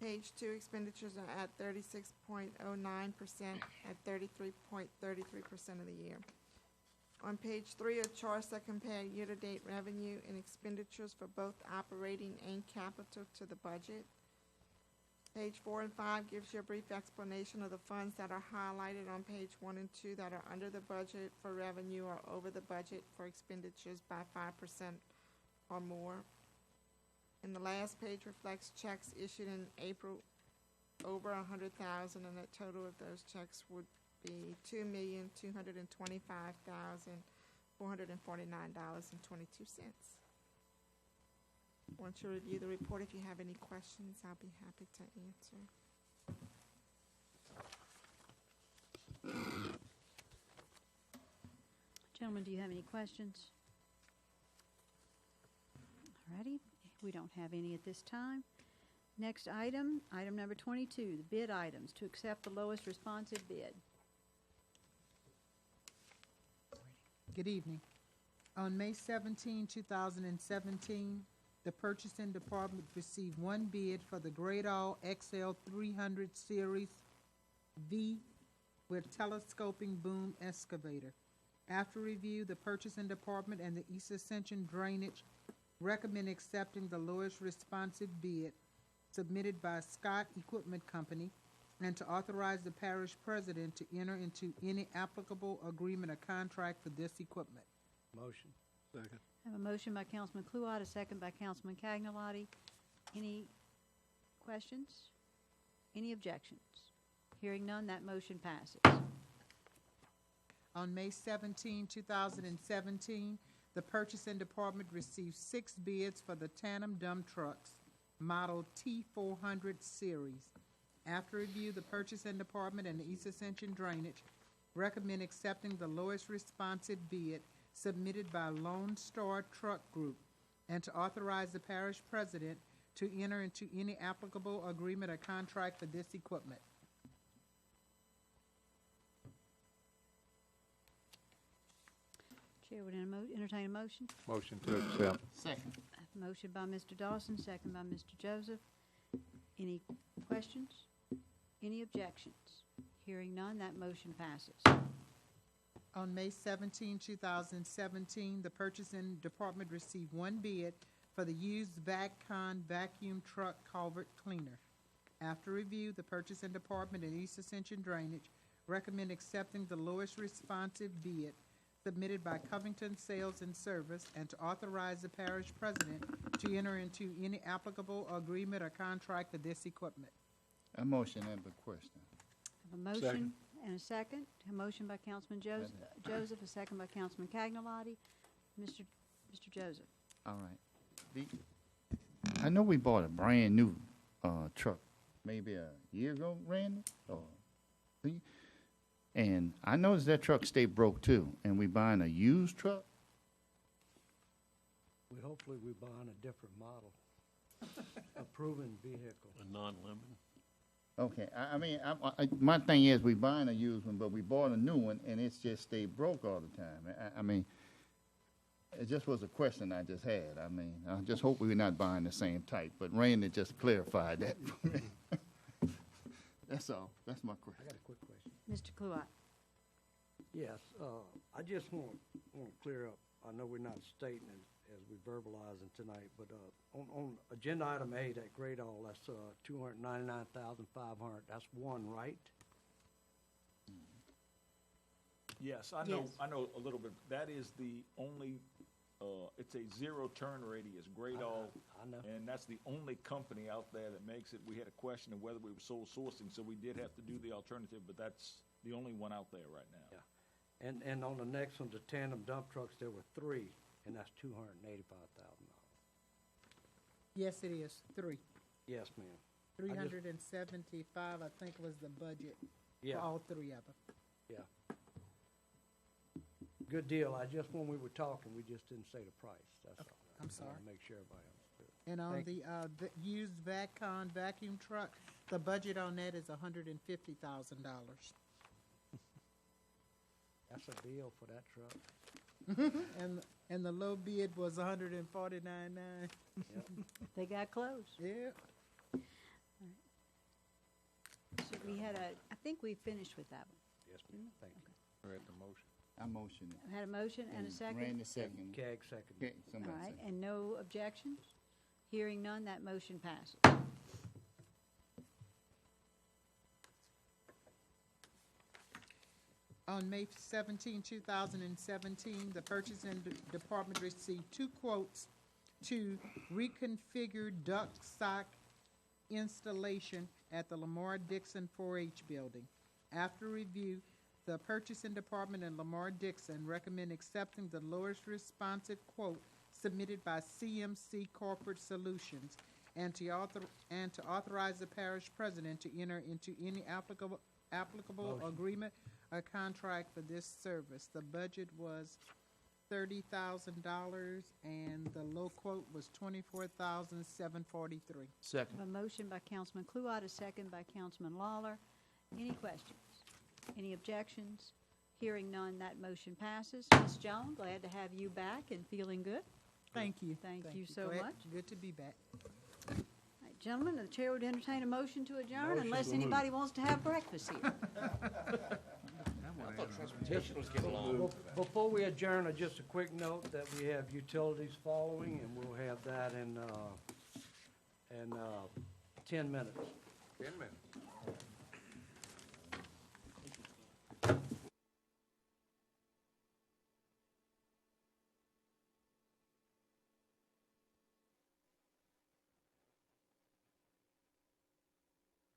Page 2 expenditures are at 36.09% at 33.33% of the year. On page 3 are charts that compare year-to-date revenue and expenditures for both operating and capital to the budget. Page 4 and 5 gives you a brief explanation of the funds that are highlighted on page 1 and 2 that are under the budget for revenue or over the budget for expenditures by 5% or more. And the last page reflects checks issued in April over $100,000, and the total of those checks would be $2,225,449.22. Once you review the report, if you have any questions, I'll be happy to answer. Gentlemen, do you have any questions? All righty, we don't have any at this time. Next item, item number 22, the bid items, to accept the lowest responsive bid. Good evening. On May 17, 2017, the purchasing department received one bid for the Great All XL 300 Series V with telescoping boom excavator. After review, the purchasing department and the East Ascension Drainage recommend accepting the lowest responsive bid submitted by Scott Equipment Company, and to authorize the parish president to enter into any applicable agreement or contract for this equipment. Motion. Second. I have a motion by Councilman Kluwat, a second by Councilman Cagnolati. Any questions? Any objections? Hearing none, that motion passes. On May 17, 2017, the purchasing department received 6 bids for the tandem dump trucks, model T400 series. After review, the purchasing department and the East Ascension Drainage recommend accepting the lowest responsive bid submitted by Lone Star Truck Group, and to authorize the parish president to enter into any applicable agreement or contract for this equipment. Chair would entertain a motion. Motion to accept. Second. I have a motion by Mr. Dawson, second by Mr. Joseph. Any questions? Any objections? Hearing none, that motion passes. On May 17, 2017, the purchasing department received one bid for the used VacCon vacuum truck culvert cleaner. After review, the purchasing department and East Ascension Drainage recommend accepting the lowest responsive bid submitted by Covington Sales and Service, and to authorize the parish president to enter into any applicable agreement or contract for this equipment. A motion and a question. I have a motion Second. and a second. A motion by Councilman Joseph, a second by Councilman Cagnolati. Mr. Joseph. All right. I know we bought a brand new truck maybe a year ago, Randy, and I noticed that truck stayed broke too, and we buying a used truck? Hopefully we buying a different model, a proven vehicle. A non-lemon. Okay, I mean, my thing is, we buying a used one, but we bought a new one, and it's just stayed broke all the time. I mean, it just was a question I just had. I mean, I just hope we're not buying the same type, but Randy just clarified that for me. That's all. That's my question. I got a quick question. Mr. Kluwat. Yes, I just want to clear up. I know we're not stating it as we verbalizing tonight, but on agenda item A, that Great All, that's $299,500. That's one, right? Yes, I know a little bit. That is the only, it's a zero turn radius, Great All. I know. And that's the only company out there that makes it. We had a question of whether we were sole sourcing, so we did have to do the alternative, but that's the only one out there right now. Yeah. And on the next one, the tandem dump trucks, there were 3, and that's $285,000. Yes, it is, 3. Yes, ma'am. 375, I think, was the budget Yeah. for all 3 of them. Yeah. Good deal. I just, when we were talking, we just didn't say the price, that's all. I'm sorry. Make sure everybody understood. And on Thank the used VACCON vacuum truck, the budget on that is $150,000. That's a deal for that truck. And the low bid was $149,900. Yep. They got close. Yeah. So we had I think we finished with that one. Yes, ma'am. Thank you. We're at the motion. I motion it. We had a motion and a second? Randy second. Keg second. Okay, somebody All right, second. and no objections? Hearing none, that motion passes. On May 17, 2017, the purchasing department received 2 quotes to reconfigure duct stock installation at the Lamar Dixon 4-H building. After review, the purchasing department and Lamar Dixon recommend accepting the lowest responsive quote submitted by CMC Corporate Solutions and to authorize the parish president to enter into any applicable Motion. agreement or contract for this service. The budget was $30,000 and the low quote was $24,743. Second. A motion by Councilman Kluwat, a second by Councilman Lawler. Any questions? Any objections? Hearing none, that motion passes. Ms. Jones, glad to have you back and feeling good. Thank you. Thank you so Glad- much. Good to be back. All right, gentlemen, the chair would entertain a motion to adjourn Motion unless to move. anybody wants to have breakfast here. Before we adjourn, just a quick note that we have utilities following, and we'll have that in 10 minutes. 10 minutes.